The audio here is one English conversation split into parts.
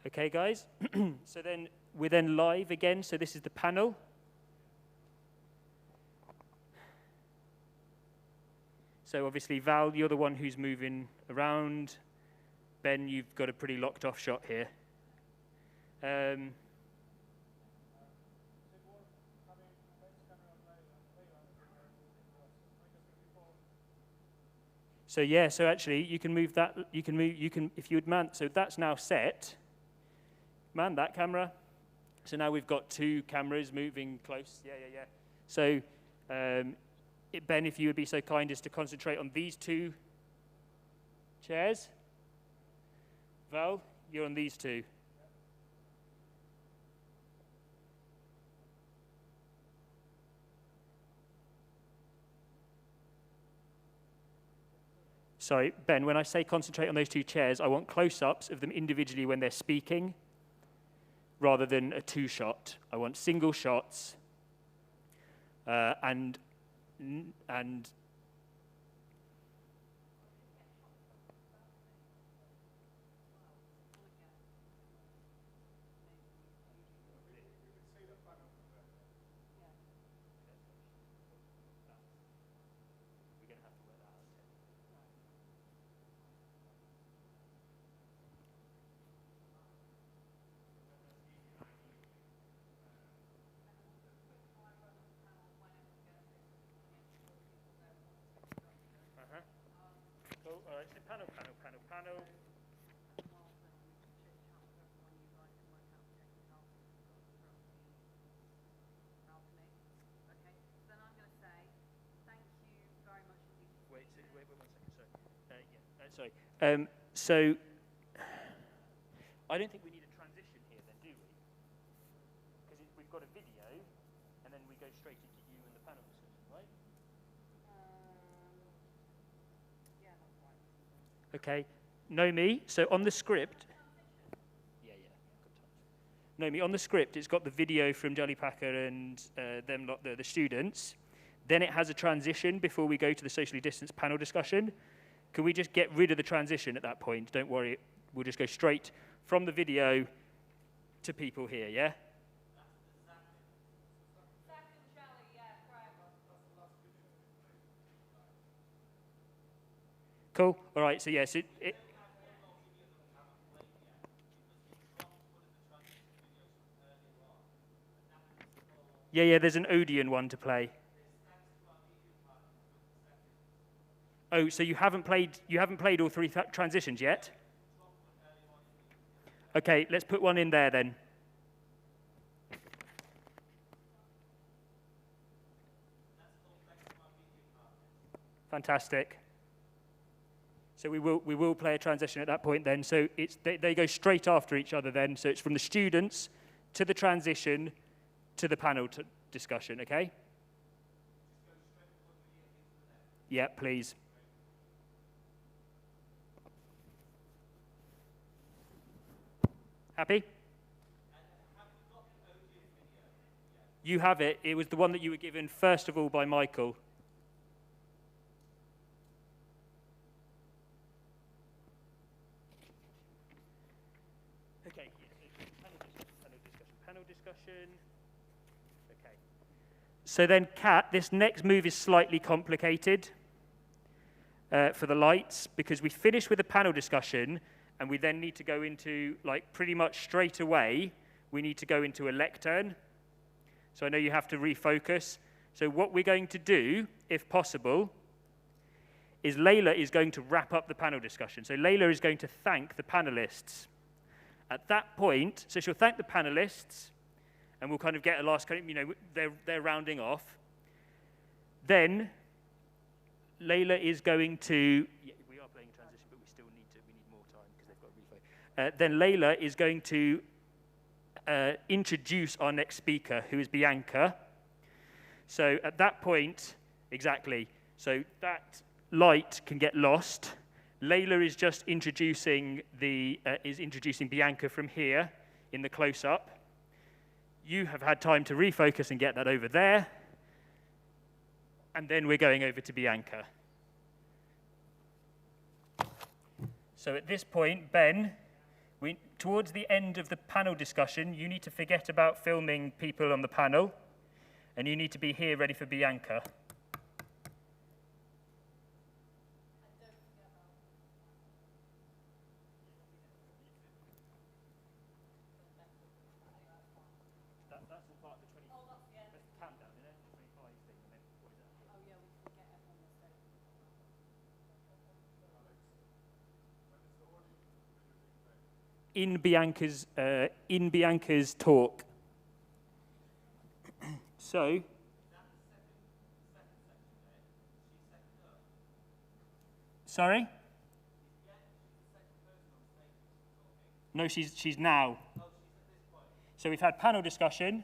Okay, guys? So then we're then live again. So this is the panel. So obviously, Val, you're the one who's moving around. Ben, you've got a pretty locked off shot here. So yeah, so actually you can move that, if you would man, so that's now set. Man that camera. So now we've got two cameras moving close. Yeah. So Ben, if you would be so kind as to concentrate on these two chairs. Val, you're on these two. Sorry, Ben, when I say concentrate on those two chairs, I want close-ups of them individually when they're speaking, rather than a two-shot. I want single shots, and cool. All right, so panel. Wait 1 second, sorry. So I don't think we need a transition here then, do we? Because we've got a video, and then we go straight into you and the panel discussion, right? Yeah, that's right. Okay, Nomi, so on the script, good times. Nomi, on the script, it's got the video from Jelly Packer and them lot, the students. Then it has a transition before we go to the socially distanced panel discussion. Can we just get rid of the transition at that point? Don't worry, we'll just go straight from the video to people here, yeah? Cool, all right, so yes, yeah, there's an Odeon one to play. Oh, so you haven't played all three transitions yet? Okay, let's put one in there then. Fantastic. So we will play a transition at that point then. So they go straight after each other then. So it's from the students to the transition to the panel discussion, okay? Yeah, please. Happy? You have it. It was the one that you were given first of all by Michael. Okay, panel discussion. Okay. So then, Kat, this next move is slightly complicated for the lights because we finish with the panel discussion and we then need to go into, like, pretty much straight away, we need to go into a lectern. So I know you have to refocus. So what we're going to do, if possible, is Layla is going to wrap up the panel discussion. So Layla is going to thank the panelists. At that point, so she'll thank the panelists, and we'll kind of get a last, they're rounding off. Then Layla is going to, we are playing transition, but we need more time because they've got to refocus. Then Layla is going to introduce our next speaker, who is Bianca. So at that point, exactly, so that light can get lost. Layla is just introducing Bianca from here in the close-up. You have had time to refocus and get that over there. And then we're going over to Bianca. So at this point, Ben, Towards the end of the panel discussion, you need to forget about filming people on the panel, and you need to be here ready for Bianca. In Bianca's talk. So, sorry? No, she's now. So we've had panel discussion.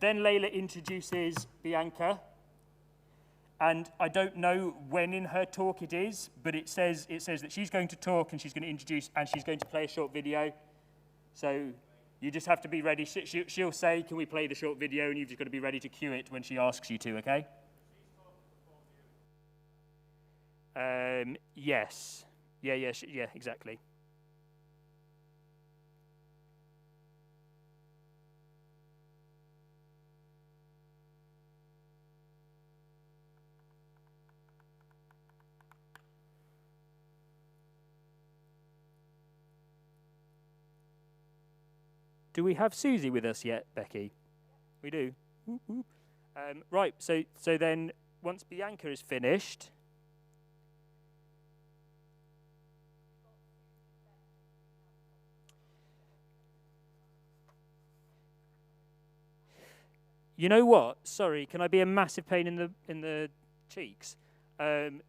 Then Layla introduces Bianca. And I don't know when in her talk it is, but it says that she's going to talk and she's going to introduce and she's going to play a short video. So you just have to be ready. She'll say, can we play the short video? And you've just got to be ready to cue it when she asks you to, okay? Yes. Yeah, exactly. Do we have Susie with us yet, Becky? We do. Right, so then once Bianca is finished, you know what? Sorry, can I be a massive pain in the cheeks? Can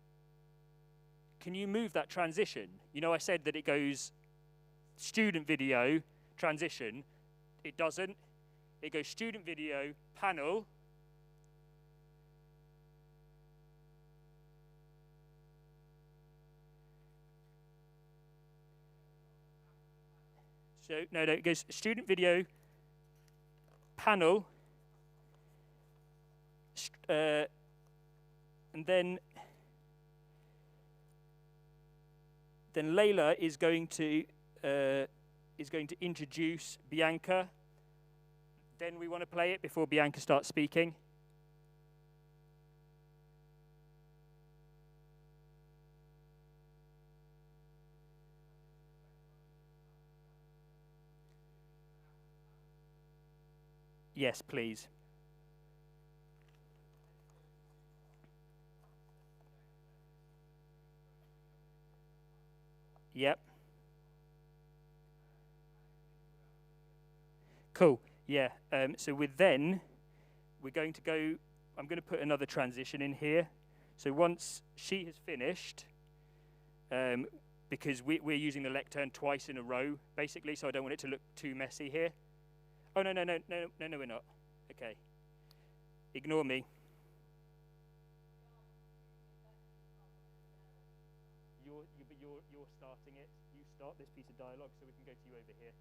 you move that transition? You know, I said that it goes student video, transition. It doesn't. It goes student video, panel. So, no, it goes student video, panel, and then Layla is going to introduce Bianca. Then we want to play it before Bianca starts speaking. Yes, please. Yep. Cool. Yeah. So we're going to go. I'm going to put another transition in here. So once she has finished, because we're using the lectern twice in a row, basically, so I don't want it to look too messy here. Oh, no, we're not. Okay. Ignore me. You're starting it. You start this piece of dialogue so we can go to you over here.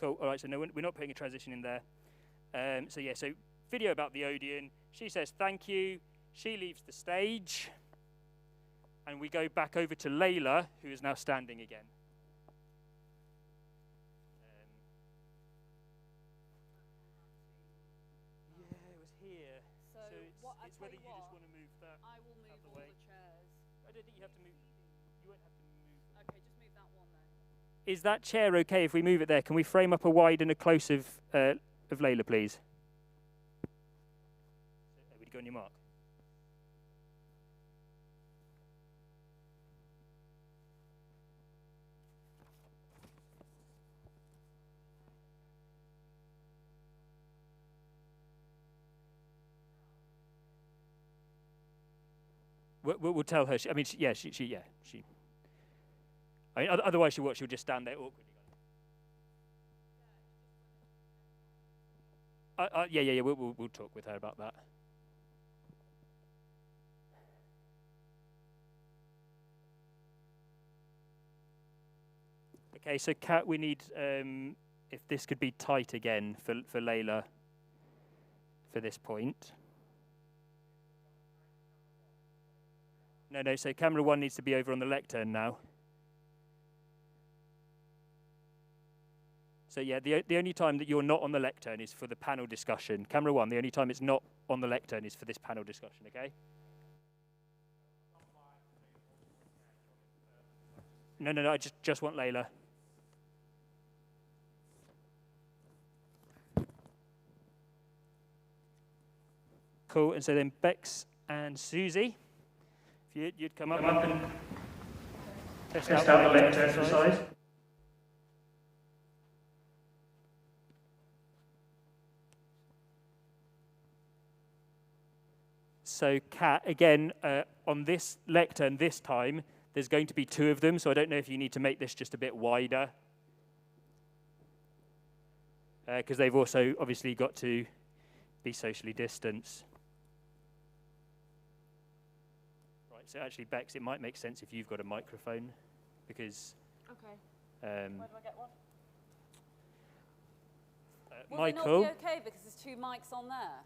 Cool. All right, so no, we're not putting a transition in there. So video about the Odeon. She says thank you. She leaves the stage. And we go back over to Layla, who is now standing again. Yeah, it was here. So it's whether you just want to move that. I will move all the chairs. I don't think you have to move. You won't have to move. Okay, just move that one then. Is that chair okay if we move it there? Can we frame up a wide and a close of Layla, please? Would you go on your mark? We'll tell her. I mean, she. I mean, otherwise, she'll just stand there awkwardly. Yeah. We'll talk with her about that. Okay, so Kat, we need if this could be tight again for Layla for this point. No, so camera one needs to be over on the lectern now. So yeah, the only time that you're not on the lectern is for the panel discussion. Camera 1, the only time it's not on the lectern is for this panel discussion, okay? No, I just want Layla. Cool, and so then Bex and Susie, if you'd come up and test out the lectern exercise. So Kat, again, on this lectern this time, there's going to be 2 of them, so I don't know if you need to make this just a bit wider. Because they've also obviously got to be socially distanced. Right, so actually, Bex, it might make sense if you've got a microphone, because... Okay. Where do I get one? Michael? Will it not be okay because there's 2 mics on there?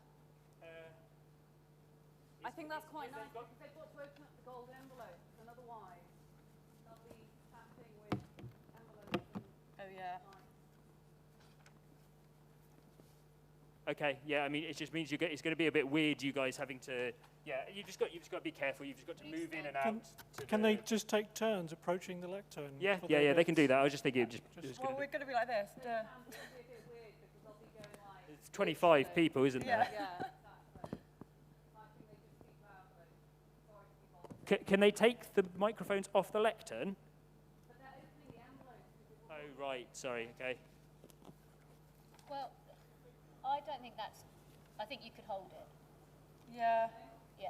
I think that's quite nice because they've got to open up the gold envelopes, and otherwise they'll be tapping with envelopes. Oh yeah. Okay, yeah, I mean, it just means it's going to be a bit weird, you guys having to, you've just got to be careful, you've just got to move in and out. Can they just take turns approaching the lectern? Yeah, they can do that. I was just thinking Well, we're going to be like this. It's 25 people, isn't there? Yeah. Can they take the microphones off the lectern? But they're opening the envelopes. Oh, right, sorry, okay. Well, I don't think that's... I think you could hold it. Yeah. Yeah.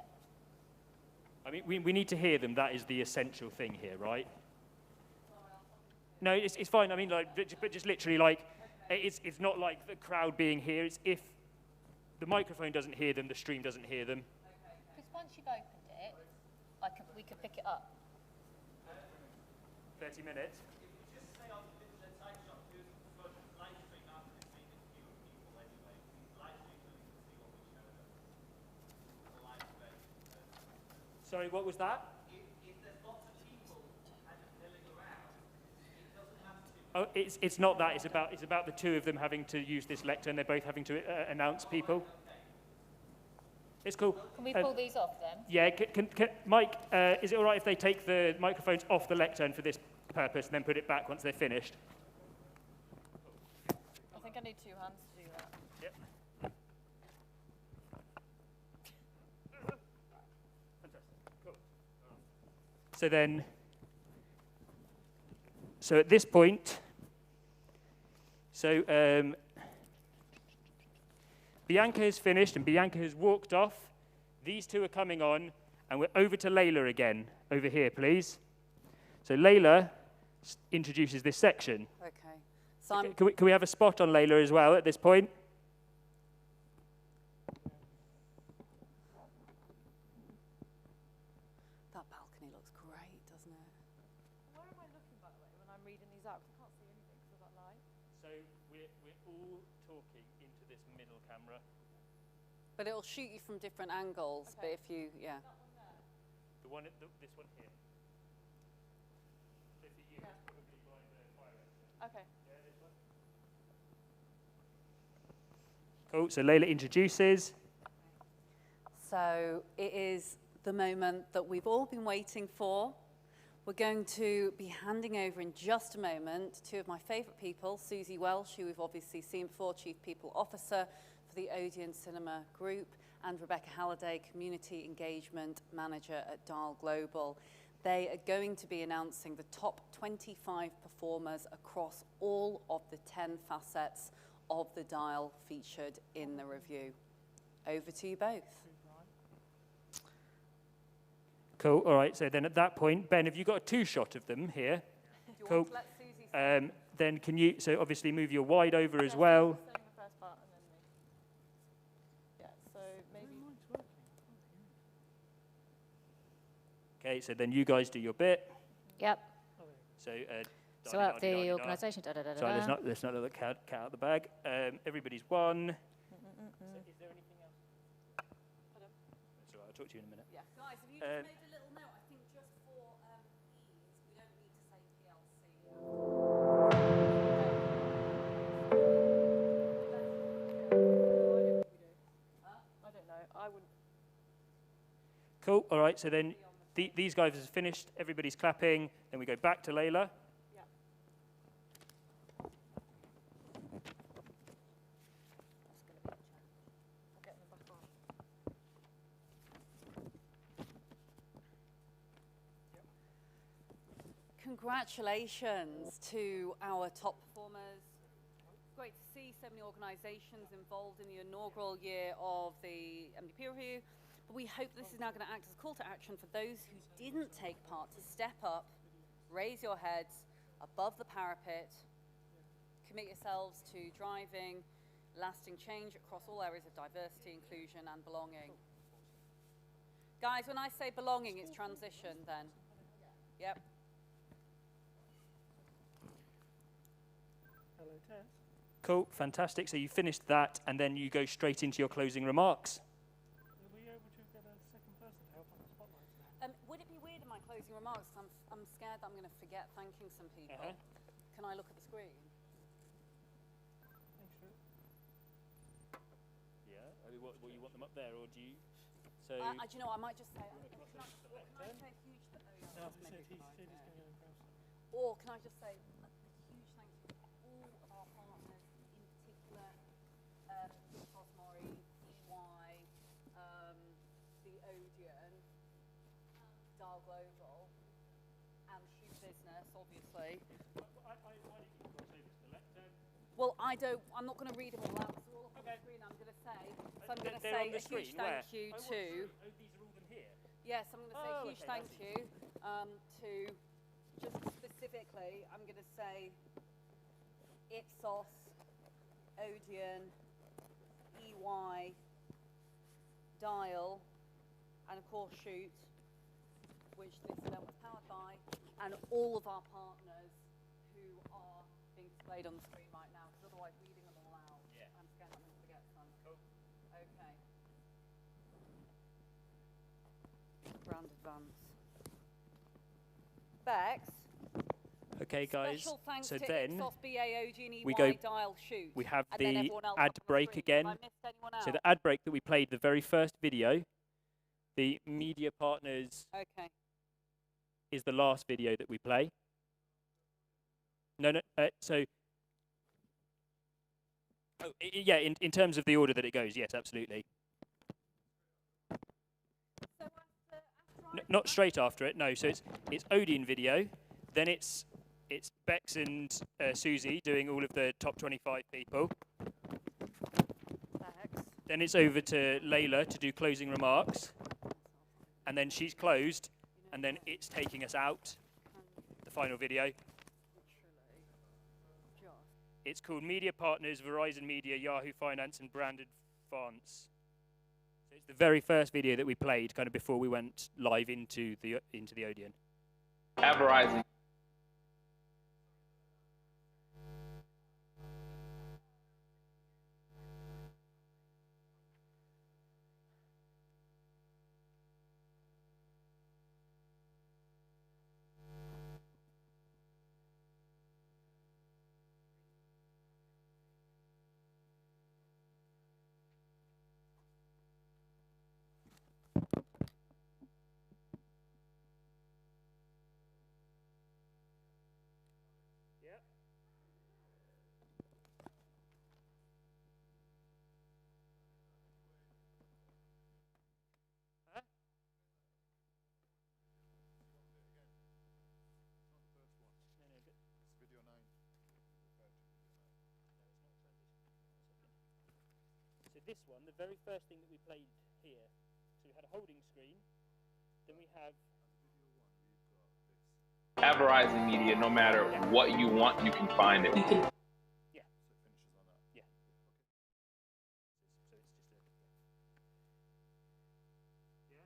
I mean, we need to hear them. That is the essential thing here, right? No, it's fine. I mean, like, but just literally, like, it's not like the crowd being here. It's if the microphone doesn't hear them, the stream doesn't hear them. Because once you've opened it, we could pick it up. 30 minutes. Sorry, what was that? If there's lots of people milling around, it doesn't have to. Oh, it's not that. It's about the 2 of them having to use this lectern. They're both having to announce people. It's cool. Can we pull these off then? Yeah, can Mike, is it all right if they take the microphones off the lectern for this purpose and then put it back once they're finished? I think I need 2 hands to do that. Yep. Fantastic. Cool. So at this point, Bianca has finished and Bianca has walked off. These 2 are coming on, and we're over to Layla again. Over here, please. So Layla introduces this section. Okay. So Can we have a spot on Layla as well at this point? that balcony looks great, doesn't it? Where am I looking, by the way, when I'm reading these out? 'Cause I can't see anything because of that light. So we're all talking into this middle camera. But it'll shoot you from different angles. Okay. But if you, The one, this one here. So for you, it's probably by the fire exit. Okay. Yeah, this one. Cool. So Layla introduces. So it is the moment that we've all been waiting for. We're going to be handing over in just a moment 2 of my favourite people, Susie Welsh, who we've obviously seen before, Chief People Officer for the Odeon Cinema Group, and Rebecca Halliday, Community Engagement Manager at Dial Global. They are going to be announcing the top 25 performers across all of the 10 facets of the Dial featured in the review. Over to you both. Cool. All right. So then at that point, Ben, have you got a 2-shot of them here? Cool. Then can you, so obviously move your wide over as well. Okay, so then you guys do your bit. Yep. So, So out the organisation. Sorry, let's not let the cat out of the bag. Everybody's won. So is there anything else? Pardon? That's all right, I'll talk to you in a minute. Yeah. Guys, have you just made a little note? I think just for ease, we don't need to say PLC. Cool. All right. So then these guys have finished. Everybody's clapping. Then we go back to Layla. Congratulations to our top performers. Great to see so many organisations involved in the inaugural year of the MDP review. But we hope this is now going to act as a call to action for those who didn't take part to step up, raise your heads above the parapet, commit yourselves to driving lasting change across all areas of diversity, inclusion and belonging. Guys, when I say belonging, it's transition then. Yep. Hello, Tess. Cool. Fantastic. So you finished that, and then you go straight into your closing remarks. Are we able to get a second person to help on the spotlights now? Would it be weird in my closing remarks? I'm scared that I'm going to forget thanking some people. Can I look at the screen? Thanks, Drew. Yeah. What you want them up there, or do you? So. Do you know what, I might just say, can I say a huge, No, he said he's going to go and grab some. or can I just say a huge thank you to all of our partners, in particular, Cosmori, EY, the Odeon, Dial Global, and Shoe Business, obviously. Well, I'm not going to read them all out, because they're all up on the screen. I'm going to say, so I'm going to say a huge thank you to. Oh, these are all them here. Yes, I'm going to say a huge thank you to, just specifically, I'm going to say Ipsos, Odeon, EY, Dial, and of course Shoot, which this event was powered by, and all of our partners who are being displayed on the screen right now, because otherwise reading them all out, I'm scared I'm going to forget some. Cool. Okay. Brand Advance. Bex. Okay, guys. Special thanks so to then Ipsos, BA, OG, and EY, we go. Dial, Shoot. We have and then the everyone else ad up on the break screen. again. Have I missed anyone else? So the ad break that we played, the very first video, the media partners Okay. is the last video that we play. No. So. Oh, yeah. In terms of the order that it goes, yes, absolutely. So Not straight after it. No. So it's Odeon video, then it's Bex and Susie doing all of the top 25 people. Bex. Then it's over to Layla to do closing remarks, and then she's closed, and then it's taking us out. The final video. It's called Media Partners, Verizon Media, Yahoo Finance, and Branded Fonts. So it's the very first video that we played, kind of before we went live into the Odeon. At Verizon. Yep. Huh? So this one, the very first thing that we played here, so we had a holding screen, then we have. At Verizon Media, no matter what you want, you can find it. Yeah. So it finishes on that. Yeah. So it's just a. Yeah.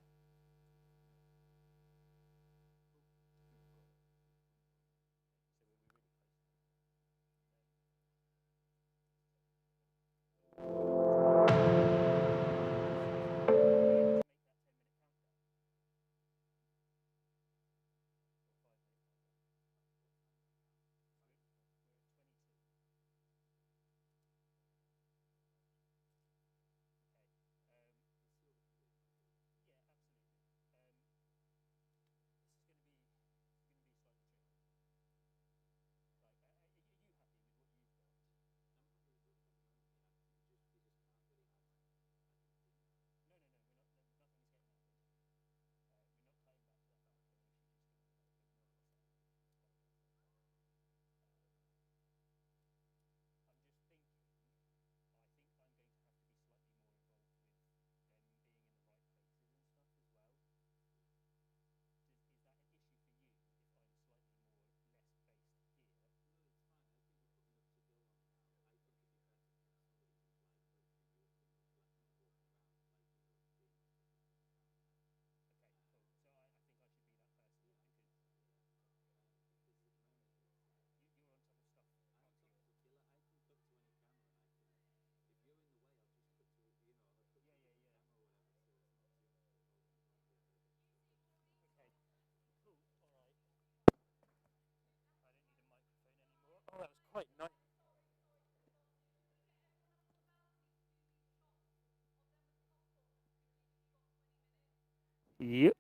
Yep.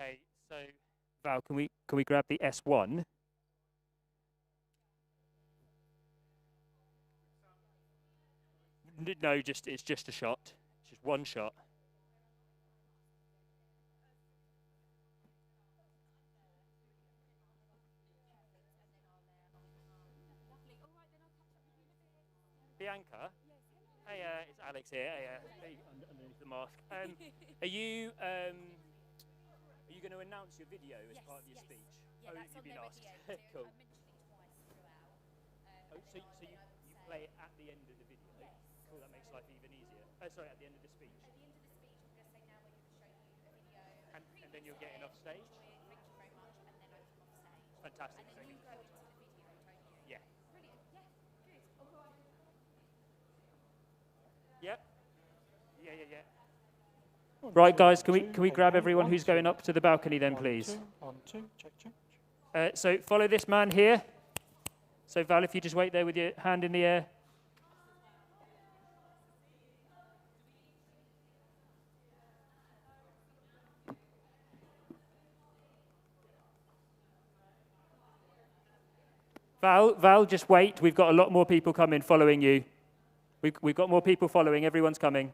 Okay, so Val, can we grab the S1? No, it's just a shot. It's just one shot. Bianca? Hey, it's Alex here. Hey, underneath the mask. Are you going to announce your video as part of your speech? Yeah, that's you've on been their asked. video. Cool. I mentioned it twice throughout. So you play it at the end of the video? Yes. Cool, that makes life even easier. Sorry, at the end of the speech. At the end of the speech, I'm going to say now we're going to show you a video. And then you're getting off stage? Thank you very much. And then I come off stage. Fantastic. And then you go into the video, don't you? Yeah. Brilliant. Yeah. Good. All right. Yep. Yeah. Right, guys, can we grab everyone who's going up to the balcony then, please? 1, 2, check. So follow this man here. So Val, if you just wait there with your hand in the air. Val, just wait. We've got a lot more people coming following you. We've got more people following. Everyone's coming.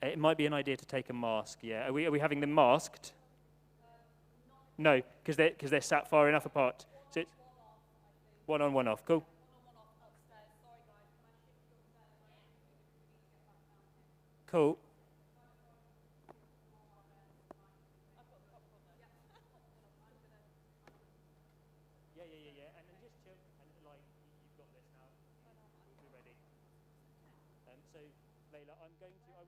It might be an idea to take a mask, yeah. Are we having them masked? No, because they're sat far enough apart. So it's one on, one off. Cool. Cool. Yeah. And then just chill and like you've got this now. We'll be ready. So Layla, I'm going to. I'm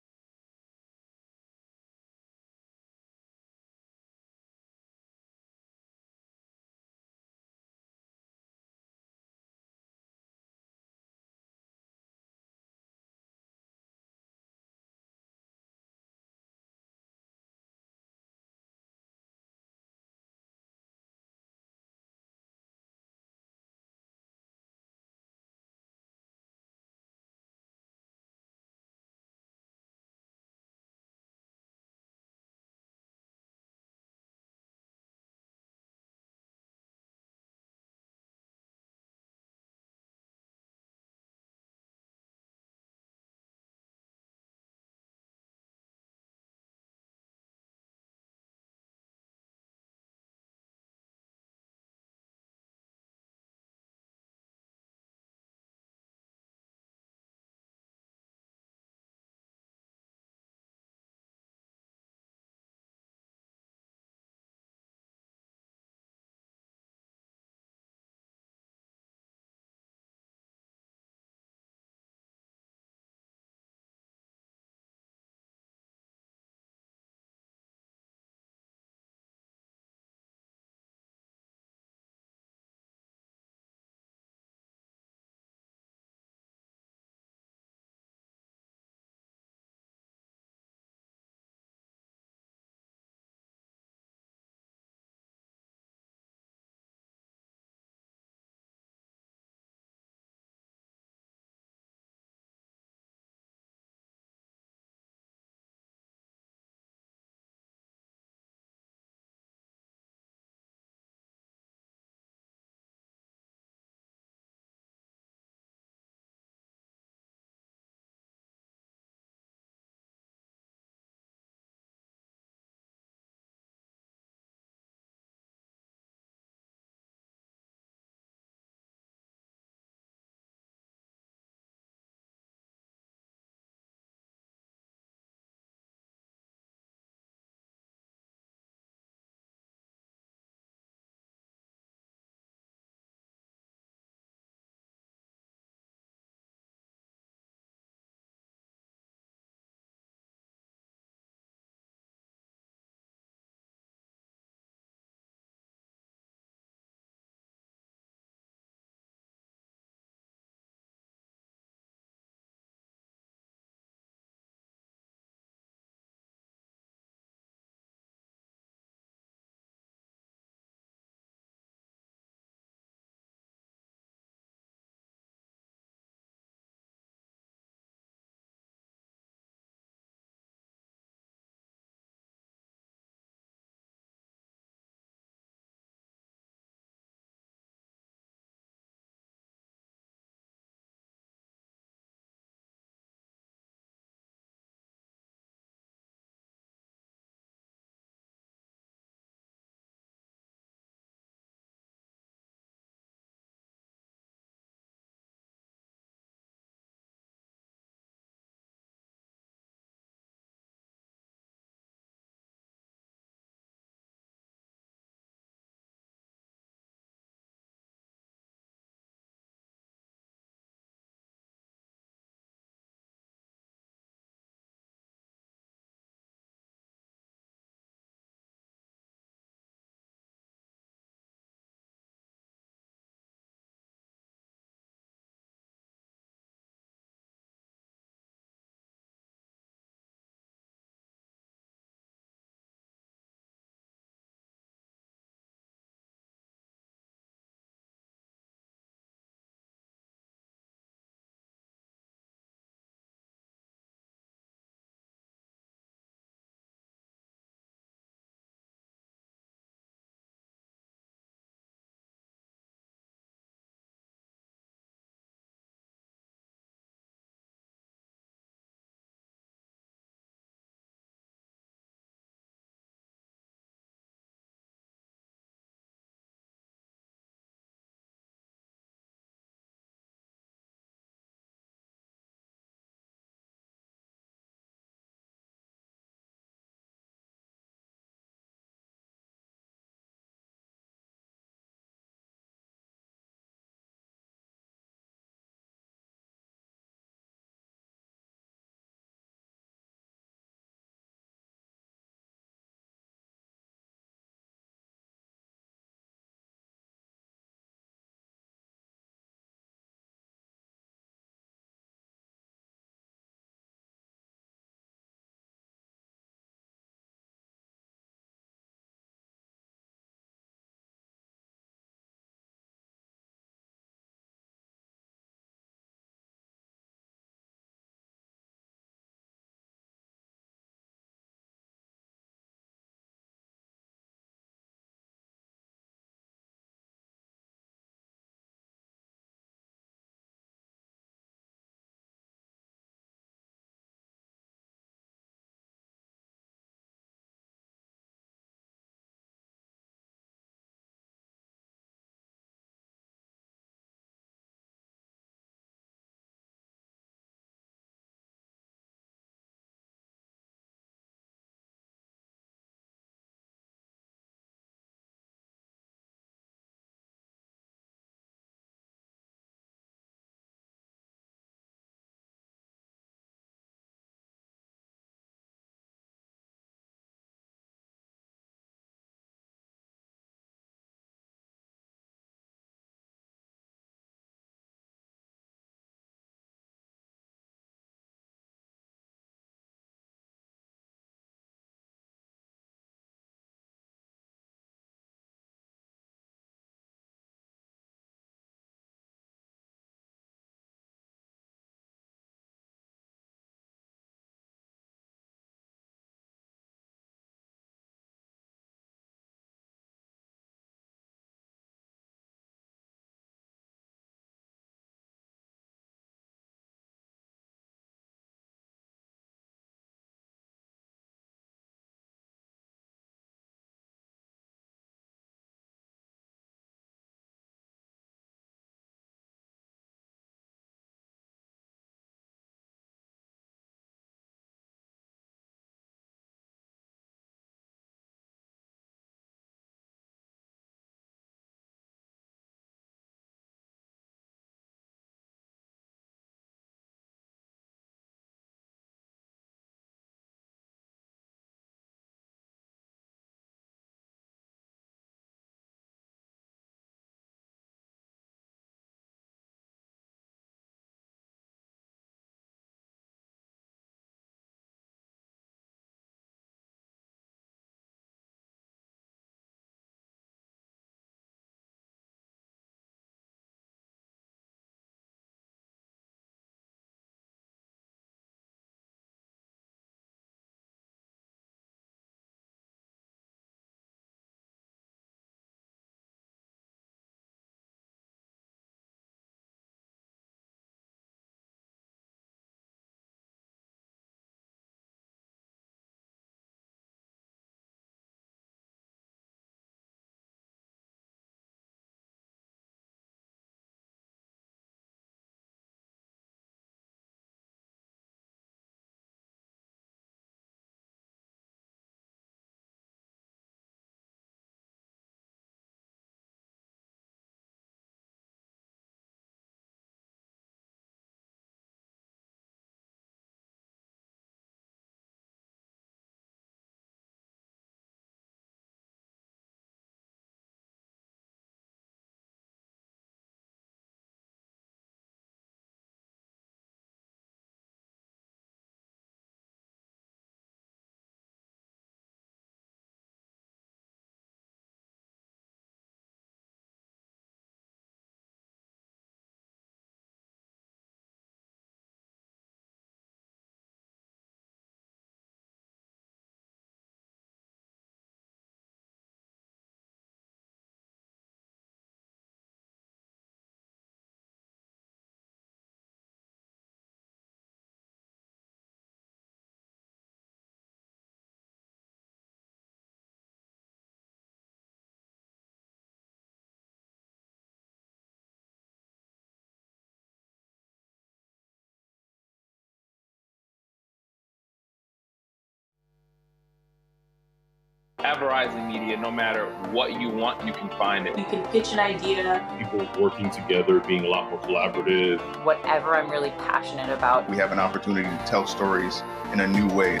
At Verizon Media, no matter what you want, you can find it. You can pitch an idea. People working together, being a lot more collaborative. Whatever I'm really passionate about. We have an opportunity to tell stories in a new way.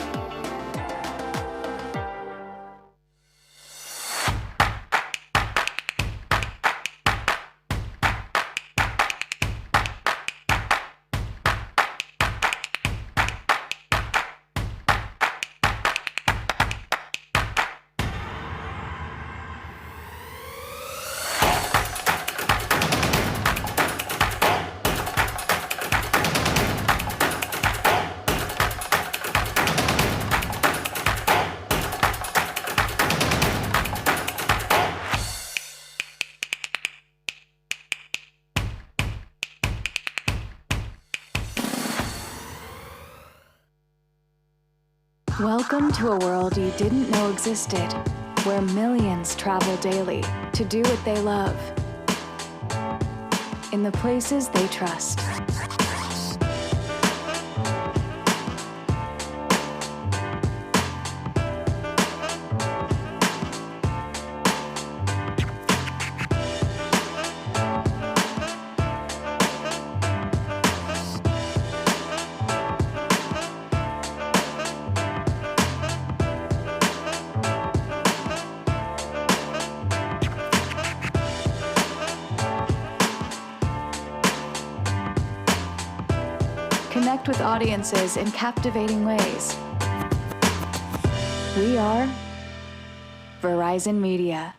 Welcome to a world you didn't know existed, where millions travel daily to do what they love, in the places they trust. Connect with audiences in captivating ways. We are Verizon Media.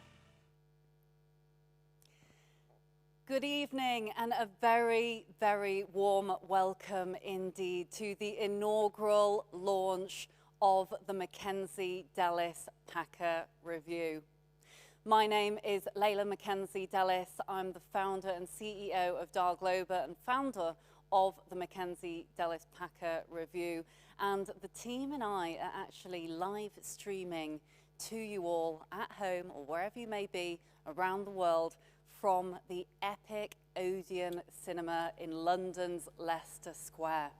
Good evening and a very, very warm welcome indeed to the inaugural launch of the McKenzie Delis Packer Review. My name is Layla McKenzie Delis. I'm the founder and CEO of Dar Glober and founder of the McKenzie Delis Packer Review. And the team and I are actually live streaming to you all at home or wherever you may be around the world from the epic Odeon Cinema in London's Leicester Square.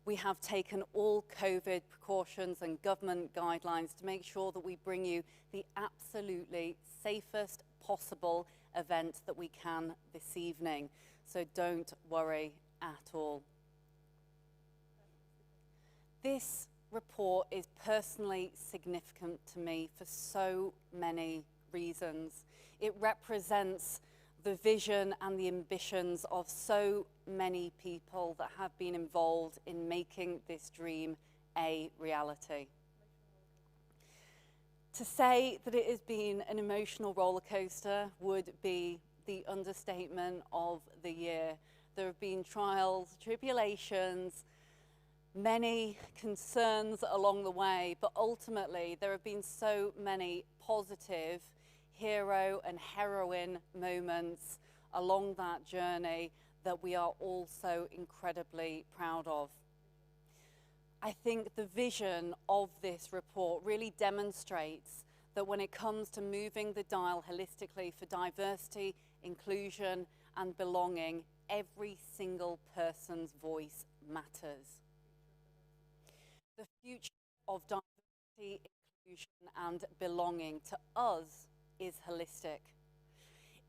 We have taken all COVID precautions and government guidelines to make sure that we bring you the absolutely safest possible event that we can this evening. So don't worry at all. This report is personally significant to me for so many reasons. It represents the vision and the ambitions of so many people that have been involved in making this dream a reality. To say that it has been an emotional roller coaster would be the understatement of the year. There have been trials, tribulations, many concerns along the way, but ultimately there have been so many positive hero and heroine moments along that journey that we are all so incredibly proud of. I think the vision of this report really demonstrates that when it comes to moving the dial holistically for diversity, inclusion, and belonging, every single person's voice matters. The future of diversity, inclusion, and belonging to us is holistic.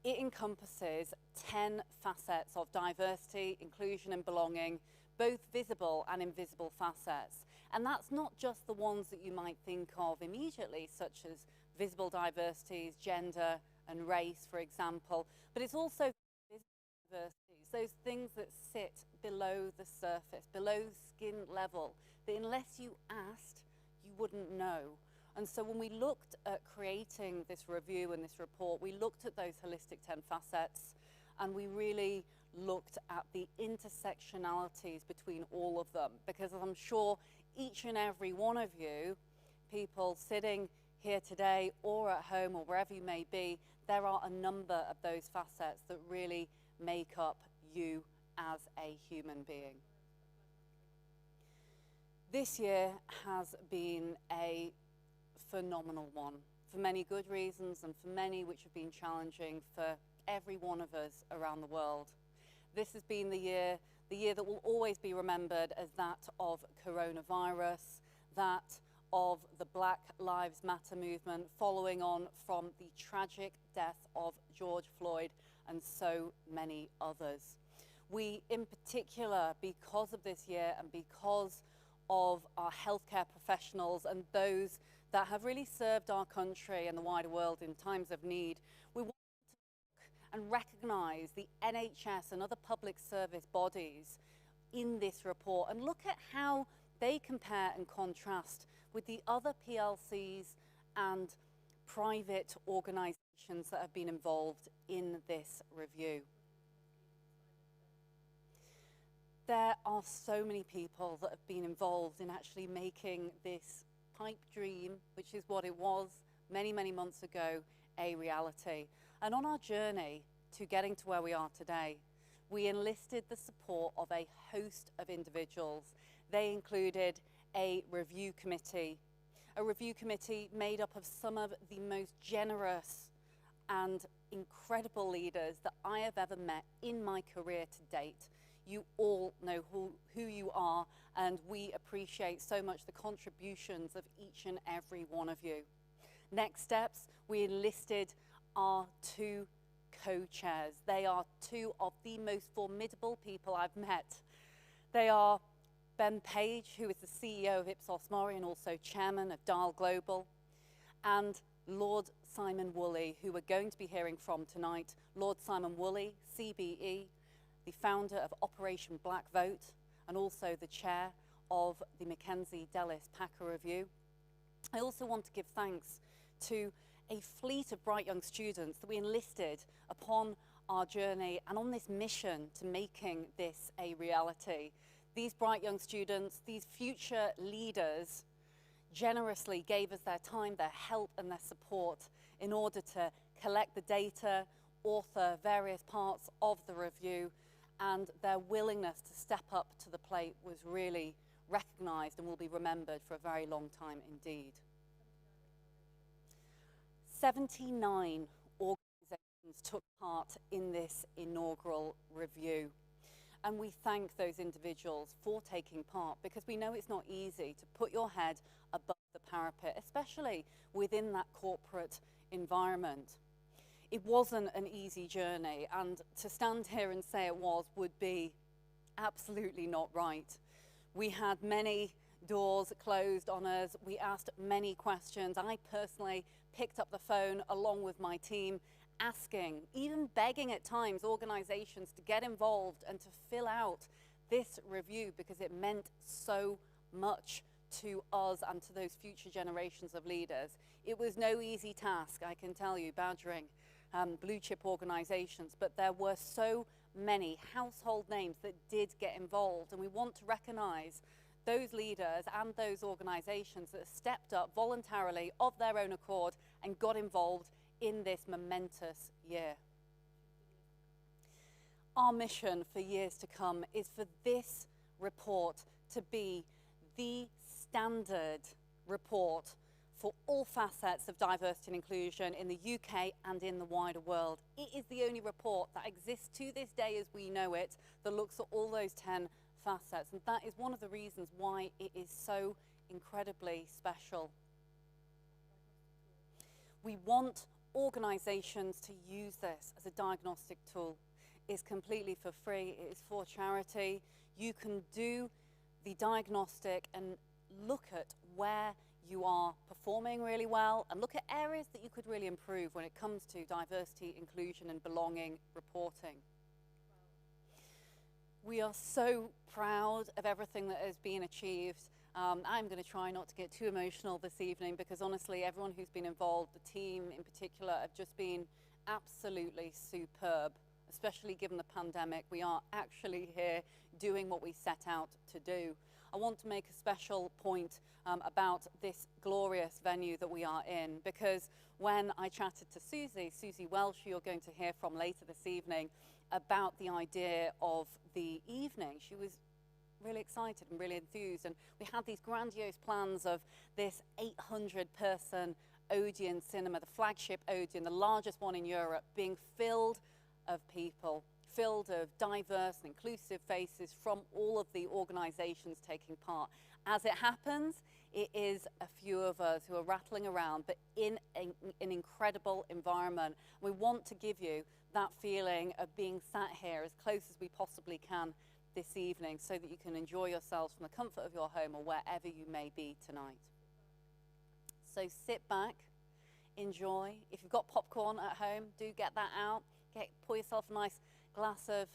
It encompasses 10 facets of diversity, inclusion, and belonging, both visible and invisible facets. And that's not just the ones that you might think of immediately, such as visible diversities, gender and race, for example, but it's also diversities, those things that sit below the surface, below skin level, that unless you asked, you wouldn't know. And so when we looked at creating this review and this report, we looked at those holistic 10 facets, and we really looked at the intersectionalities between all of them, because as I'm sure each and every one of you, people sitting here today or at home or wherever you may be, there are a number of those facets that really make up you as a human being. This year has been a phenomenal one for many good reasons and for many which have been challenging for every one of us around the world. This has been the year that will always be remembered as that of coronavirus, that of the Black Lives Matter movement, following on from the tragic death of George Floyd and so many others. We, in particular, because of this year and because of our healthcare professionals and those that have really served our country and the wider world in times of need, we want to look and recognise the NHS and other public service bodies in this report and look at how they compare and contrast with the other PLCs and private organisations that have been involved in this review. There are so many people that have been involved in actually making this pipe dream, which is what it was many, many months ago, a reality. And on our journey to getting to where we are today, we enlisted the support of a host of individuals. They included a review committee made up of some of the most generous and incredible leaders that I have ever met in my career to date. You all know who you are, and we appreciate so much the contributions of each and every one of you. Next steps, we enlisted our two co-chairs. They are two of the most formidable people I've met. They are Ben Page, who is the CEO of Ipsos Mori and also chairman of Dial Global, and Lord Simon Woolley, who we're going to be hearing from tonight. Lord Simon Woolley, CBE, the founder of Operation Black Vote, and also the chair of the McKenzie Delis Packer Review. I also want to give thanks to a fleet of bright young students that we enlisted upon our journey and on this mission to making this a reality. These bright young students, these future leaders, generously gave us their time, their help and their support in order to collect the data, author various parts of the review, and their willingness to step up to the plate was really recognised and will be remembered for a very long time indeed. 79 organisations took part in this inaugural review. And we thank those individuals for taking part, because we know it's not easy to put your head above the parapet, especially within that corporate environment. It wasn't an easy journey, and to stand here and say it was would be absolutely not right. We had many doors closed on us. We asked many questions. I personally picked up the phone along with my team, asking, even begging at times, organizations to get involved and to fill out this review, because it meant so much to us and to those future generations of leaders. It was no easy task, I can tell you, badgering blue chip organizations, but there were so many household names that did get involved, and we want to recognize those leaders and those organizations that stepped up voluntarily of their own accord and got involved in this momentous year. Our mission for years to come is for this report to be the standard report for all facets of diversity and inclusion in the UK and in the wider world. It is the only report that exists to this day as we know it that looks at all those 10 facets, and that is one of the reasons why it is so incredibly special. We want organisations to use this as a diagnostic tool. It's completely for free, it is for charity. You can do the diagnostic and look at where you are performing really well and look at areas that you could really improve when it comes to diversity, inclusion and belonging reporting. We are so proud of everything that has been achieved. I'm going to try not to get too emotional this evening, because honestly, everyone who's been involved, the team in particular, have just been absolutely superb, especially given the pandemic. We are actually here doing what we set out to do. I want to make a special point about this glorious venue that we are in, because when I chatted to Susie Welsh, who you're going to hear from later this evening, about the idea of the evening, she was really excited and really enthused, and we had these grandiose plans of this 800-person Odeon cinema, the flagship Odeon, the largest one in Europe, being filled of people, filled of diverse and inclusive faces from all of the organisations taking part. As it happens, it is a few of us who are rattling around, but in an incredible environment. We want to give you that feeling of being sat here as close as we possibly can this evening so that you can enjoy yourselves from the comfort of your home or wherever you may be tonight. So sit back, enjoy. If you've got popcorn at home, do get that out. Pour yourself a nice glass of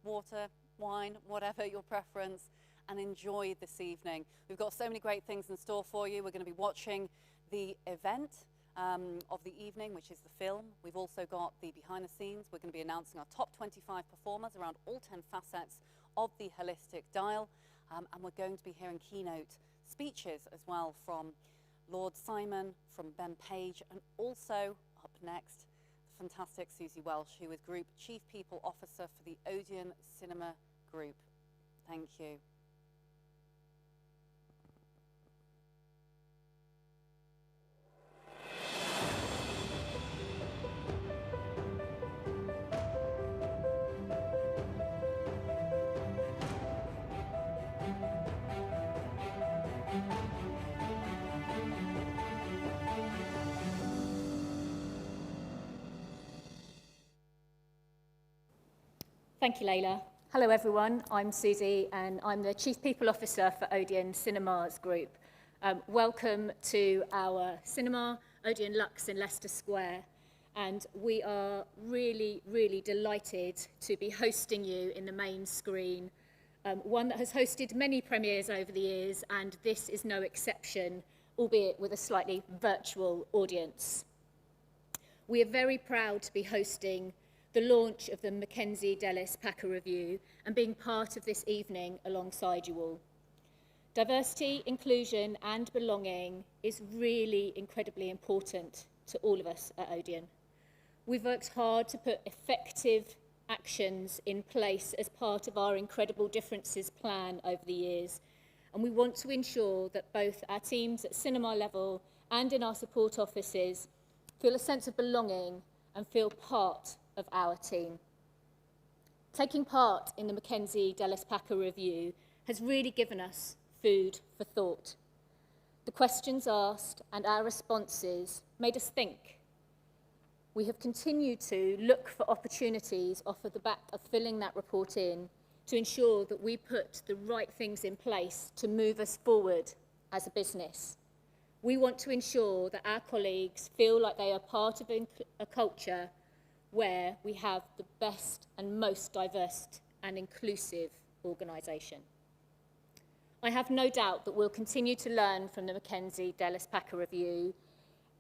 water, wine, whatever your preference, and enjoy this evening. We've got so many great things in store for you. We're going to be watching the event of the evening, which is the film. We've also got the behind the scenes. We're going to be announcing our top 25 performers around all 10 facets of the holistic dial. And we're going to be hearing keynote speeches as well from Lord Simon, from Ben Page, and also up next, the fantastic Susie Welsh, who is Group Chief People Officer for the Odeon Cinema Group. Thank you. Thank you, Layla. Hello, everyone. I'm Susie, and I'm the Chief People Officer for Odeon Cinemas Group. Welcome to our cinema, Odeon Lux in Leicester Square. And we are really, really delighted to be hosting you in the main screen, one that has hosted many premieres over the years, and this is no exception, albeit with a slightly virtual audience. We are very proud to be hosting the launch of the McKenzie Delis Packer Review and being part of this evening alongside you all. Diversity, inclusion and belonging is really incredibly important to all of us at Odeon. We've worked hard to put effective actions in place as part of our Incredible Differences plan over the years, and we want to ensure that both our teams at cinema level and in our support offices feel a sense of belonging and feel part of our team. Taking part in the McKenzie Delis Packer Review has really given us food for thought. The questions asked and our responses made us think. We have continued to look for opportunities off of the back of filling that report in to ensure that we put the right things in place to move us forward as a business. We want to ensure that our colleagues feel like they are part of a culture where we have the best and most diverse and inclusive organisation. I have no doubt that we'll continue to learn from the McKenzie Delis Packer Review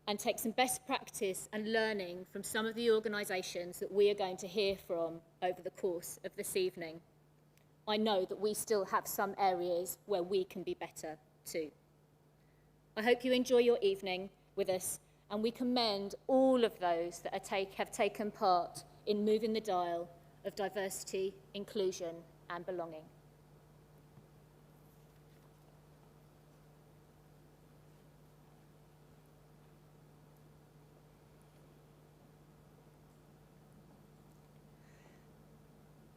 and take some best practice and learning from some of the organisations that we are going to hear from over the course of this evening. I know that we still have some areas where we can be better too. I hope you enjoy your evening with us, and we commend all of those that have taken part in moving the dial of diversity, inclusion and belonging.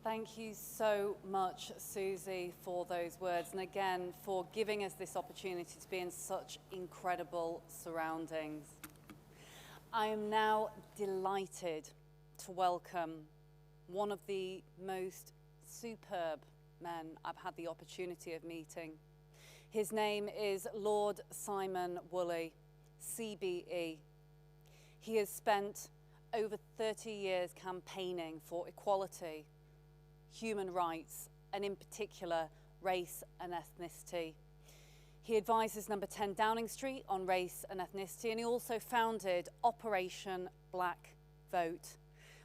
Thank you so much, Susie, for those words, and again, for giving us this opportunity to be in such incredible surroundings. I am now delighted to welcome one of the most superb men I've had the opportunity of meeting. His name is Lord Simon Woolley, CBE. He has spent over 30 years campaigning for equality, human rights, and in particular, race and ethnicity. He advises Number 10 Downing Street on race and ethnicity, and he also founded Operation Black Vote.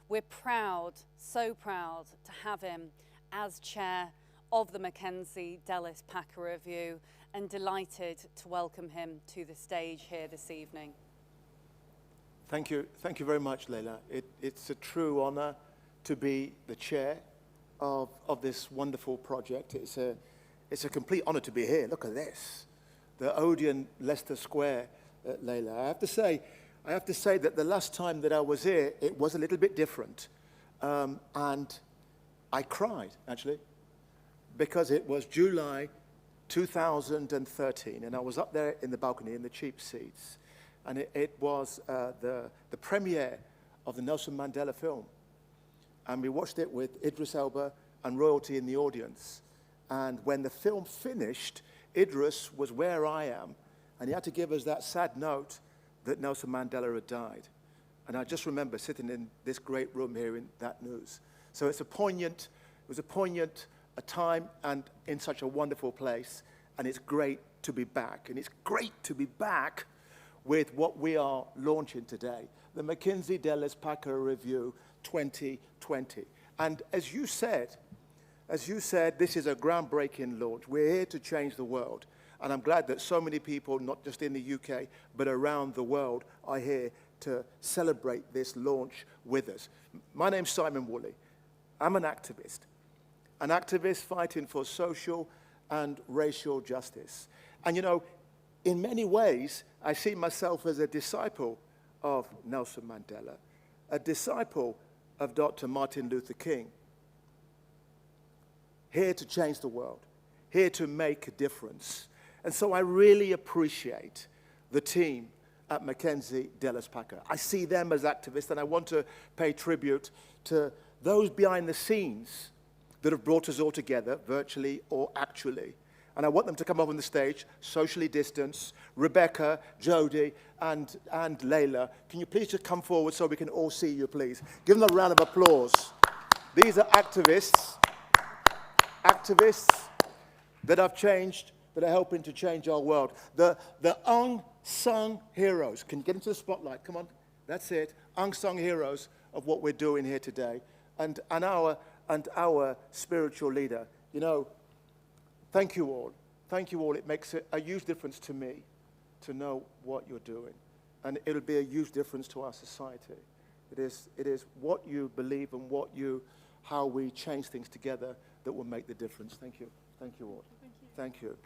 We're proud, so proud, to have him as chair of the McKenzie Delis Packer Review, and delighted to welcome him to the stage here this evening. Thank you very much, Layla. It's a true honour to be the chair of this wonderful project. It's a complete honour to be here. Look at this. The Odeon Leicester Square, Layla. I have to say that the last time that I was here, it was a little bit different. And I cried, actually, because it was July 2013, and I was up there in the balcony in the cheap seats, and it was the premiere of the Nelson Mandela film, and we watched it with Idris Elba and royalty in the audience, and when the film finished, Idris was where I am, and he had to give us that sad note that Nelson Mandela had died. And I just remember sitting in this great room hearing that news. So it was a poignant time and in such a wonderful place, and it's great to be back. And it's great to be back with what we are launching today, the McKenzie Delis Packer Review 2020. And as you said, this is a groundbreaking launch. We're here to change the world. And I'm glad that so many people, not just in the UK, but around the world, are here to celebrate this launch with us. My name's Simon Woolley. I'm an activist fighting for social and racial justice. And you know, in many ways, I see myself as a disciple of Nelson Mandela, a disciple of Dr. Martin Luther King, here to change the world, here to make a difference. And so I really appreciate the team at McKenzie Delis Packer. I see them as activists, and I want to pay tribute to those behind the scenes that have brought us all together, virtually or actually. And I want them to come up on the stage, socially distanced. Rebecca, Jody, and Layla, can you please just come forward so we can all see you, please? Give them a round of applause. These are activists that have changed, that are helping to change our world. The unsung heroes. Can you get into the spotlight? Come on, that's it. Unsung heroes of what we're doing here today. And our spiritual leader. You know, thank you all. Thank you all. It makes a huge difference to me to know what you're doing. And it'll be a huge difference to our society. It is what you believe and how we change things together that will make the difference. Thank you. Thank you all. Thank you.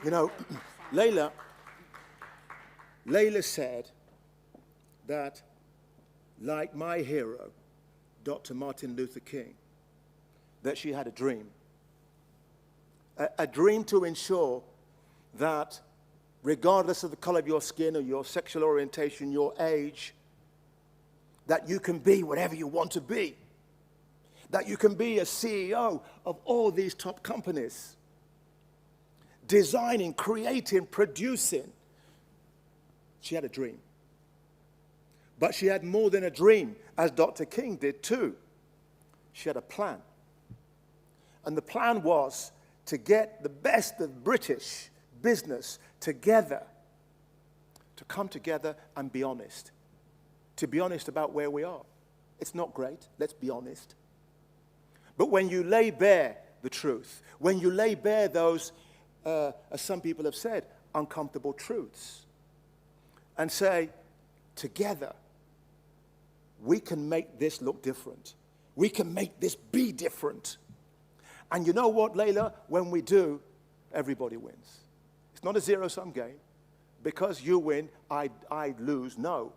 You know, Layla said that, like my hero, Dr. Martin Luther King, that she had a dream. A dream to ensure that regardless of the color of your skin or your sexual orientation, your age, that you can be whatever you want to be. That you can be a CEO of all these top companies. Designing, creating, producing. She had a dream. But she had more than a dream, as Dr. King did too. She had a plan. And the plan was to get the best of British business together, to come together and be honest. To be honest about where we are. It's not great, let's be honest. But when you lay bare the truth, when you lay bare those, as some people have said, uncomfortable truths, and say, together, we can make this look different. We can make this be different. And you know what, Layla? When we do, everybody wins. It's not a zero-sum game. Because you win, I lose. No.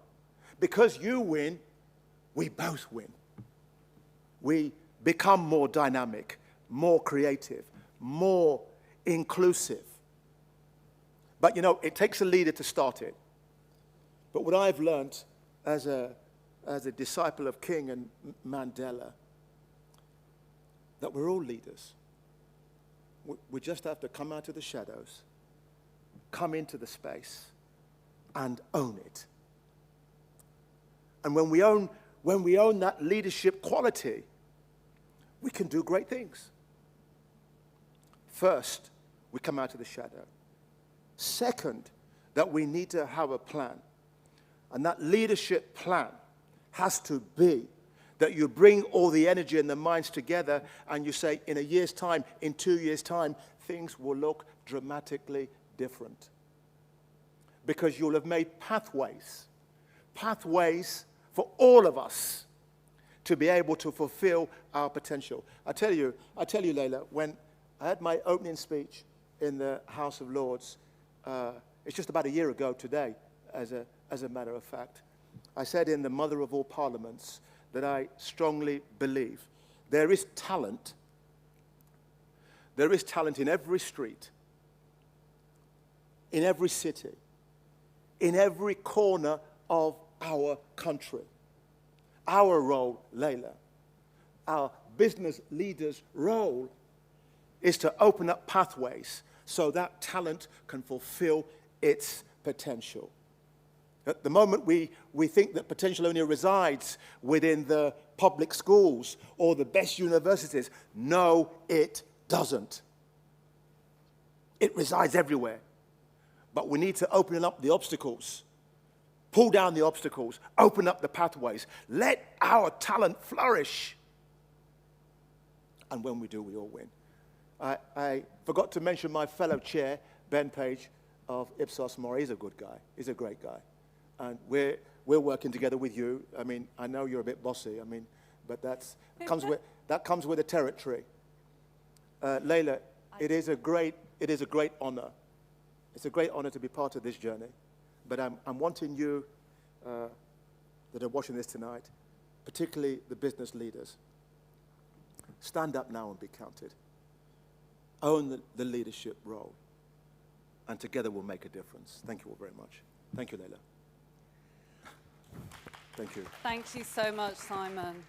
Because you win, we both win. We become more dynamic, more creative, more inclusive. But you know, it takes a leader to start it. But what I've learned as a disciple of King and Mandela, that we're all leaders. We just have to come out of the shadows, come into the space, and own it. And when we own that leadership quality, we can do great things. First, we come out of the shadow. Second, that we need to have a plan. And that leadership plan has to be that you bring all the energy and the minds together and you say, in a year's time, in 2 years' time, things will look dramatically different. Because you'll have made pathways for all of us to be able to fulfill our potential. I tell you, Layla, when I had my opening speech in the House of Lords, it's just about a year ago today, as a matter of fact, I said in the Mother of All Parliaments that I strongly believe. There is talent. There is talent in every street, in every city, in every corner of our country. Our role, Layla, our business leaders' role is to open up pathways so that talent can fulfill its potential. At the moment, we think that potential only resides within the public schools or the best universities. No, it doesn't. It resides everywhere. But we need to open up the obstacles, pull down the obstacles, open up the pathways, let our talent flourish. And when we do, we all win. I forgot to mention my fellow chair, Ben Page of Ipsos Mori. He's a good guy. He's a great guy. And we're working together with you. I mean, I know you're a bit bossy. I mean, but that comes with the territory. Layla, it is a great honor. It's a great honor to be part of this journey. But I'm wanting you that are watching this tonight, particularly the business leaders, stand up now and be counted. Own the leadership role. And together we'll make a difference. Thank you all very much. Thank you, Layla. Thank you. Thank you so much, Simon.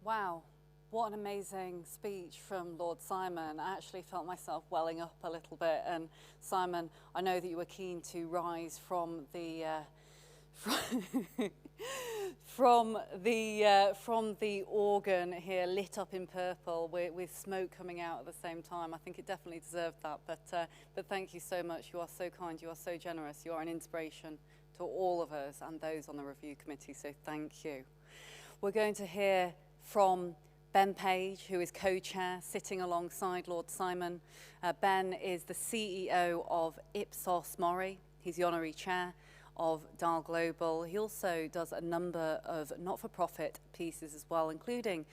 Wow, what an amazing speech from Lord Simon. I actually felt myself welling up a little bit. And Simon, I know that you were keen to rise from the from the organ here, lit up in purple, with smoke coming out at the same time. I think it definitely deserved that. But thank you so much. You are so kind. You are so generous. You are an inspiration to all of us and those on the review committee. So thank you. We're going to hear from Ben Page, who is co-chair, sitting alongside Lord Simon. Ben is the CEO of Ipsos Mori. He's the honorary chair of Dial Global. He also does a number of not-for-profit pieces as well, including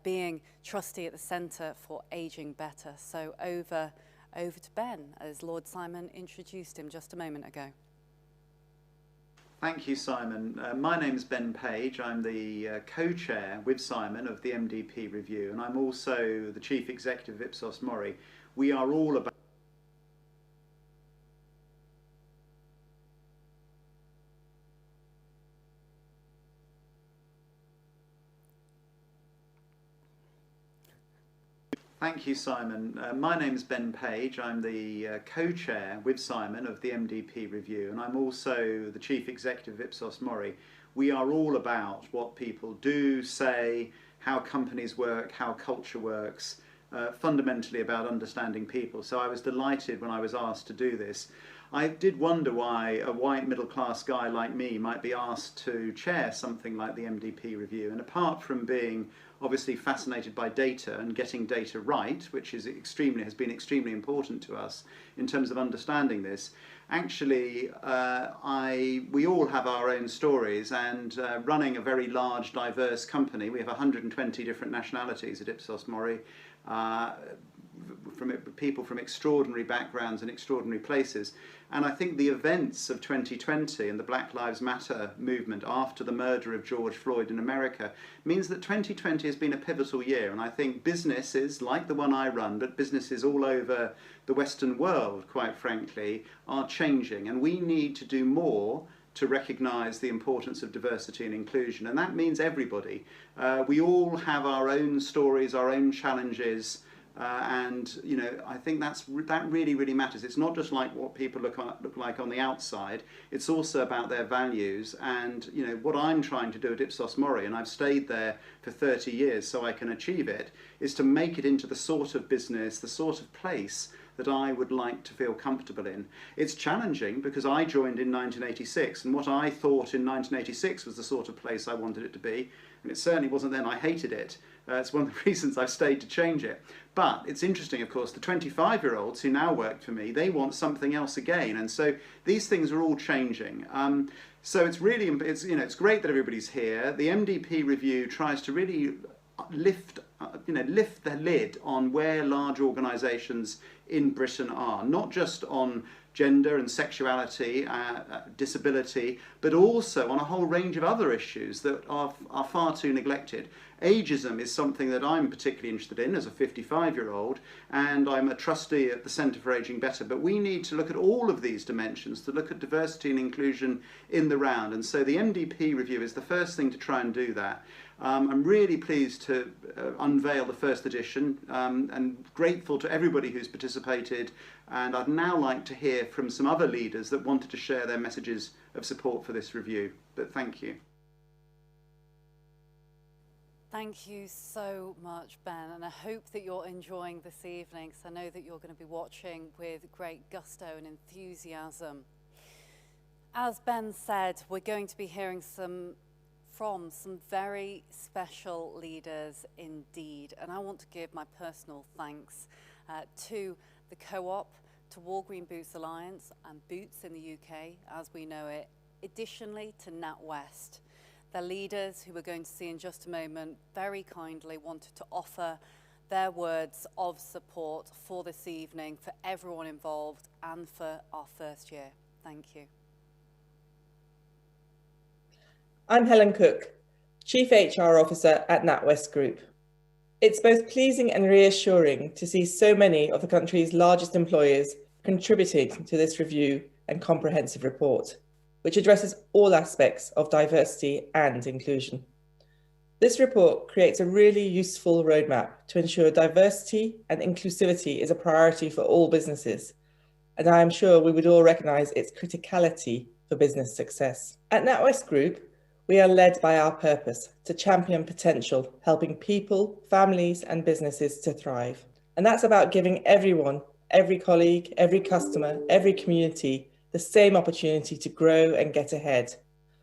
being trustee at the Centre for Ageing Better. So over to Ben, as Lord Simon introduced him just a moment ago. Thank you, Simon. My name's Ben Page. I'm the co-chair with Simon of the MDP Review, and I'm also the chief executive of Ipsos Mori. We are all about Thank you, Simon. My name's Ben Page. I'm the co-chair with Simon of the MDP Review, and I'm also the chief executive of Ipsos Mori. We are all about what people do, say, how companies work, how culture works, fundamentally about understanding people. So I was delighted when I was asked to do this. I did wonder why a white middle-class guy like me might be asked to chair something like the MDP Review. And apart from being obviously fascinated by data and getting data right, which is has been extremely important to us in terms of understanding this, actually we all have our own stories, and running a very large, diverse company, we have 120 different nationalities at Ipsos Mori, people from extraordinary backgrounds and extraordinary places. And I think the events of 2020 and the Black Lives Matter movement after the murder of George Floyd in America means that 2020 has been a pivotal year. And I think businesses like the one I run, but businesses all over the Western world, quite frankly, are changing. And we need to do more to recognise the importance of diversity and inclusion. And that means everybody. We all have our own stories, our own challenges, and you know, I think that really, really matters. It's not just like what people look like on the outside. It's also about their values. And you know, what I'm trying to do at Ipsos Mori, and I've stayed there for 30 years so I can achieve it, is to make it into the sort of business, the sort of place that I would like to feel comfortable in. It's challenging because I joined in 1986, and what I thought in 1986 was the sort of place I wanted it to be, and it certainly wasn't then. I hated it. It's one of the reasons I've stayed to change it. But it's interesting, of course, the 25-year-olds who now work for me, they want something else again, and so these things are all changing. So it's really, it's great that everybody's here. The MDP review tries to really lift the lid on where large organisations in Britain are, not just on gender and sexuality, disability, but also on a whole range of other issues that are far too neglected. Ageism is something that I'm particularly interested in as a 55-year-old, and I'm a trustee at the Centre for Ageing Better, but we need to look at all of these dimensions, to look at diversity and inclusion in the round, and so the MDP review is the first thing to try and do that. I'm really pleased to unveil the first edition and grateful to everybody who's participated, and I'd now like to hear from some other leaders that wanted to share their messages of support for this review. But thank you. Thank you so much, Ben, and I hope that you're enjoying this evening, because I know that you're going to be watching with great gusto and enthusiasm. As Ben said, we're going to be hearing from some very special leaders indeed, and I want to give my personal thanks to the Co-op, to Walgreen Boots Alliance and Boots in the UK as we know it, additionally to NatWest. Their leaders, who we're going to see in just a moment, very kindly wanted to offer their words of support for this evening, for everyone involved and for our first year. Thank you. I'm Helen Cook, Chief HR Officer at NatWest Group. It's both pleasing and reassuring to see so many of the country's largest employers contributing to this review and comprehensive report, which addresses all aspects of diversity and inclusion. This report creates a really useful roadmap to ensure diversity and inclusivity is a priority for all businesses, and I am sure we would all recognise its criticality for business success. At NatWest Group, we are led by our purpose to champion potential, helping people, families and businesses to thrive. And that's about giving everyone, every colleague, every customer, every community, the same opportunity to grow and get ahead.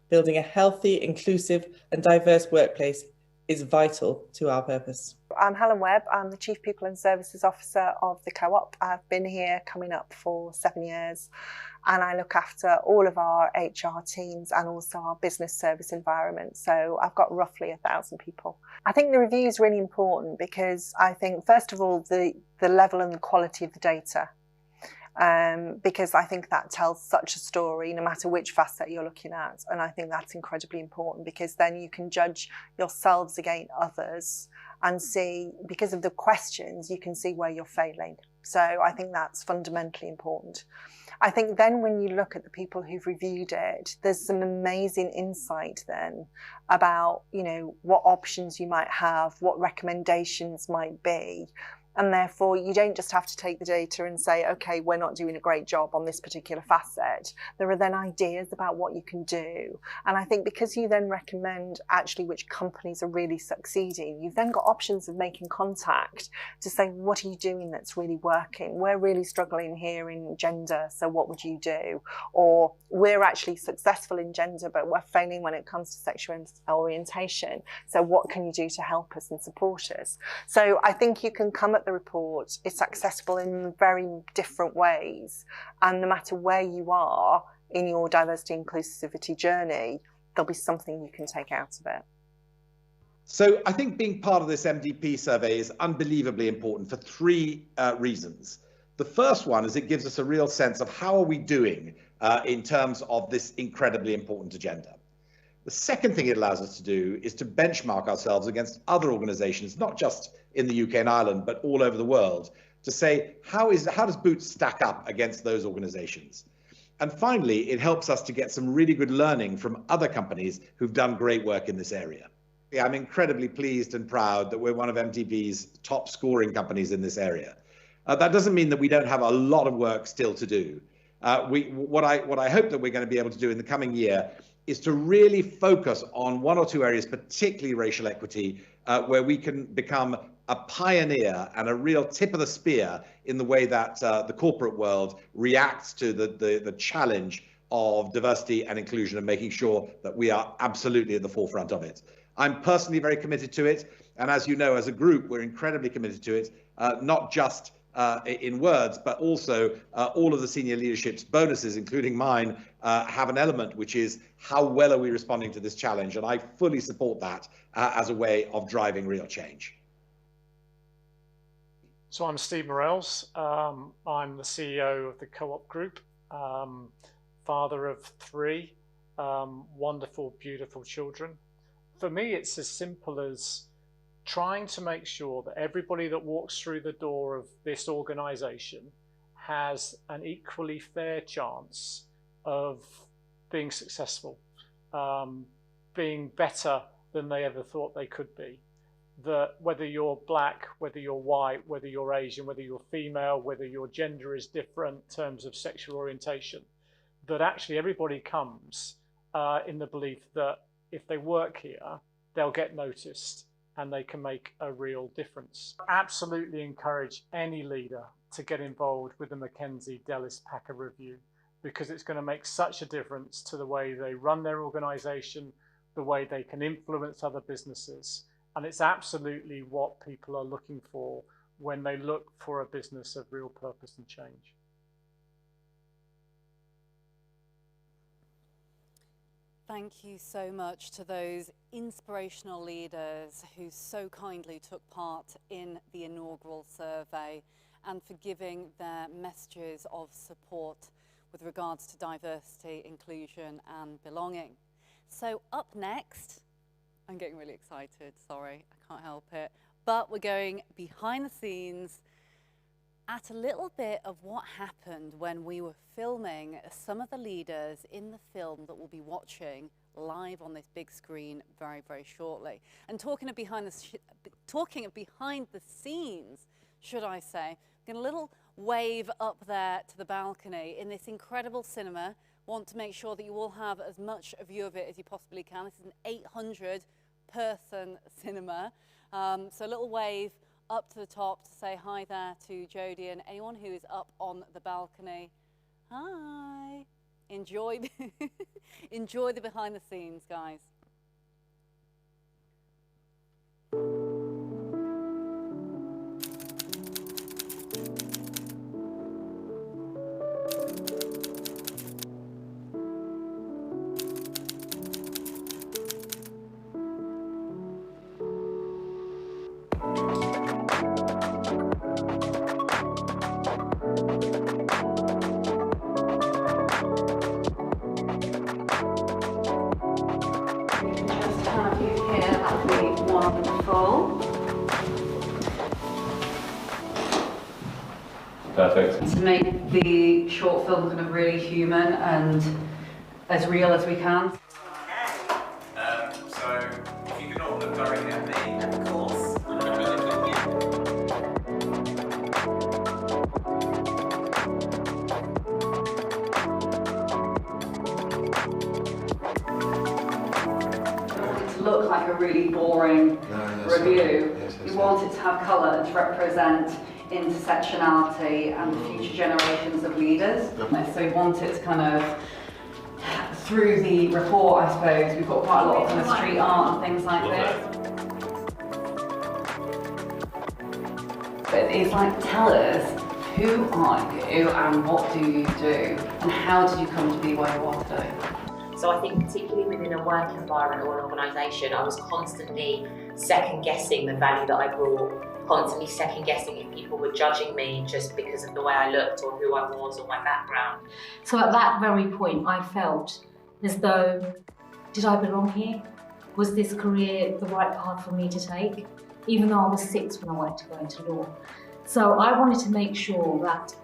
Building a healthy, inclusive and diverse workplace is vital to our purpose. I'm Helen Webb. I'm the Chief People and Services Officer of the Co-op. I've been here coming up for 7 years, and I look after all of our HR teams and also our business service environment. So I've got roughly 1,000 people. I think the review is really important because I think, first of all, the level and the quality of the data. Because I think that tells such a story no matter which facet you're looking at, and I think that's incredibly important because then you can judge yourselves against others and see, because of the questions, you can see where you're failing. So I think that's fundamentally important. I think then when you look at the people who've reviewed it, there's some amazing insight then about, you know, what options you might have, what recommendations might be. And therefore, you don't just have to take the data and say, okay, we're not doing a great job on this particular facet. There are then ideas about what you can do. And I think because you then recommend actually which companies are really succeeding, you've then got options of making contact to say, what are you doing that's really working? We're really struggling here in gender, so what would you do? Or we're actually successful in gender, but we're failing when it comes to sexual orientation. So what can you do to help us and support us? So I think you can come at the report, it's accessible in very different ways, and no matter where you are in your diversity inclusivity journey, there'll be something you can take out of it. So I think being part of this MDP survey is unbelievably important for three reasons. The first one is it gives us a real sense of how are we doing in terms of this incredibly important agenda. The second thing it allows us to do is to benchmark ourselves against other organizations, not just in the UK and Ireland, but all over the world, to say, how does Boots stack up against those organizations? And finally, it helps us to get some really good learning from other companies who've done great work in this area. I'm incredibly pleased and proud that we're one of MTV's top scoring companies in this area. That doesn't mean that we don't have a lot of work still to do. What I hope that we're going to be able to do in the coming year is to really focus on one or two areas, particularly racial equity, where we can become a pioneer and a real tip of the spear in the way that the corporate world reacts to the challenge of diversity and inclusion, and making sure that we are absolutely at the forefront of it. I'm personally very committed to it, and as you know, as a group, we're incredibly committed to it, not just in words, but also all of the senior leadership's bonuses, including mine, have an element which is how well are we responding to this challenge, and I fully support that as a way of driving real change. So I'm Steve Morels. I'm the CEO of the Co-op Group, father of 3 wonderful, beautiful children. For me, it's as simple as trying to make sure that everybody that walks through the door of this organisation has an equally fair chance of being successful, being better than they ever thought they could be. That whether you're black, whether you're white, whether you're Asian, whether you're female, whether your gender is different in terms of sexual orientation, that actually everybody comes in the belief that if they work here, they'll get noticed and they can make a real difference. Absolutely encourage any leader to get involved with the McKenzie Delis Packer Review, because it's going to make such a difference to the way they run their organisation, the way they can influence other businesses. And it's absolutely what people are looking for when they look for a business of real purpose and change. Thank you so much to those inspirational leaders who so kindly took part in the inaugural survey and for giving their messages of support with regards to diversity, inclusion and belonging. So up next, I'm getting really excited, sorry, I can't help it. But we're going behind the scenes at a little bit of what happened when we were filming some of the leaders in the film that we'll be watching live on this big screen very, very shortly. And talking of behind the scenes, should I say, get a little wave up there to the balcony in this incredible cinema. Want to make sure that you all have as much a view of it as you possibly can. This is an 800-person cinema. So a little wave up to the top to say hi there to Jodie and anyone who is up on the balcony. Hi. Enjoy enjoy the behind the scenes, guys. Perfect. To make the short film kind of really human and as real as we can. So if you can all look directly at me, of course. To look like a really boring review. You want it to have colour and to represent intersectionality and the future generations of leaders. So we want it to kind of, through the report I suppose, we've got quite a lot of kind of street art and things like this. But it's like, tell us, who are you and what do you do and how did you come to be where you are today? So I think particularly within a work environment or an organisation, I was constantly second guessing the value that I brought, constantly second guessing if people were judging me just because of the way I looked or who I was or my background. So at that very point, I felt as though, did I belong here? Was this career the right path for me to take? Even though I was 6 when I wanted to go into law. So I wanted to make sure that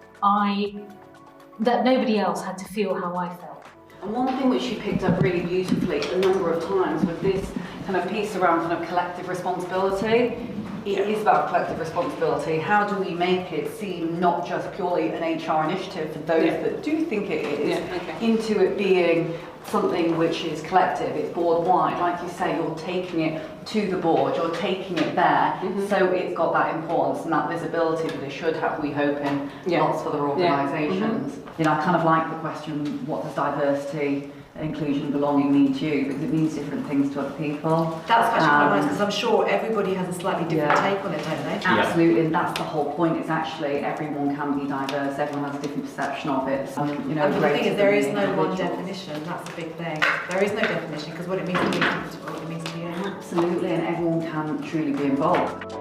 nobody else had to feel how I felt. And one thing which you picked up really beautifully a number of times was this kind of piece around kind of collective responsibility. It is about collective responsibility. How do we make it seem not just purely an HR initiative for those that do think it is, into it being something which is collective, it's board-wide. Like you say, you're taking it to the board, you're taking it there, so it's got that importance and that visibility that it should have, we hope, in lots of other organisations. You know, I kind of like the question, what does diversity, inclusion, belonging mean to you? Because it means different things to other people. That's actually quite nice, because I'm sure everybody has a slightly different take on it, don't they? Absolutely, and that's the whole point. It's actually everyone can be diverse, everyone has a different perception of it. So, you know, and the thing is, there is no one definition. That's the big thing. There is no definition, because what it means to be what it means to be a absolutely, and everyone can truly be involved.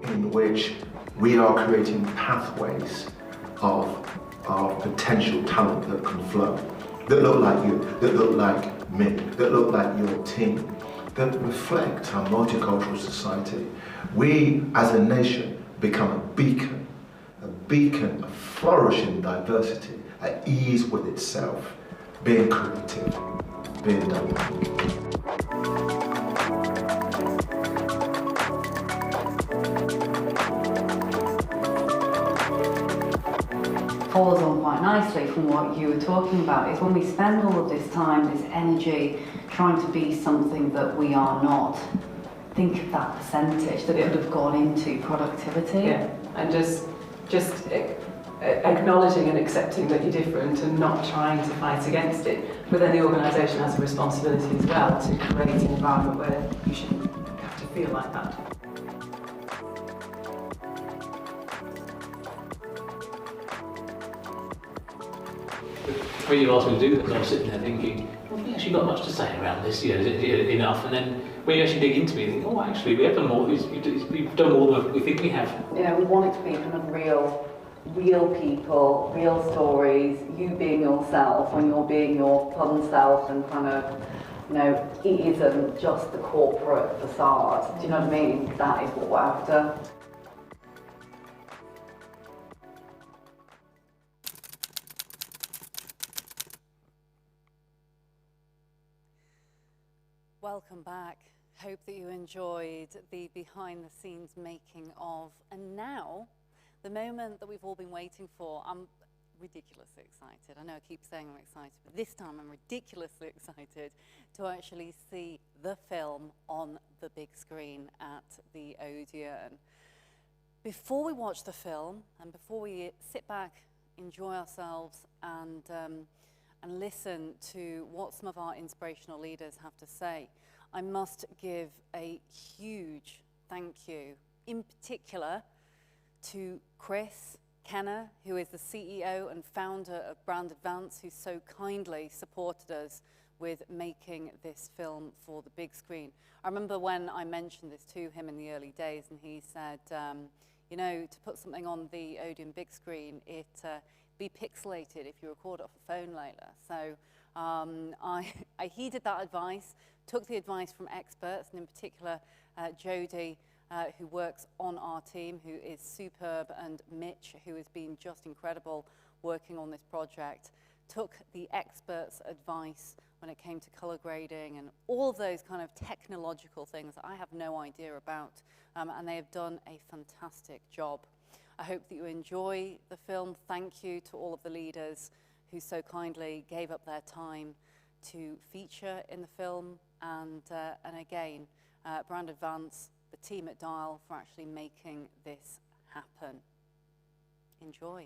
In which we are creating pathways of potential talent that can flow, that look like you, that look like me, that look like your team, that reflect our multicultural society. We, as a nation, become a beacon of flourishing diversity, at ease with itself, being creative, being dynamic. Follows on quite nicely from what you were talking about, is when we spend all of this time, this energy, trying to be something that we are not, think of that percentage that could have gone into productivity. Yeah, and just acknowledging and accepting that you're different and not trying to fight against it. But then the organisation has a responsibility as well to create an environment where you shouldn't have to feel like that. When you asked me to do this, I was sitting there thinking, well, we actually got much to say around this, you know, is it enough? And then when you actually dig into it, you think, oh, actually, we have done more, we've done more than we think we have. You know, we want it to be kind of real people, real stories, you being yourself when you're being your fun self, and kind of, you know, it isn't just the corporate facade. Do you know what I mean? That is what we're after. Welcome back. Hope that you enjoyed the behind-the-scenes making of, and now, the moment that we've all been waiting for. I'm ridiculously excited. I know I keep saying I'm excited, but this time I'm ridiculously excited to actually see the film on the big screen at the Odeon. Before we watch the film, and before we sit back, enjoy ourselves, and listen to what some of our inspirational leaders have to say, I must give a huge thank you, in particular, to Chris Kenner, who is the CEO and founder of Brand Advance, who so kindly supported us with making this film for the big screen. I remember when I mentioned this to him in the early days, and he said, you know, to put something on the Odeon big screen, it be pixelated if you record it off a phone, Layla. So I heeded that advice, took the advice from experts, and in particular Jodie, who works on our team, who is superb, and Mitch, who has been just incredible working on this project, took the experts' advice when it came to color grading and all of those kind of technological things that I have no idea about, and they have done a fantastic job. I hope that you enjoy the film. Thank you to all of the leaders who so kindly gave up their time to feature in the film, and again, Brand Advance, the team at Dial, for actually making this happen. Enjoy.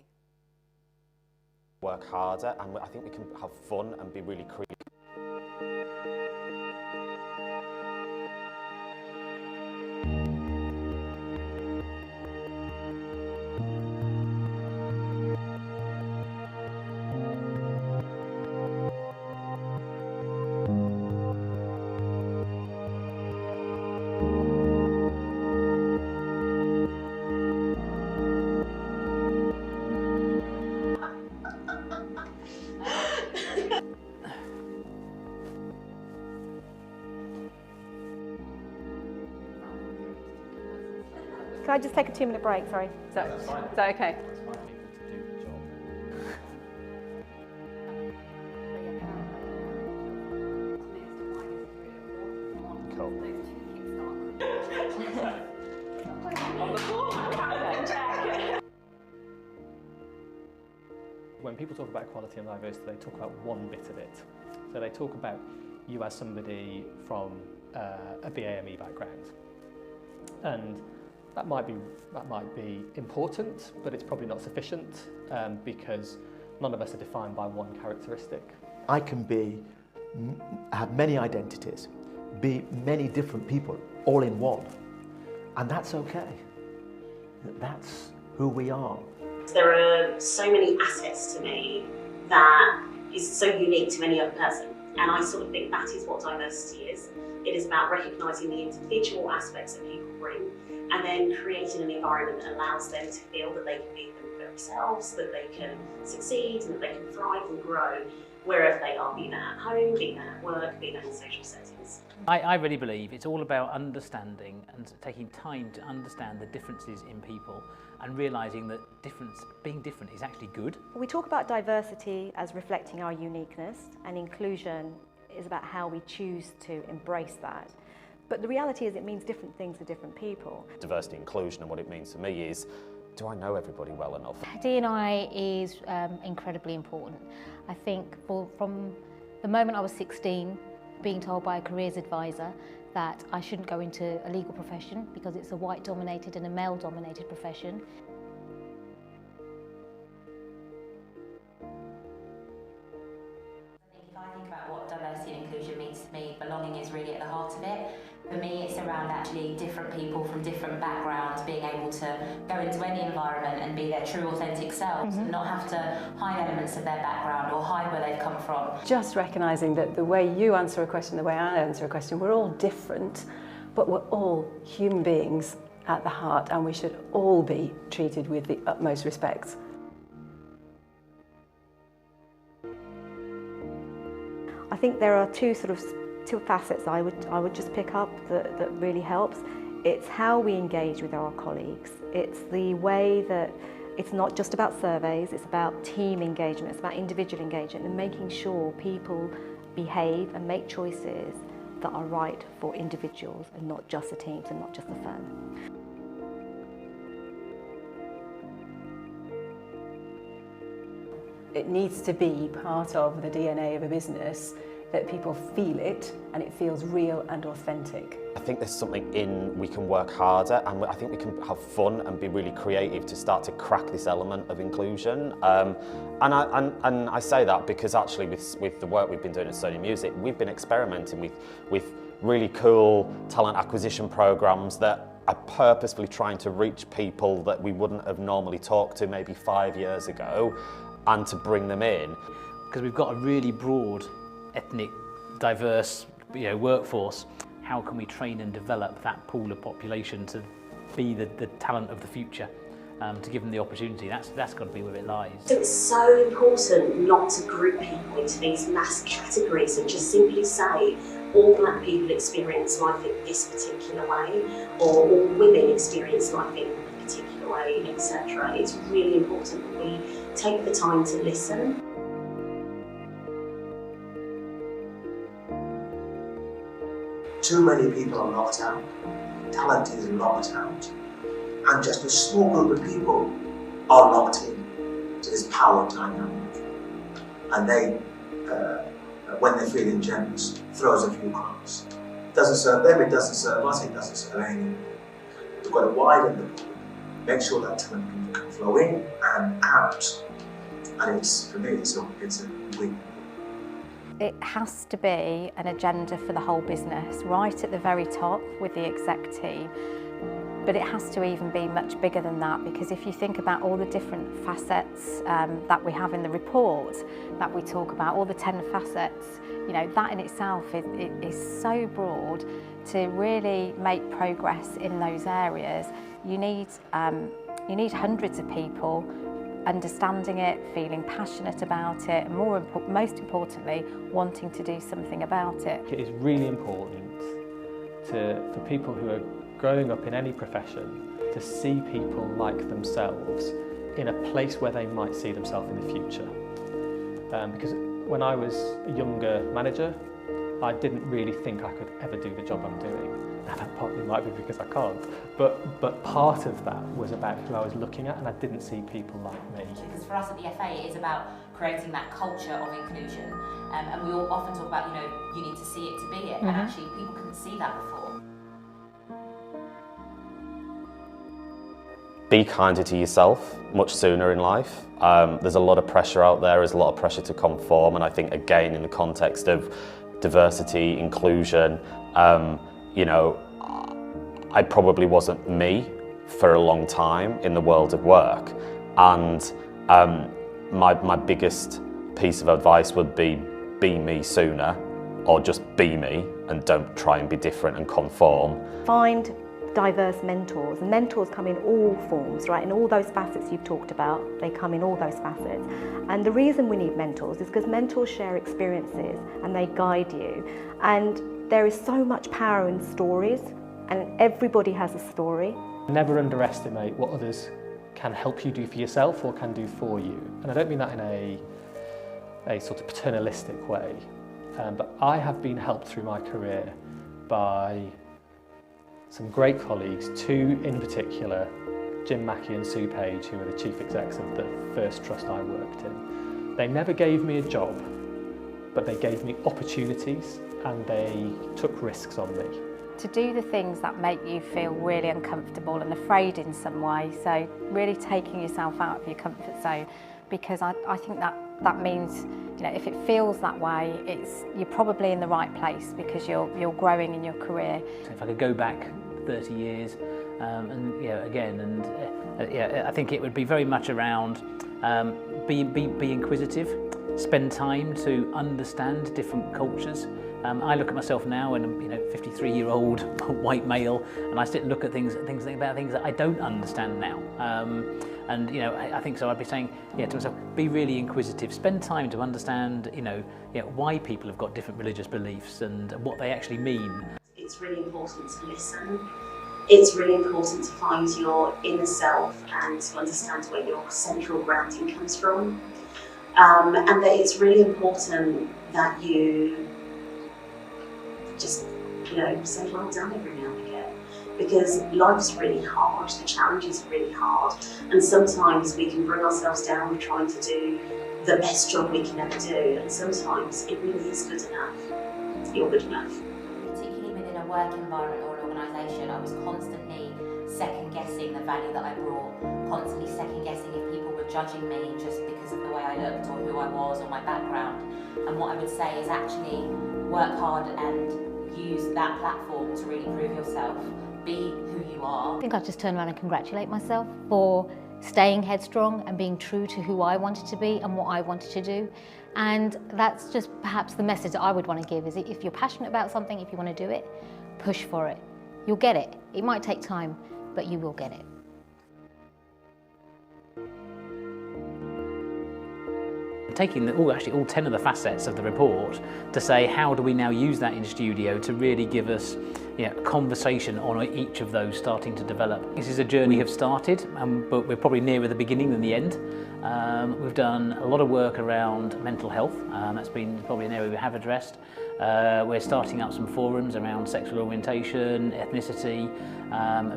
Work harder, and I think we can have fun and be really creative. Can I just take a 2-minute break? Sorry. Is that okay? when people talk about equality and diversity, they talk about one bit of it. So they talk about you as somebody from a BAME background, and that might be important, but it's probably not sufficient because none of us are defined by one characteristic. I can have many identities, be many different people, all in one, and that's okay. That's who we are. There are so many assets to me that is so unique to any other person, and I sort of think that is what diversity is. It is about recognising the individual aspects that people bring and then creating an environment that allows them to feel that they can be themselves, that they can succeed and that they can thrive and grow wherever they are, be that at home, be that at work, be that in social settings. I really believe it's all about understanding and taking time to understand the differences in people and realising that being different is actually good. We talk about diversity as reflecting our uniqueness, and inclusion is about how we choose to embrace that. But the reality is it means different things to different people. Diversity and inclusion, and what it means to me is, do I know everybody well enough? D&I is incredibly important. I think from the moment I was 16, being told by a careers advisor that I shouldn't go into a legal profession because it's a white-dominated and a male-dominated profession. If I think about what diversity and inclusion means to me, belonging is really at the heart of it. For me, it's around actually different people from different backgrounds being able to go into any environment and be their true, authentic selves and not have to hide elements of their background or hide where they've come from. Just recognising that the way you answer a question, the way I answer a question, we're all different, but we're all human beings at the heart, and we should all be treated with the utmost respect. I think there are two facets I would just pick up that really helps. It's how we engage with our colleagues. It's the way that it's not just about surveys, it's about team engagement, it's about individual engagement and making sure people behave and make choices that are right for individuals and not just the teams and not just the firm. It needs to be part of the DNA of a business that people feel it and it feels real and authentic. I think there's something in we can work harder, and I think we can have fun and be really creative to start to crack this element of inclusion. And I say that because actually with the work we've been doing at Sony Music, we've been experimenting with really cool talent acquisition programs that are purposefully trying to reach people that we wouldn't have normally talked to maybe 5 years ago, and to bring them in. Because we've got a really broad, ethnic, diverse workforce. How can we train and develop that pool of population to be the talent of the future, to give them the opportunity? That's got to be where it lies. So it's so important not to group people into these mass categories and just simply say all black people experience life in this particular way, or all women experience life in a particular way, etc. It's really important that we take the time to listen. Too many people are locked out, talent is locked out, and just a small group of people are locked in to this power dynamic. And they, when they're feeling generous, throws a few crumbs. Doesn't serve them, it doesn't serve us, it doesn't serve anyone. We've got to widen the pool, make sure that talent can flow in and out. And for me, it's a win. It has to be an agenda for the whole business, right at the very top with the exec team. But it has to even be much bigger than that, because if you think about all the different facets that we have in the report, that we talk about, all the 10 facets, that in itself is so broad. To really make progress in those areas, you need hundreds of people understanding it, feeling passionate about it, and most importantly, wanting to do something about it. It is really important for people who are growing up in any profession to see people like themselves in a place where they might see themselves in the future. Because when I was a younger manager, I didn't really think I could ever do the job I'm doing. Now that partly might be because I can't, but part of that was about who I was looking at, and I didn't see people like me. Because for us at the FA, it is about creating that culture of inclusion. And we all often talk about, you need to see it to be it, and actually people couldn't see that before. Be kinder to yourself much sooner in life. There's a lot of pressure out there, there's a lot of pressure to conform, and I think again in the context of diversity, inclusion, I probably wasn't me for a long time in the world of work, and my biggest piece of advice would be me sooner, or just be me and don't try and be different and conform. Find diverse mentors, and mentors come in all forms, right? In all those facets you've talked about, they come in all those facets. And the reason we need mentors is because mentors share experiences and they guide you. And there is so much power in stories, and everybody has a story. Never underestimate what others can help you do for yourself or can do for you. And I don't mean that in a sort of paternalistic way, but I have been helped through my career by some great colleagues, two in particular, Jim Mackey and Sue Page, who were the chief execs of the first trust I worked in. They never gave me a job, but they gave me opportunities and they took risks on me. To do the things that make you feel really uncomfortable and afraid in some way, so really taking yourself out of your comfort zone, because I think that means, if it feels that way, you're probably in the right place because you're growing in your career. If I could go back 30 years, I think it would be very much around be inquisitive, spend time to understand different cultures. I look at myself now, and I'm 53-year-old white male, and I sit and look at things that I don't understand now. I think so. I'd be saying, to myself, be really inquisitive. Spend time to understand, why people have got different religious beliefs and what they actually mean. It's really important to listen. It's really important to find your inner self and to understand where your central grounding comes from. And that it's really important that you just, say well done every now and again. Because life's really hard, the challenges are really hard, and sometimes we can bring ourselves down with trying to do the best job we can ever do, and sometimes it really is good enough. You're good enough. Particularly within a work environment or an organisation, I was constantly second-guessing the value that I brought, constantly second-guessing if people were judging me just because of the way I looked or who I was or my background. And what I would say is actually work hard and use that platform to really prove yourself. Be who you are. I think I'd just turn around and congratulate myself for staying headstrong and being true to who I wanted to be and what I wanted to do. And that's just perhaps the message that I would want to give, is if you're passionate about something, if you want to do it, push for it. You'll get it. It might take time, but you will get it. Taking all 10 of the facets of the report to say, how do we now use that in studio to really give us conversation on each of those starting to develop. This is a journey we have started, but we're probably nearer the beginning than the end. We've done a lot of work around mental health. That's been probably an area we have addressed. We're starting up some forums around sexual orientation, ethnicity,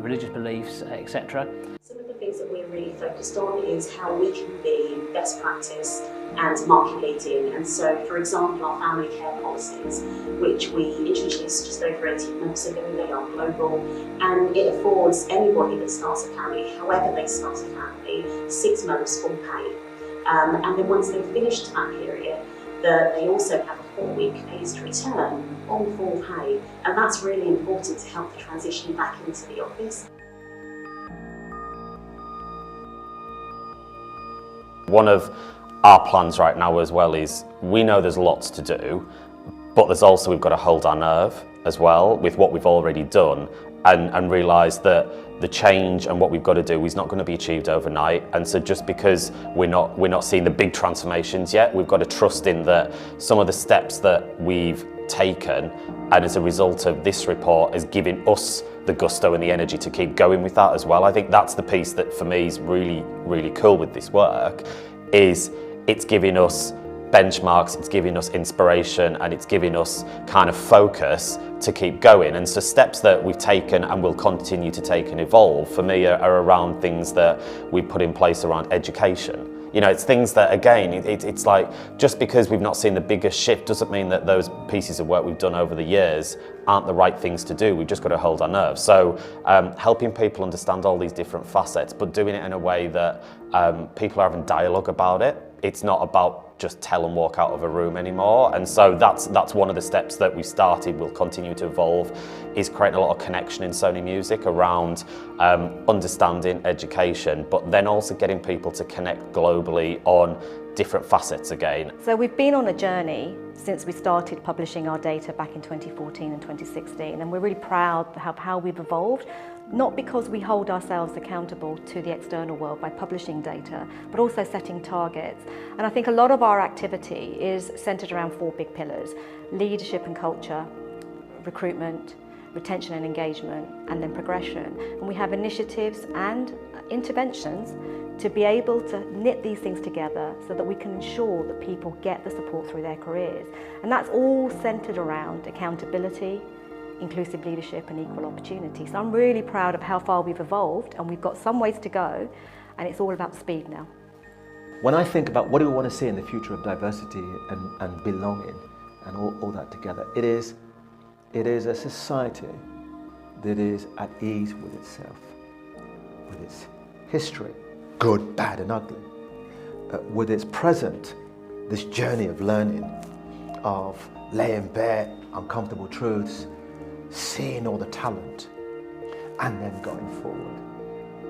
religious beliefs, etc. Some of the things that we're really focused on is how we can be best practice and market leading. And so, for example, our family care policies, which we introduced just over 18 months ago, they are global, and it affords anybody that starts a family, however they start a family, 6 months full pay. And then once they've finished that period, they also have a 4-week phased return on full pay, and that's really important to help the transition back into the office. One of our plans right now as well is, we know there's lots to do, but there's also, we've got to hold our nerve as well with what we've already done, and realise that the change and what we've got to do is not going to be achieved overnight. And so just because we're not seeing the big transformations yet, we've got to trust in that some of the steps that we've taken, and as a result of this report, is giving us the gusto and the energy to keep going with that as well. I think that's the piece that for me is really, really cool with this work, is it's giving us benchmarks, it's giving us inspiration, and it's giving us kind of focus to keep going. And so steps that we've taken and will continue to take and evolve for me are around things that we put in place around education. You know, it's things that, again, it's like, just because we've not seen the biggest shift doesn't mean that those pieces of work we've done over the years aren't the right things to do. We've just got to hold our nerve. So helping people understand all these different facets, but doing it in a way that people are having dialogue about it. It's not about just tell and walk out of a room anymore. And so that's one of the steps that we started, will continue to evolve, is creating a lot of connection in Sony Music around understanding education, but then also getting people to connect globally on different facets again. So we've been on a journey since we started publishing our data back in 2014 and 2016, and we're really proud of how we've evolved, not because we hold ourselves accountable to the external world by publishing data, but also setting targets. And I think a lot of our activity is centred around 4 big pillars: leadership and culture, recruitment, retention and engagement, and then progression. And we have initiatives and interventions to be able to knit these things together so that we can ensure that people get the support through their careers. And that's all centred around accountability, inclusive leadership and equal opportunity. So I'm really proud of how far we've evolved, and we've got some ways to go, and it's all about speed now. When I think about what do we want to see in the future of diversity and belonging and all that together, it is a society that is at ease with itself, with its history, good, bad and ugly, with its present, this journey of learning, of laying bare uncomfortable truths, seeing all the talent, and then going forward,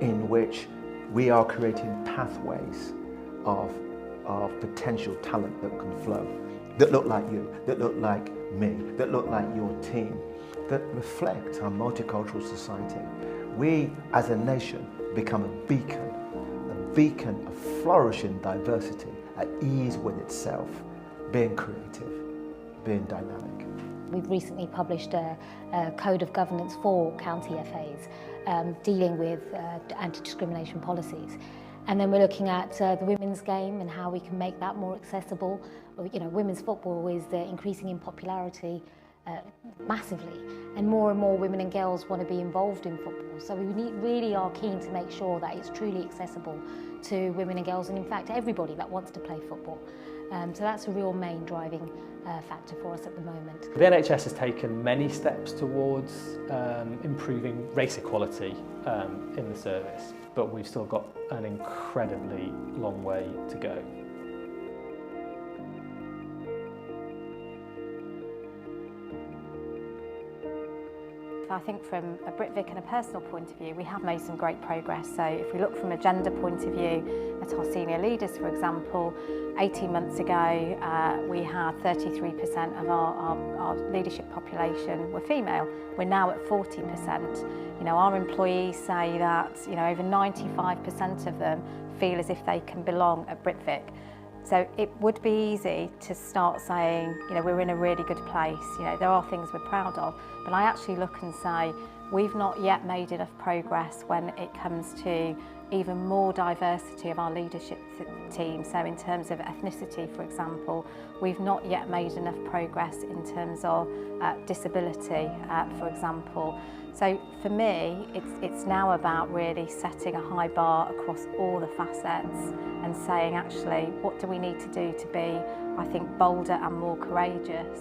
in which we are creating pathways of potential talent that can flow, that look like you, that look like me, that look like your team, that reflect our multicultural society. We, as a nation, become a beacon of flourishing diversity, at ease with itself, being creative, being dynamic. We've recently published a code of governance for county FAs dealing with anti-discrimination policies. And then we're looking at the women's game and how we can make that more accessible. You know, women's football is increasing in popularity massively, and more women and girls want to be involved in football. So we really are keen to make sure that it's truly accessible to women and girls, and in fact everybody that wants to play football. So that's a real main driving factor for us at the moment. The NHS has taken many steps towards improving race equality in the service, but we've still got an incredibly long way to go. I think from a Britvic and a personal point of view, we have made some great progress. So if we look from a gender point of view at our senior leaders, for example, 18 months ago we had 33% of our leadership population were female. We're now at 40%. You know, our employees say that, you know, over 95% of them feel as if they can belong at Britvic. So it would be easy to start saying, you know, we're in a really good place, you know, there are things we're proud of, but I actually look and say, we've not yet made enough progress when it comes to even more diversity of our leadership team. So in terms of ethnicity, for example, we've not yet made enough progress in terms of disability, for example. So for me, it's now about really setting a high bar across all the facets and saying, actually, what do we need to do to be, I think, bolder and more courageous?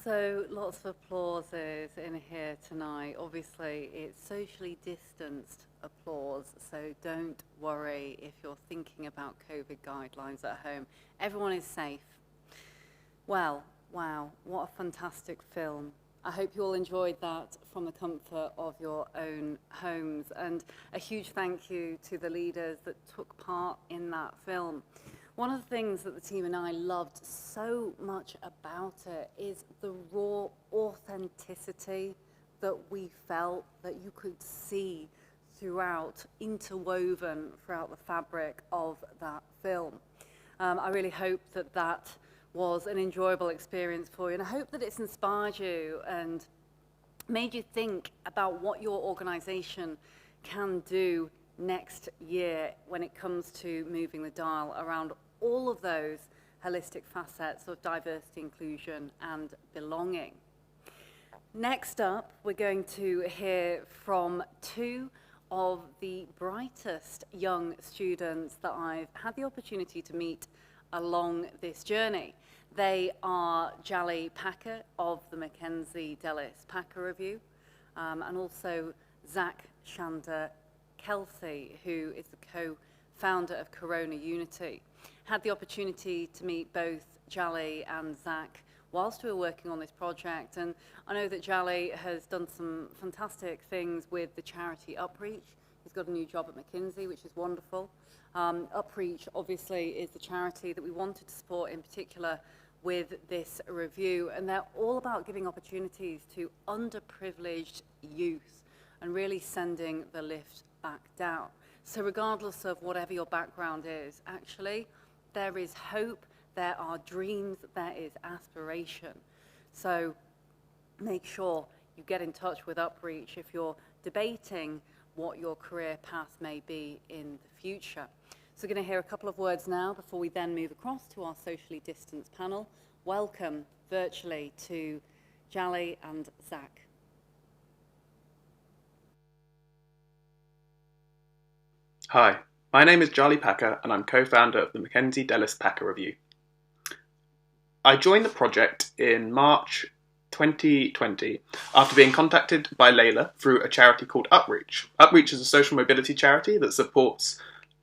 So lots of applauses in here tonight. Obviously, it's socially distanced applause, so don't worry if you're thinking about COVID guidelines at home. Everyone is safe. Well, wow, what a fantastic film. I hope you all enjoyed that from the comfort of your own homes. And a huge thank you to the leaders that took part in that film. One of the things that the team and I loved so much about it is the raw authenticity that we felt, that you could see throughout, interwoven throughout the fabric of that film. I really hope that that was an enjoyable experience for you, and I hope that it's inspired you and made you think about what your organisation can do next year when it comes to moving the dial around all of those holistic facets of diversity, inclusion and belonging. Next up, we're going to hear from two of the brightest young students that I've had the opportunity to meet along this journey. They are Jali Packer of the McKenzie Delis Packer Review, and also Zach Shanda Kelsey, who is the co-founder of Corona Unity. Had the opportunity to meet both Jali and Zach whilst we were working on this project, and I know that Jali has done some fantastic things with the charity Upreach. He's got a new job at McKenzie, which is wonderful. Upreach obviously is the charity that we wanted to support in particular with this review, and they're all about giving opportunities to underprivileged youth and really sending the lift back down. So regardless of whatever your background is, actually, there is hope, there are dreams, there is aspiration. So make sure you get in touch with Upreach if you're debating what your career path may be in the future. So we're going to hear a couple of words now before we then move across to our socially distanced panel. Welcome virtually to Jali and Zach. Hi, my name is Jali Packer and I'm co-founder of the McKenzie Delis Packer Review. I joined the project in March 2020 after being contacted by Layla through a charity called Upreach. Upreach is a social mobility charity that supports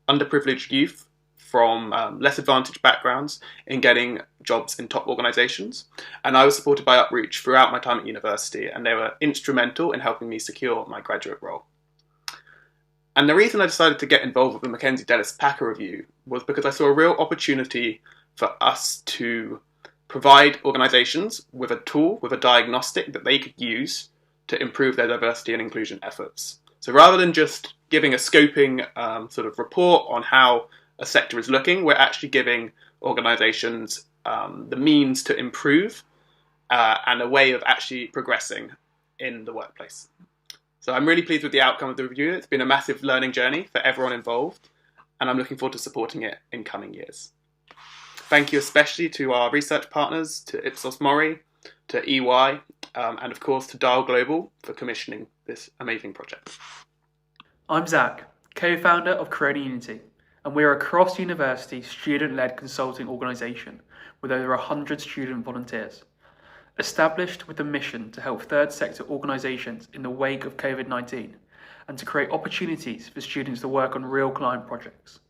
underprivileged youth from less advantaged backgrounds in getting jobs in top organisations. And I was supported by Upreach throughout my time at university, and they were instrumental in helping me secure my graduate role. And the reason I decided to get involved with the McKenzie Delis Packer Review was because I saw a real opportunity for us to provide organisations with a tool, with a diagnostic that they could use to improve their diversity and inclusion efforts. So rather than just giving a scoping sort of report on how a sector is looking, we're actually giving organisations the means to improve and a way of actually progressing in the workplace. So I'm really pleased with the outcome of the review. It's been a massive learning journey for everyone involved, and I'm looking forward to supporting it in coming years. Thank you especially to our research partners, to Ipsos Mori, to EY, and of course to Dial Global for commissioning this amazing project. I'm Zach, co-founder of Corona Unity, and we're a cross-university student-led consulting organisation with over 100 student volunteers. Established with the mission to help third sector organisations in the wake of COVID-19 and to create opportunities for students to work on real client projects.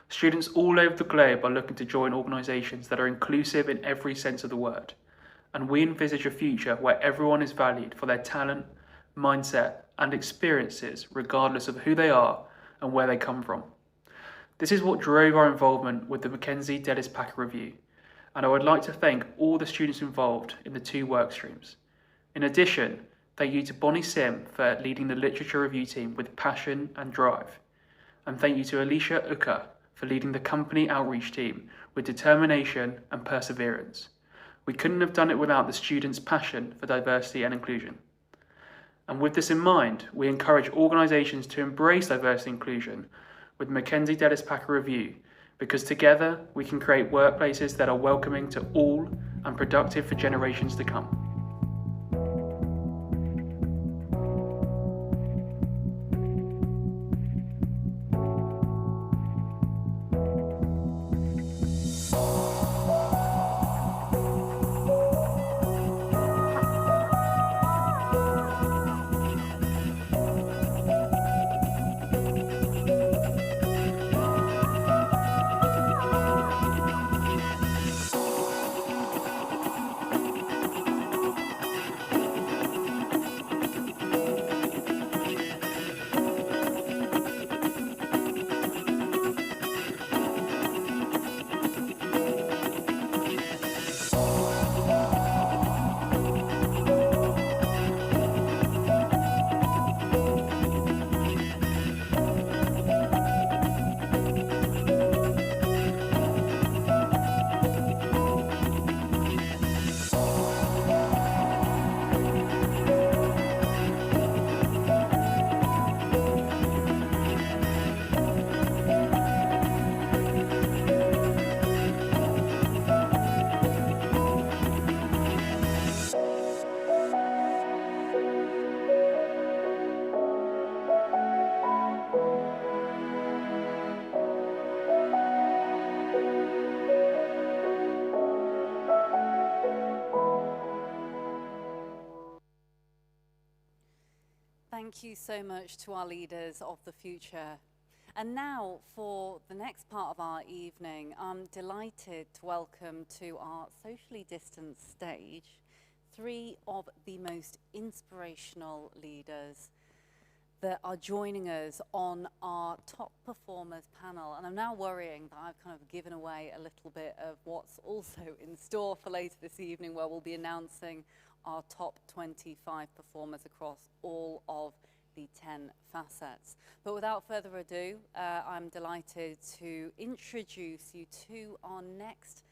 Students all over the globe are looking to join organisations that are inclusive in every sense of the word, and we envisage a future where everyone is valued for their talent, mindset and experiences regardless of who they are and where they come from. This is what drove our involvement with the McKenzie Delis Packer Review, and I would like to thank all the students involved in the two work streams. In addition, thank you to Bonnie Sim for leading the literature review team with passion and drive, and thank you to Alicia Uka for leading the company outreach team with determination and perseverance. We couldn't have done it without the students' passion for diversity and inclusion. And with this in mind, we encourage organisations to embrace diversity and inclusion with McKenzie Delis Packer Review, because together we can create workplaces that are welcoming to all and productive for generations to come. Thank you so much to our leaders of the future. And now for the next part of our evening, I'm delighted to welcome to our socially distanced stage 3 of the most inspirational leaders that are joining us on our top performers panel. And I'm now worrying that I've kind of given away a little bit of what's also in store for later this evening, where we'll be announcing our top 25 performers across all of the 10 facets. But without further ado, I'm delighted to introduce you to our next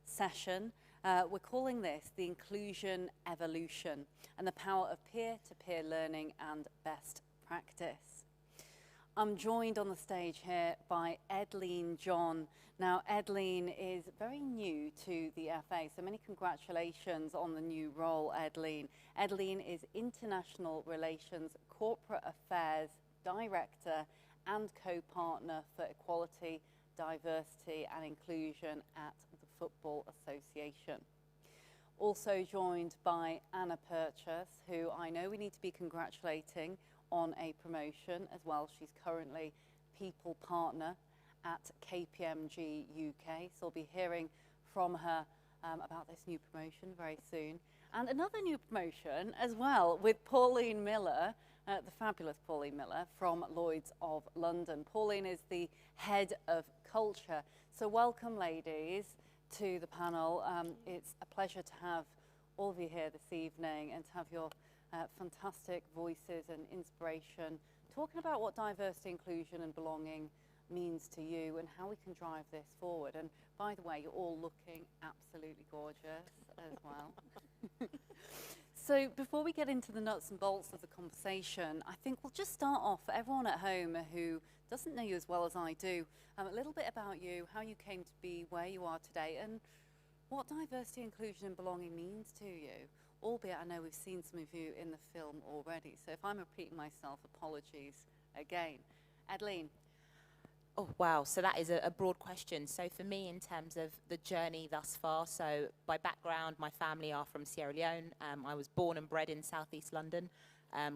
session. We're calling this the Inclusion Evolution and the Power of Peer-to-Peer Learning and Best Practice. I'm joined on the stage here by Edleen John. Now, Edleen is very new to the FA, so many congratulations on the new role, Edleen. Edleen is International Relations Corporate Affairs Director and co-partner for Equality, Diversity and Inclusion at the Football Association. Also joined by Anna Purchas, who I know we need to be congratulating on a promotion as well. She's currently People Partner at KPMG UK, so we'll be hearing from her about this new promotion very soon. And another new promotion as well with Pauline Miller, the fabulous Pauline Miller from Lloyd's of London. Pauline is the Head of Culture. So welcome, ladies, to the panel. It's a pleasure to have all of you here this evening and to have your fantastic voices and inspiration talking about what diversity, inclusion and belonging means to you and how we can drive this forward. And by the way, you're all looking absolutely gorgeous as well. So before we get into the nuts and bolts of the conversation, I think we'll just start off for everyone at home who doesn't know you as well as I do, a little bit about you, how you came to be where you are today, and what diversity, inclusion and belonging means to you. Albeit I know we've seen some of you in the film already, so if I'm repeating myself, apologies again. Edleen. Oh, wow. So that is a broad question. So for me, in terms of the journey thus far, so by background, my family are from Sierra Leone. I was born and bred in southeast London,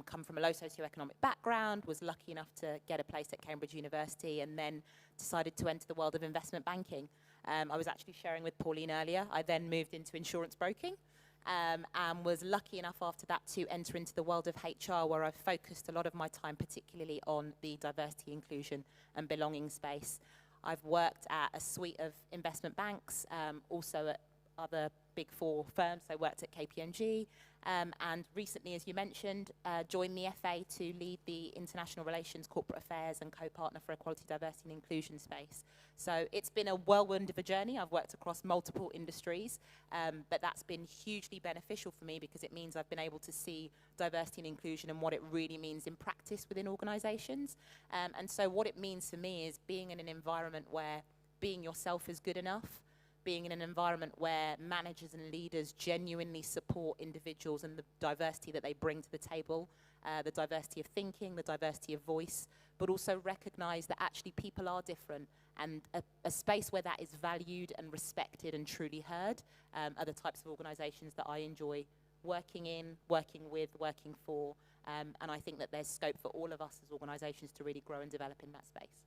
come from a low socioeconomic background, was lucky enough to get a place at Cambridge University and then decided to enter the world of investment banking. I was actually sharing with Pauline earlier. I then moved into insurance broking. And was lucky enough after that to enter into the world of HR, where I've focused a lot of my time particularly on the diversity, inclusion and belonging space. I've worked at a suite of investment banks, also at other big 4 firms. I worked at KPMG and recently, as you mentioned, joined the FA to lead the International Relations, Corporate Affairs and co-partner for Equality, Diversity and Inclusion space. So it's been a whirlwind of a journey. I've worked across multiple industries, but that's been hugely beneficial for me because it means I've been able to see diversity and inclusion and what it really means in practice within organisations. And so what it means for me is being in an environment where being yourself is good enough, being in an environment where managers and leaders genuinely support individuals and the diversity that they bring to the table, the diversity of thinking, the diversity of voice, but also recognise that actually people are different, and a space where that is valued and respected and truly heard are the types of organisations that I enjoy working in, working with, working for, and I think that there's scope for all of us as organisations to really grow and develop in that space.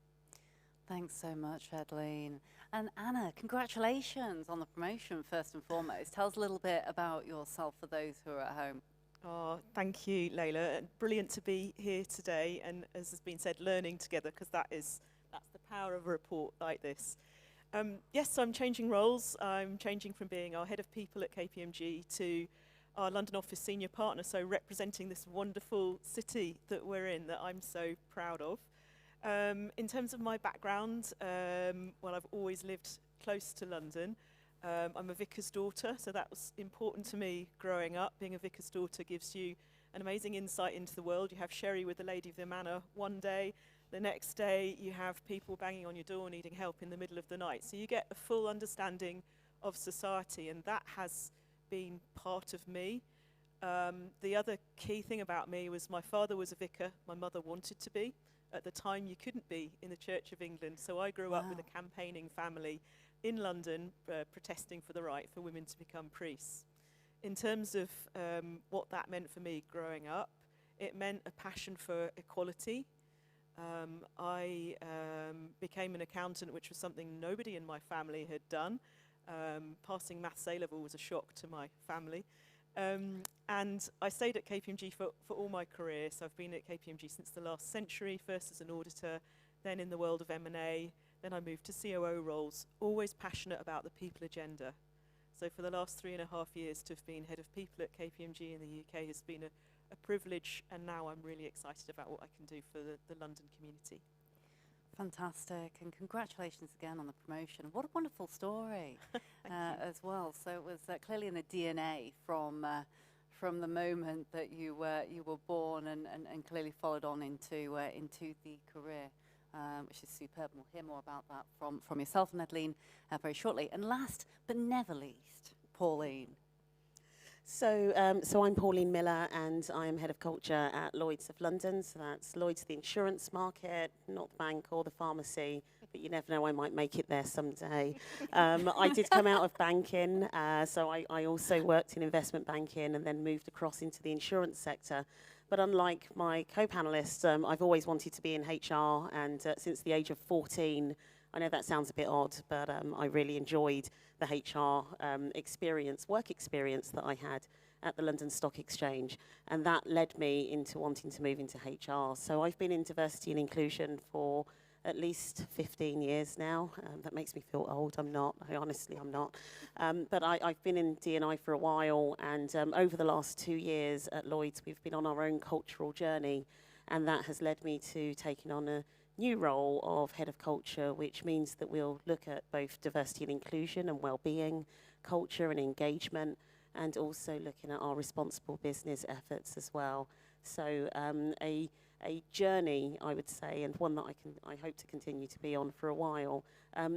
Thanks so much, Edleen. And Anna, congratulations on the promotion, first and foremost. Tell us a little bit about yourself for those who are at home. Oh, thank you, Layla. Brilliant to be here today, and as has been said, learning together, because that's the power of a report like this. Yes, I'm changing roles. I'm changing from being our head of people at KPMG to our London office senior partner, so representing this wonderful city that we're in, that I'm so proud of. In terms of my background, well, I've always lived close to London. I'm a vicar's daughter, so that was important to me growing up. Being a vicar's daughter gives you an amazing insight into the world. You have sherry with the lady of the manor one day. The next day, you have people banging on your door needing help in the middle of the night. So you get a full understanding of society, and that has been part of me. The other key thing about me was my father was a vicar. My mother wanted to be. At the time, you couldn't be in the Church of England. So I grew up with a campaigning family in London protesting for the right for women to become priests. In terms of what that meant for me growing up, it meant a passion for equality. I became an accountant, which was something nobody in my family had done. Passing Maths A-level was a shock to my family. And I stayed at KPMG for all my career. So I've been at KPMG since the last century, first as an auditor, then in the world of M&A, then I moved to COO roles, always passionate about the people agenda. So for the last 3.5 years to have been head of people at KPMG in the UK has been a privilege, and now I'm really excited about what I can do for the London community. Fantastic, and congratulations again on the promotion. What a wonderful story as well. So it was clearly in the DNA from the moment that you were born, and clearly followed on into the career, which is superb. We'll hear more about that from yourself and Adeline very shortly. And last but never least, Pauline. So I'm Pauline Miller, and I am Head of Culture at Lloyds of London. So that's Lloyds, the insurance market, not the bank or the pharmacy, but you never know, I might make it there someday. I did come out of banking, so I also worked in investment banking and then moved across into the insurance sector. But unlike my co-panelists, I've always wanted to be in HR, and since the age of 14, I know that sounds a bit odd, but I really enjoyed the HR work experience that I had at the London Stock Exchange, and that led me into wanting to move into HR. So I've been in diversity and inclusion for at least 15 years now. That makes me feel old. I'm not. Honestly, I'm not. But I've been in D&I for a while, and over the last 2 years at Lloyds, we've been on our own cultural journey, and that has led me to taking on a new role of Head of Culture, which means that we'll look at both diversity and inclusion and well-being, culture and engagement, and also looking at our responsible business efforts as well. So a journey, I would say, and one that I hope to continue to be on for a while,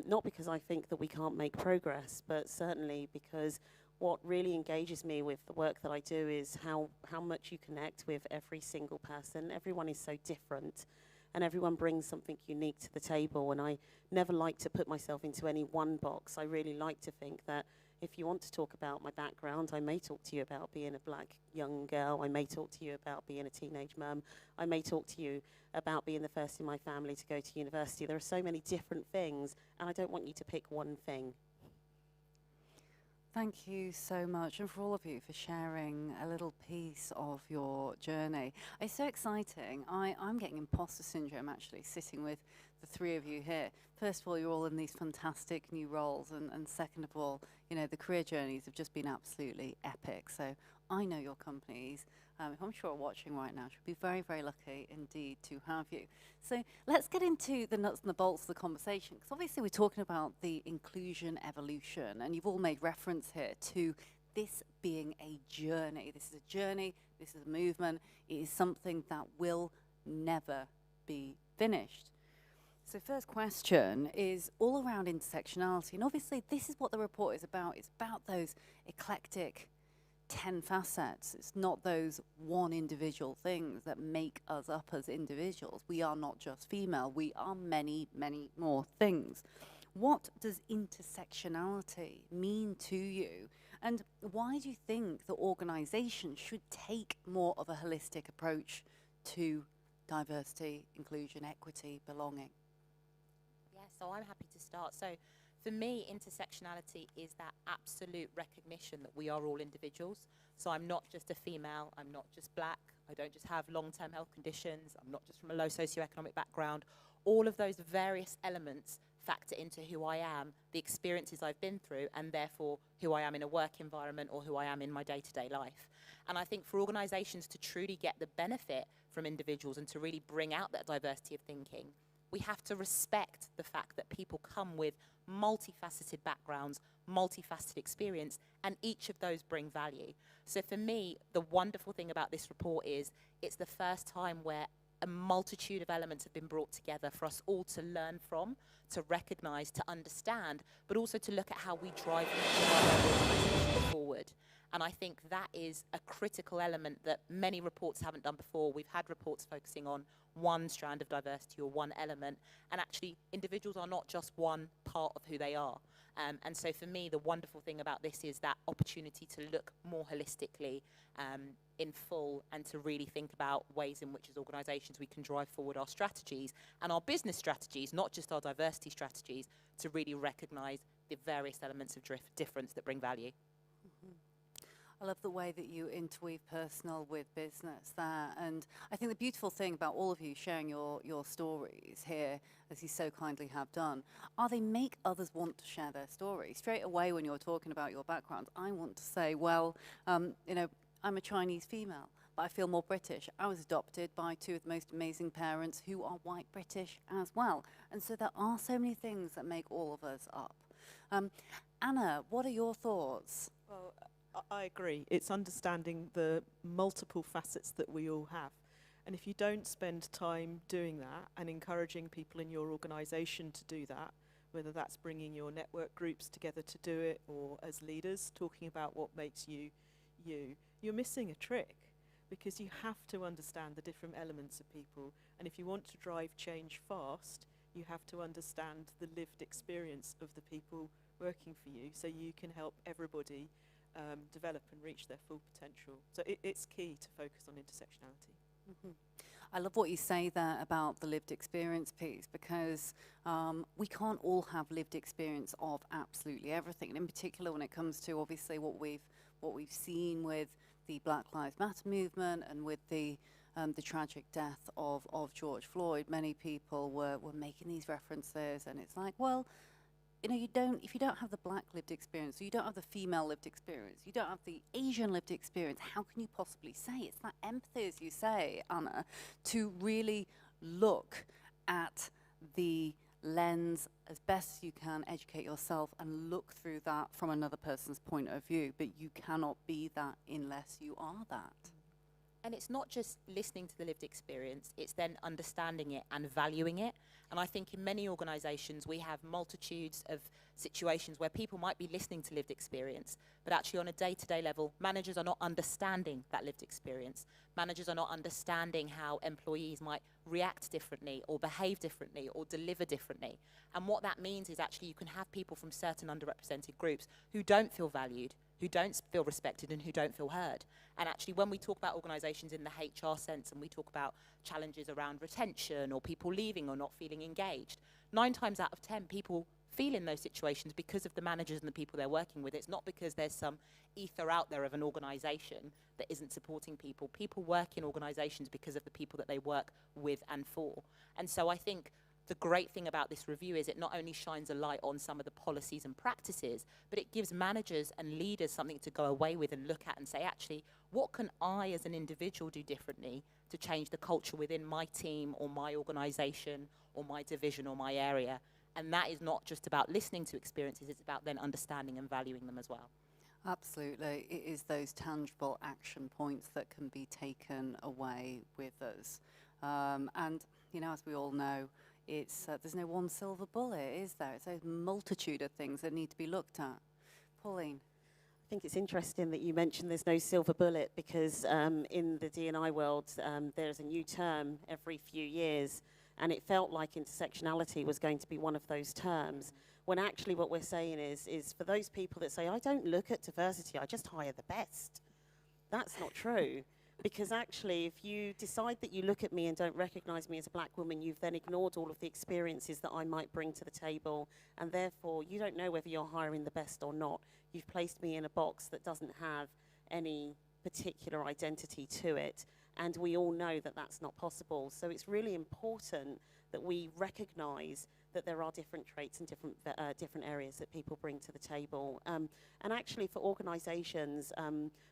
not because I think that we can't make progress, but certainly because what really engages me with the work that I do is how much you connect with every single person. Everyone is so different, and everyone brings something unique to the table, and I never like to put myself into any one box. I really like to think that if you want to talk about my background, I may talk to you about being a black young girl, I may talk to you about being a teenage mum, I may talk to you about being the first in my family to go to university. There are so many different things, and I don't want you to pick one thing. Thank you so much, and for all of you for sharing a little piece of your journey. It's so exciting. I'm getting imposter syndrome actually sitting with the three of you here. First of all, you're all in these fantastic new roles, and second of all, you know, the career journeys have just been absolutely epic. So I know your companies, if I'm sure watching right now, should be very, very lucky indeed to have you. So let's get into the nuts and the bolts of the conversation, because obviously we're talking about the inclusion evolution, and you've all made reference here to this being a journey. This is a journey, this is a movement, it is something that will never be finished. So first question is all around intersectionality, and obviously this is what the report is about. It's about those eclectic 10 facets. It's not those one individual things that make us up as individuals. We are not just female, we are many, many more things. What does intersectionality mean to you? And why do you think that organisations should take more of a holistic approach to diversity, inclusion, equity, belonging? Yeah, so I'm happy to start. So for me, intersectionality is that absolute recognition that we are all individuals. So I'm not just a female, I'm not just black, I don't just have long-term health conditions, I'm not just from a low socioeconomic background. All of those various elements factor into who I am, the experiences I've been through, and therefore who I am in a work environment or who I am in my day-to-day life. And I think for organisations to truly get the benefit from individuals and to really bring out that diversity of thinking, we have to respect the fact that people come with multifaceted backgrounds, multifaceted experience, and each of those bring value. So for me, the wonderful thing about this report is it's the first time where a multitude of elements have been brought together for us all to learn from, to recognise, to understand, but also to look at how we drive forward. And I think that is a critical element that many reports haven't done before. We've had reports focusing on one strand of diversity or one element, and actually individuals are not just one part of who they are. And so for me, the wonderful thing about this is that opportunity to look more holistically in full, and to really think about ways in which as organisations we can drive forward our strategies and our business strategies, not just our diversity strategies, to really recognise the various elements of difference that bring value. I love the way that you interweave personal with business there. And I think the beautiful thing about all of you sharing your stories here, as you so kindly have done, are they make others want to share their story. Straight away when you're talking about your background, I want to say, well, you know, I'm a Chinese female, but I feel more British. I was adopted by two of the most amazing parents who are white British as well. And so there are so many things that make all of us up. Anna, what are your thoughts? Well, I agree. It's understanding the multiple facets that we all have. And if you don't spend time doing that and encouraging people in your organisation to do that, whether that's bringing your network groups together to do it, or as leaders talking about what makes you you, you're missing a trick, because you have to understand the different elements of people. And if you want to drive change fast, you have to understand the lived experience of the people working for you, so you can help everybody develop and reach their full potential. So it's key to focus on intersectionality. Mm-hmm. I love what you say there about the lived experience piece, because we can't all have lived experience of absolutely everything. And in particular, when it comes to obviously what we've seen with the Black Lives Matter movement and with the tragic death of George Floyd, many people were making these references, and it's like, well, you know, if you don't have the black lived experience, or you don't have the female lived experience, you don't have the Asian lived experience, how can you possibly say? It's that empathy, as you say, Anna, to really look at the lens as best as you can, educate yourself, and look through that from another person's point of view. But you cannot be that unless you are that. And it's not just listening to the lived experience, it's then understanding it and valuing it. And I think in many organisations we have multitudes of situations where people might be listening to lived experience, but actually on a day-to-day level, managers are not understanding that lived experience. Managers are not understanding how employees might react differently or behave differently or deliver differently. And what that means is actually you can have people from certain underrepresented groups who don't feel valued, who don't feel respected, and who don't feel heard. And actually when we talk about organisations in the HR sense, and we talk about challenges around retention or people leaving or not feeling engaged, 9 times out of 10 people feel in those situations because of the managers and the people they're working with. It's not because there's some ether out there of an organisation that isn't supporting people. People work in organisations because of the people that they work with and for. And so I think the great thing about this review is it not only shines a light on some of the policies and practices, but it gives managers and leaders something to go away with and look at and say, actually, what can I as an individual do differently to change the culture within my team or my organisation or my division or my area? And that is not just about listening to experiences, it's about then understanding and valuing them as well. Absolutely. It is those tangible action points that can be taken away with us. And, you know, as we all know, it's there's no one silver bullet, is there? It's a multitude of things that need to be looked at. Pauline? I think it's interesting that you mentioned there's no silver bullet, because in the D&I world, there's a new term every few years, and it felt like intersectionality was going to be one of those terms, when actually what we're saying is for those people that say, I don't look at diversity, I just hire the best. That's not true. Because actually, if you decide that you look at me and don't recognise me as a black woman, you've then ignored all of the experiences that I might bring to the table, and therefore you don't know whether you're hiring the best or not. You've placed me in a box that doesn't have any particular identity to it, and we all know that that's not possible. So it's really important that we recognise that there are different traits and different areas that people bring to the table. And actually for organisations,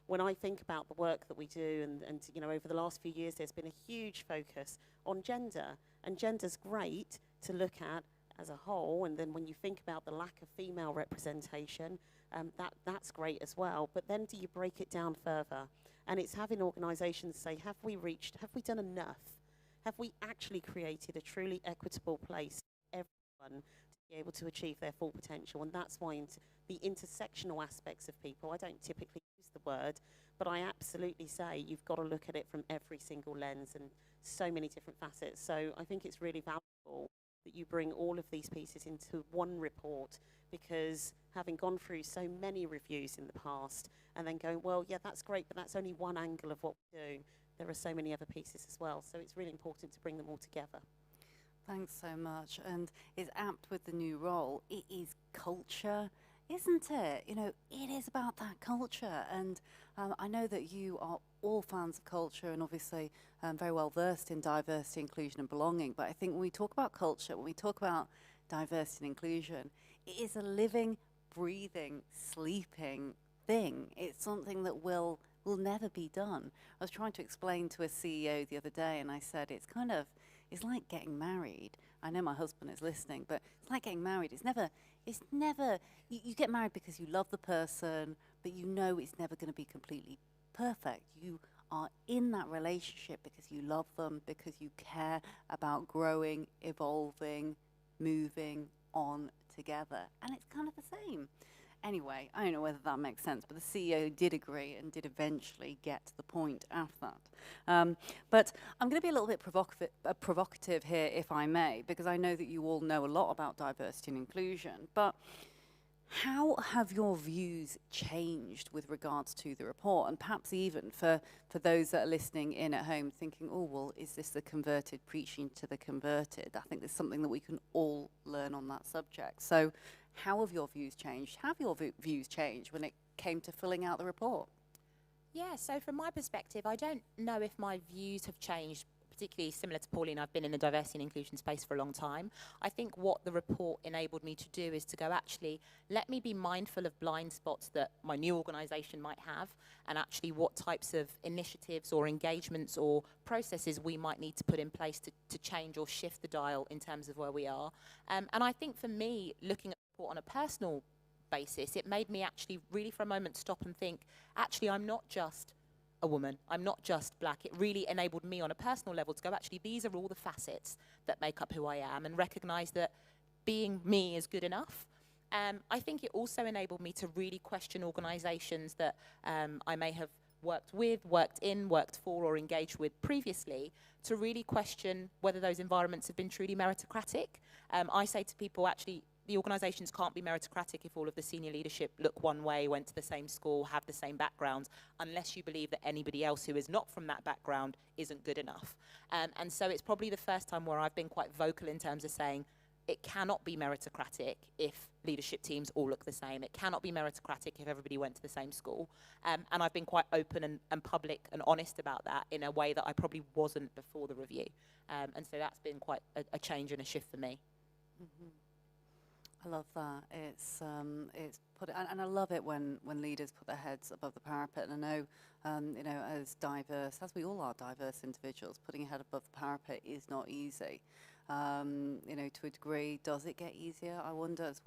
when I think about the work that we do, and you know, over the last few years there's been a huge focus on gender, and gender's great to look at as a whole, and then when you think about the lack of female representation, that's great as well. But then do you break it down further? And it's having organisations say, have we done enough? Have we actually created a truly equitable place for everyone to be able to achieve their full potential? And that's why the intersectional aspects of people, I don't typically use the word, but I absolutely say you've got to look at it from every single lens and so many different facets. So I think it's really valuable that you bring all of these pieces into one report, because having gone through so many reviews in the past and then going, well, yeah, that's great, but that's only one angle of what we do. There are so many other pieces as well. So it's really important to bring them all together. Thanks so much. And it's apt with the new role. It is culture, isn't it? You know, it is about that culture. And I know that you are all fans of culture and obviously very well versed in diversity, inclusion and belonging. But I think when we talk about culture, when we talk about diversity and inclusion, it is a living, breathing, sleeping thing. It's something that will never be done. I was trying to explain to a CEO the other day, and I said it's like getting married. I know my husband is listening, but it's like getting married. It's never, you get married because you love the person, but you know it's never going to be completely perfect. You are in that relationship because you love them, because you care about growing, evolving, moving on together. And it's kind of the same. Anyway, I don't know whether that makes sense, but the CEO did agree and did eventually get to the point after that. But I'm going to be a little bit provocative here, if I may, because I know that you all know a lot about diversity and inclusion, but how have your views changed with regards to the report? And perhaps even for those that are listening in at home thinking, oh, well, is this the converted preaching to the converted? I think there's something that we can all learn on that subject. So how have your views changed? Have your views changed when it came to filling out the report? Yeah, so from my perspective, I don't know if my views have changed, particularly similar to Pauline. I've been in the diversity and inclusion space for a long time. I think what the report enabled me to do is to go, actually, let me be mindful of blind spots that my new organisation might have, and actually what types of initiatives or engagements or processes we might need to put in place to change or shift the dial in terms of where we are. And I think for me, looking at the report on a personal basis, it made me actually really for a moment stop and think, actually, I'm not just a woman, I'm not just black. It really enabled me on a personal level to go, actually, these are all the facets that make up who I am, and recognise that being me is good enough. I think it also enabled me to really question organisations that I may have worked with, worked in, worked for, or engaged with previously, to really question whether those environments have been truly meritocratic. I say to people, actually, the organisations can't be meritocratic if all of the senior leadership look one way, went to the same school, have the same backgrounds, unless you believe that anybody else who is not from that background isn't good enough. And so it's probably the first time where I've been quite vocal in terms of saying it cannot be meritocratic if leadership teams all look the same. It cannot be meritocratic if everybody went to the same school. And I've been quite open and public and honest about that in a way that I probably wasn't before the review. And so that's been quite a change and a shift for me. Mm-hmm. I love that. It's put it, and I love it when leaders put their heads above the parapet. And I know, you know, as we all are diverse individuals, putting your head above the parapet is not easy. You know, to a degree, does it get easier? I wonder as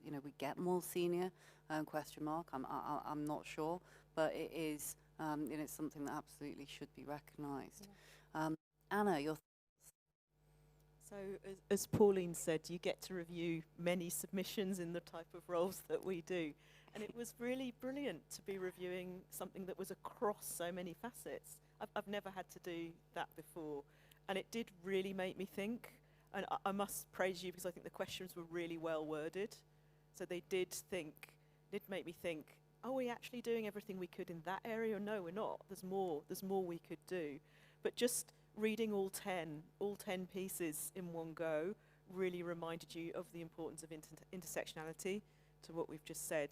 you know, we get more senior. Question mark. I'm not sure, but it is. You know, it's something that absolutely should be recognised. Yeah. Anna, your. So, as Pauline said, you get to review many submissions in the type of roles that we do. And it was really brilliant to be reviewing something that was across so many facets. I've never had to do that before. And it did really make me think. And I must praise you because I think the questions were really well worded. So they did make me think, are we actually doing everything we could in that area? No, we're not. There's more we could do. But just reading all 10 pieces in one go really reminded you of the importance of intersectionality to what we've just said.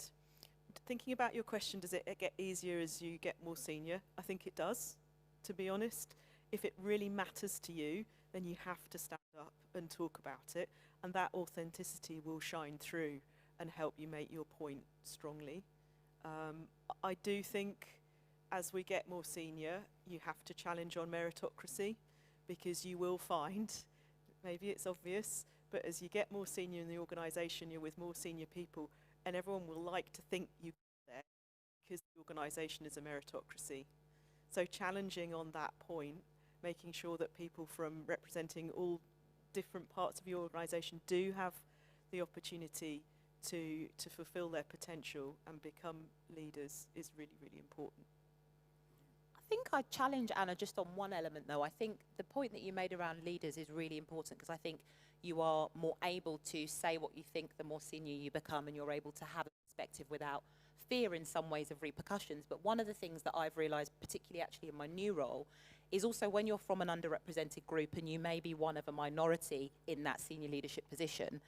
Thinking about your question, does it get easier as you get more senior? I think it does, to be honest. If it really matters to you, then you have to stand up and talk about it, and that authenticity will shine through and help you make your point strongly. I do think as we get more senior, you have to challenge on meritocracy, because you will find, maybe it's obvious, but as you get more senior in the organisation, you're with more senior people, and everyone will like to think you get there because the organisation is a meritocracy. So challenging on that point, making sure that people from representing all different parts of your organisation do have the opportunity to fulfil their potential and become leaders is really, really important. I think I'd challenge Anna just on one element though. I think the point that you made around leaders is really important, because I think you are more able to say what you think the more senior you become, and you're able to have a perspective without fear in some ways of repercussions. But one of the things that I've realised, particularly actually in my new role, is also when you're from an underrepresented group and you may be one of a minority in that senior leadership position,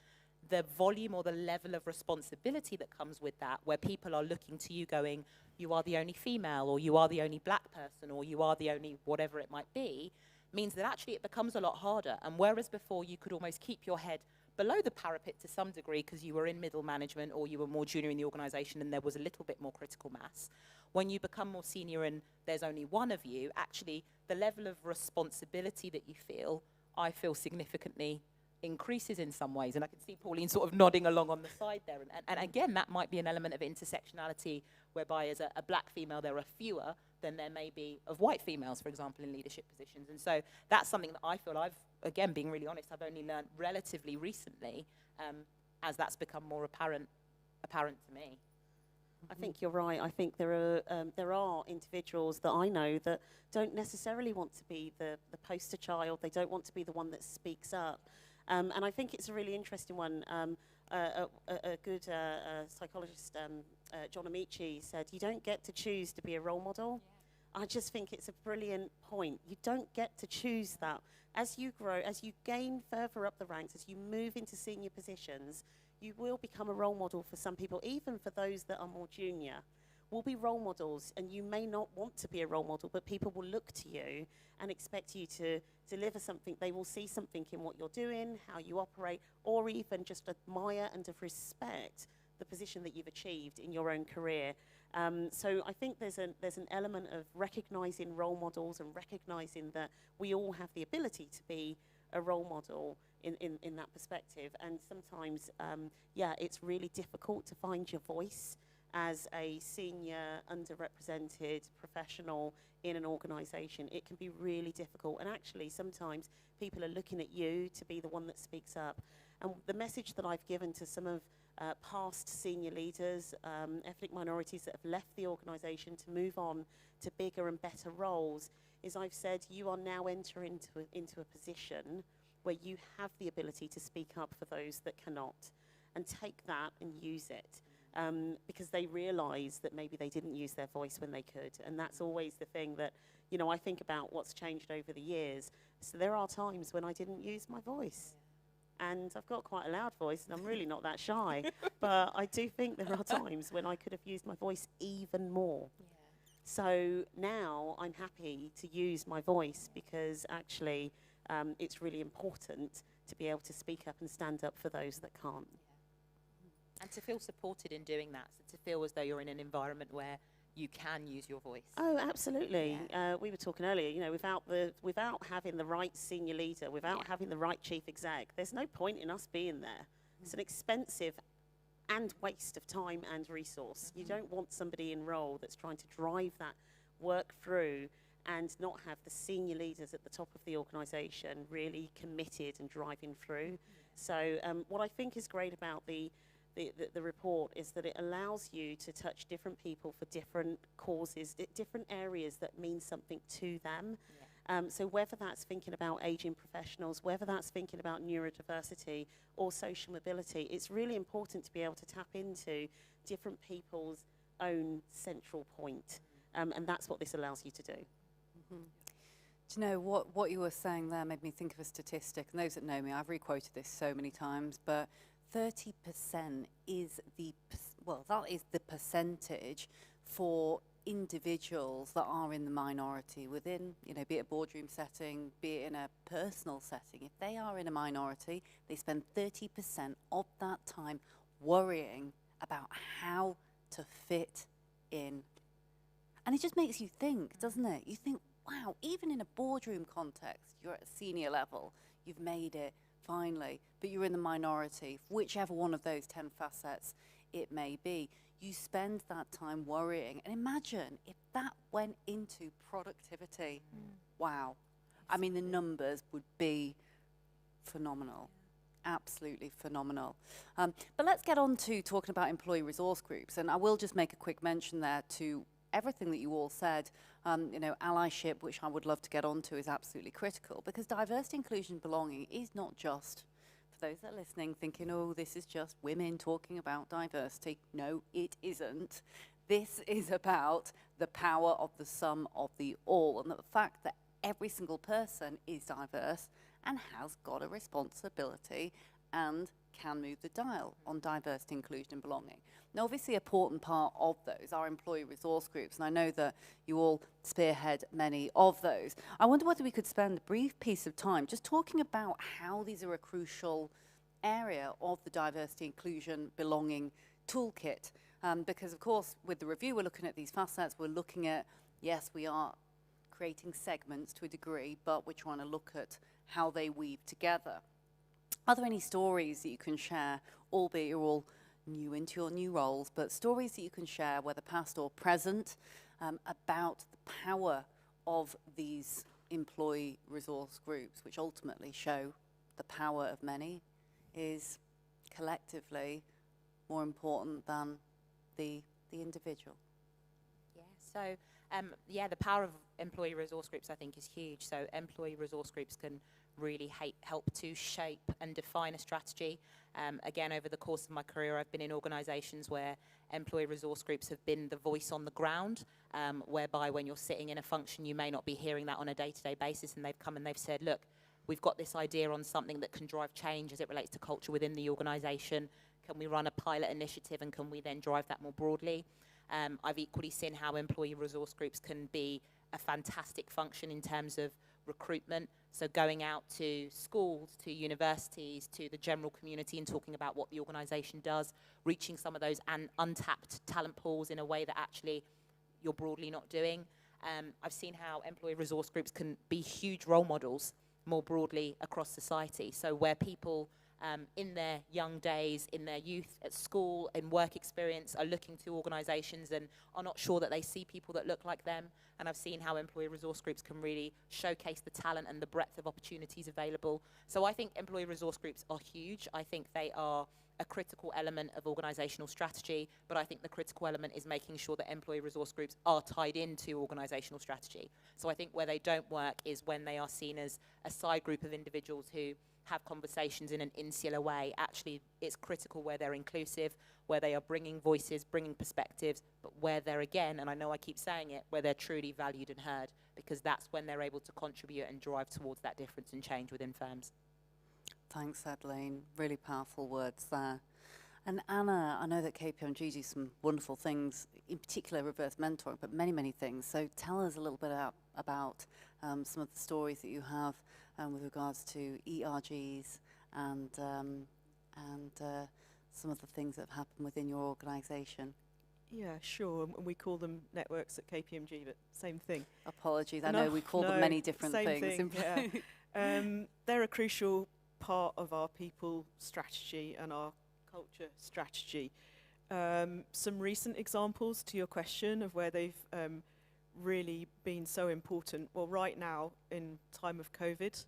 the volume or the level of responsibility that comes with that, where people are looking to you going, you are the only female, or you are the only black person, or you are the only whatever it might be, means that actually it becomes a lot harder. And whereas before you could almost keep your head below the parapet to some degree because you were in middle management or you were more junior in the organisation and there was a little bit more critical mass, when you become more senior and there's only one of you, actually the level of responsibility that you feel, I feel significantly increases in some ways. And I can see Pauline sort of nodding along on the side there. And again, that might be an element of intersectionality, whereby as a black female there are fewer than there may be of white females, for example, in leadership positions. And so that's something that I feel again, being really honest, I've only learned relatively recently as that's become more apparent to me. I think you're right. I think there are individuals that I know that don't necessarily want to be the poster child. They don't want to be the one that speaks up. And I think it's a really interesting one. A good psychologist, John Amici, said, you don't get to choose to be a role model. Yeah. I just think it's a brilliant point. You don't get to choose that. As you grow, as you gain further up the ranks, as you move into senior positions, you will become a role model for some people, even for those that are more junior. Will be role models, and you may not want to be a role model, but people will look to you and expect you to deliver something. They will see something in what you're doing, how you operate, or even just admire and respect the position that you've achieved in your own career. So I think there's an element of recognizing role models and recognizing that we all have the ability to be a role model in that perspective. And sometimes, it's really difficult to find your voice as a senior, underrepresented professional in an organisation. It can be really difficult, and actually sometimes people are looking at you to be the one that speaks up. And the message that I've given to some of past senior leaders, ethnic minorities that have left the organisation to move on to bigger and better roles, is I've said you are now entering into a position where you have the ability to speak up for those that cannot, and take that and use it. Because they realise that maybe they didn't use their voice when they could. And that's always the thing that, I think about what's changed over the years. So there are times when I didn't use my voice. And I've got quite a loud voice, and I'm really not that shy. But I do think there are times when I could have used my voice even more. Yeah. So now I'm happy to use my voice, because actually it's really important to be able to speak up and stand up for those that can't. And to feel supported in doing that, so to feel as though you're in an environment where you can use your voice. Oh, absolutely. Yeah. We were talking earlier, without having the right senior leader, without having the right chief exec, there's no point in us being there. It's an expensive and waste of time and resource. You don't want somebody in role that's trying to drive that work through and not have the senior leaders at the top of the organisation really committed and driving through. So what I think is great about the report is that it allows you to touch different people for different causes, different areas that mean something to them. Yeah. So whether that's thinking about ageing professionals, whether that's thinking about neurodiversity or social mobility, it's really important to be able to tap into different people's own central point. And that's what this allows you to do. Mm-hmm. Do you know, what you were saying there made me think of a statistic, and those that know me, I've re-quoted this so many times, but 30% is that is the percentage for individuals that are in the minority within, be it a boardroom setting, be it in a personal setting. If they are in a minority, they spend 30% of that time worrying about how to fit in. And it just makes you think, doesn't it? You think, wow, even in a boardroom context, you're at a senior level, you've made it, finally, but you're in the minority, whichever one of those 10 facets it may be. You spend that time worrying. And imagine if that went into productivity. Wow. I mean, the numbers would be phenomenal. Absolutely phenomenal. But let's get on to talking about employee resource groups. And I will just make a quick mention there to everything that you all said, you know, allyship, which I would love to get onto, is absolutely critical, because diversity, inclusion, belonging is not just, for those that are listening, thinking, oh, this is just women talking about diversity. No, it isn't. This is about the power of the sum of the all, and the fact that every single person is diverse and has got a responsibility and can move the dial on diversity, inclusion and belonging. Now, obviously, an important part of those are employee resource groups, and I know that you all spearhead many of those. I wonder whether we could spend a brief piece of time just talking about how these are a crucial area of the diversity, inclusion, belonging toolkit. Because, of course, with the review, we're looking at these facets, we're looking at, yes, we are creating segments to a degree, but we're trying to look at how they weave together. Are there any stories that you can share, albeit you're all new into your new roles, but stories that you can share, whether past or present, about the power of these employee resource groups, which ultimately show the power of many is collectively more important than the individual? Yeah, so the power of employee resource groups, I think, is huge. So employee resource groups can really help to shape and define a strategy. Again, over the course of my career, I've been in organisations where employee resource groups have been the voice on the ground, whereby when you're sitting in a function, you may not be hearing that on a day-to-day basis, and they've come and they've said, look, we've got this idea on something that can drive change as it relates to culture within the organisation. Can we run a pilot initiative, and can we then drive that more broadly? I've equally seen how employee resource groups can be a fantastic function in terms of recruitment. So going out to schools, to universities, to the general community and talking about what the organisation does, reaching some of those untapped talent pools in a way that actually you're broadly not doing. I've seen how employee resource groups can be huge role models more broadly across society. So where people in their young days, in their youth, at school, in work experience, are looking to organisations and are not sure that they see people that look like them. And I've seen how employee resource groups can really showcase the talent and the breadth of opportunities available. So I think employee resource groups are huge. I think they are a critical element of organisational strategy, but I think the critical element is making sure that employee resource groups are tied into organisational strategy. So I think where they don't work is when they are seen as a side group of individuals who have conversations in an insular way. Actually, it's critical where they're inclusive, where they are bringing voices, bringing perspectives, but where they're, again, and I know I keep saying it, where they're truly valued and heard, because that's when they're able to contribute and drive towards that difference and change within firms. Thanks, Adeline. Really powerful words there. And Anna, I know that KPMG do some wonderful things, in particular reverse mentoring, but many, many things. So tell us a little bit about some of the stories that you have with regards to ERGs and some of the things that have happened within your organisation. Yeah, sure. And we call them networks at KPMG, but same thing. Apologies, I know we call them many different things. Yeah. They're a crucial part of our people strategy and our culture strategy. Some recent examples to your question of where they've really been so important. Well, right now, in time of COVID,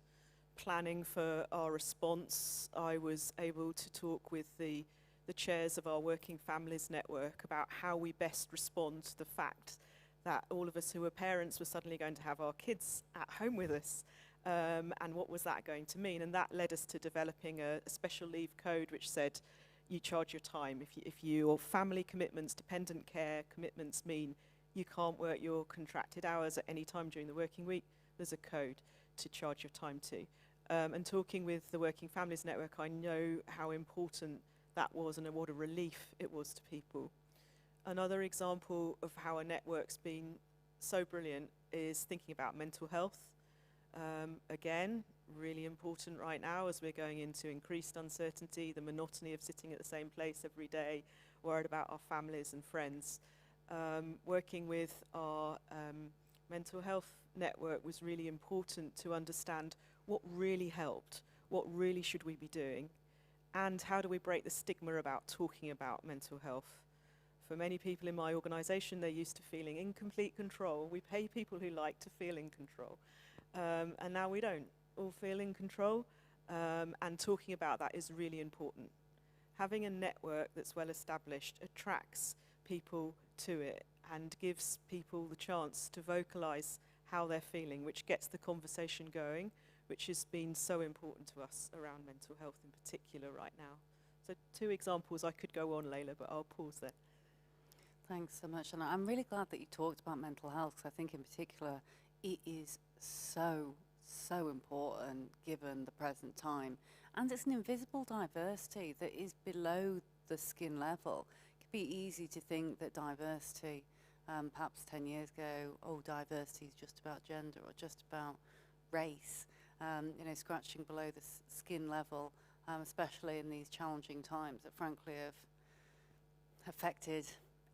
planning for our response, I was able to talk with the chairs of our Working Families Network about how we best respond to the fact that all of us who were parents were suddenly going to have our kids at home with us. And what was that going to mean? And that led us to developing a special leave code which said you charge your time. If your family commitments, dependent care commitments mean you can't work your contracted hours at any time during the working week, there's a code to charge your time to. And talking with the Working Families Network, I know how important that was and what a relief it was to people. Another example of how a network's been so brilliant is thinking about mental health. Again, really important right now as we're going into increased uncertainty, the monotony of sitting at the same place every day, worried about our families and friends. Working with our mental health network was really important to understand what really helped, what really should we be doing, and how do we break the stigma about talking about mental health. For many people in my organisation, they're used to feeling in complete control. We pay people who like to feel in control. And now we don't all feel in control, and talking about that is really important. Having a network that's well established attracts people to it. and gives people the chance to vocalise how they're feeling, which gets the conversation going, which has been so important to us around mental health in particular right now. So 2 examples. I could go on, Layla, but I'll pause there. Thanks so much. And I'm really glad that you talked about mental health, because I think in particular it is so important given the present time. And it's an invisible diversity that is below the skin level. It could be easy to think that diversity, perhaps 10 years ago, oh, diversity is just about gender or just about race, you know, scratching below the skin level, especially in these challenging times that frankly have affected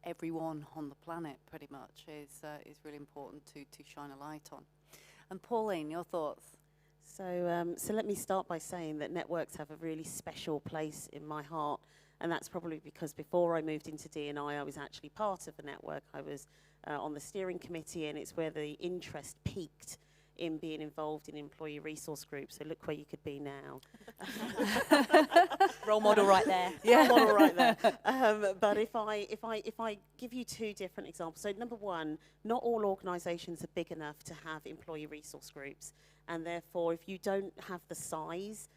everyone on the planet pretty much, is really important to shine a light on. And Pauline, your thoughts? So let me start by saying that networks have a really special place in my heart, and that's probably because before I moved into D&I, I was actually part of a network. I was on the steering committee, and it's where the interest peaked in being involved in employee resource groups. So look where you could be now. Role model right there. Yeah, role model right there. But if I give you 2 different examples. So number 1, not all organisations are big enough to have employee resource groups, and therefore if you don't have the size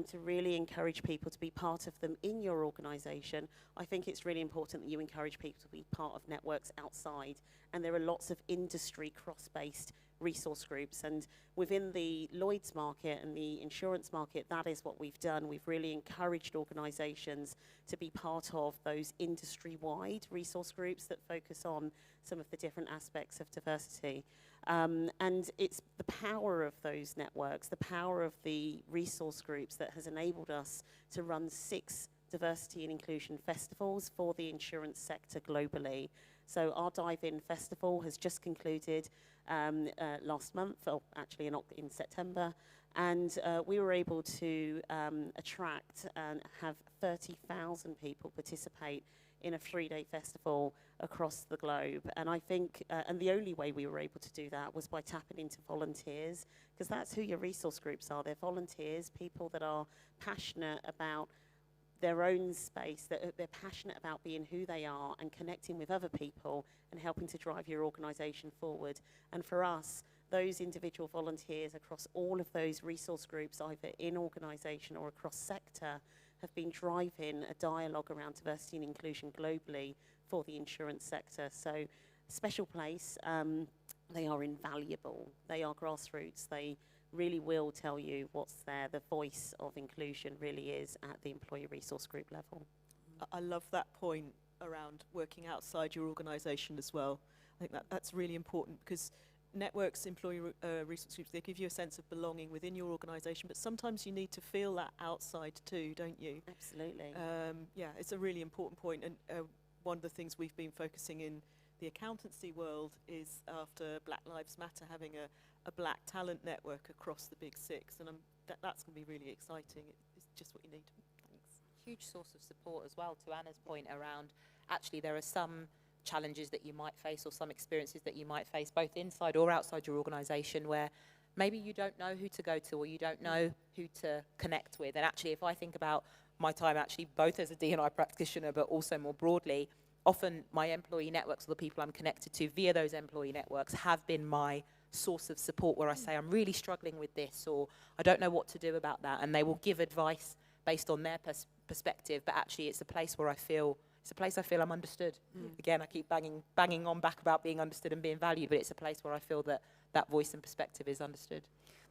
to really encourage people to be part of them in your organisation, I think it's really important that you encourage people to be part of networks outside. And there are lots of industry cross-based resource groups, and within the Lloyd's market and the insurance market, that is what we've done. We've really encouraged organisations to be part of those industry-wide resource groups that focus on some of the different aspects of diversity. And it's the power of those networks, the power of the resource groups that has enabled us to run 6 diversity and inclusion festivals for the insurance sector globally. So our Dive In Festival has just concluded last month, or actually in September, and we were able to attract and have 30,000 people participate in a 3-day festival across the globe. And I think, and the only way we were able to do that was by tapping into volunteers, because that's who your resource groups are. They're volunteers, people that are passionate about their own space, that they're passionate about being who they are and connecting with other people and helping to drive your organisation forward. And for us, those individual volunteers across all of those resource groups, either in organisation or across sector, have been driving a dialogue around diversity and inclusion globally for the insurance sector. So, special place, they are invaluable. They are grassroots. They really will tell you what's there. The voice of inclusion really is at the employee resource group level. I love that point around working outside your organisation as well. I think that's really important, because networks, employee resource groups, they give you a sense of belonging within your organisation, but sometimes you need to feel that outside too, don't you? Absolutely. Yeah, it's a really important point, and one of the things we've been focusing in the accountancy world is, after Black Lives Matter, having a black talent network across the big 6, and that's going to be really exciting. It's just what you need. Thanks. Huge source of support as well, to Anna's point around, actually there are some challenges that you might face, or some experiences that you might face, both inside or outside your organisation, where maybe you don't know who to go to, or you don't know who to connect with. And actually, if I think about my time actually both as a D&I practitioner, but also more broadly, often my employee networks, or the people I'm connected to via those employee networks, have been my source of support, where I say I'm really struggling with this, or I don't know what to do about that, and they will give advice based on their perspective. But actually, it's a place where I feel I'm understood. Again, I keep banging on back about being understood and being valued, but it's a place where I feel that voice and perspective is understood.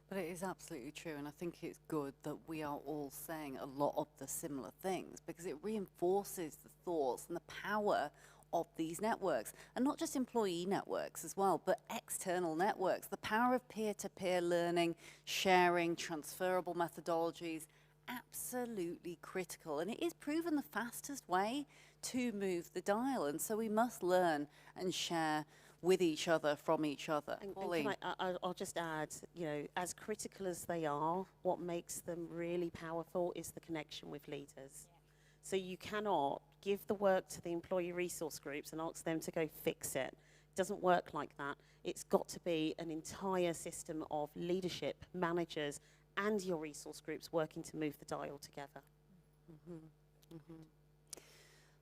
But it is absolutely true, and I think it's good that we are all saying a lot of the similar things, because it reinforces the thoughts and the power of these networks, and not just employee networks as well, but external networks. The power of peer-to-peer learning, sharing, transferable methodologies, absolutely critical, and it is proven the fastest way to move the dial, and so we must learn and share with each other, from each other. And I'll just add, you know, as critical as they are, what makes them really powerful is the connection with leaders. Yeah. So you cannot give the work to the employee resource groups and ask them to go fix it. It doesn't work like that. It's got to be an entire system of leadership, managers, and your resource groups working to move the dial together.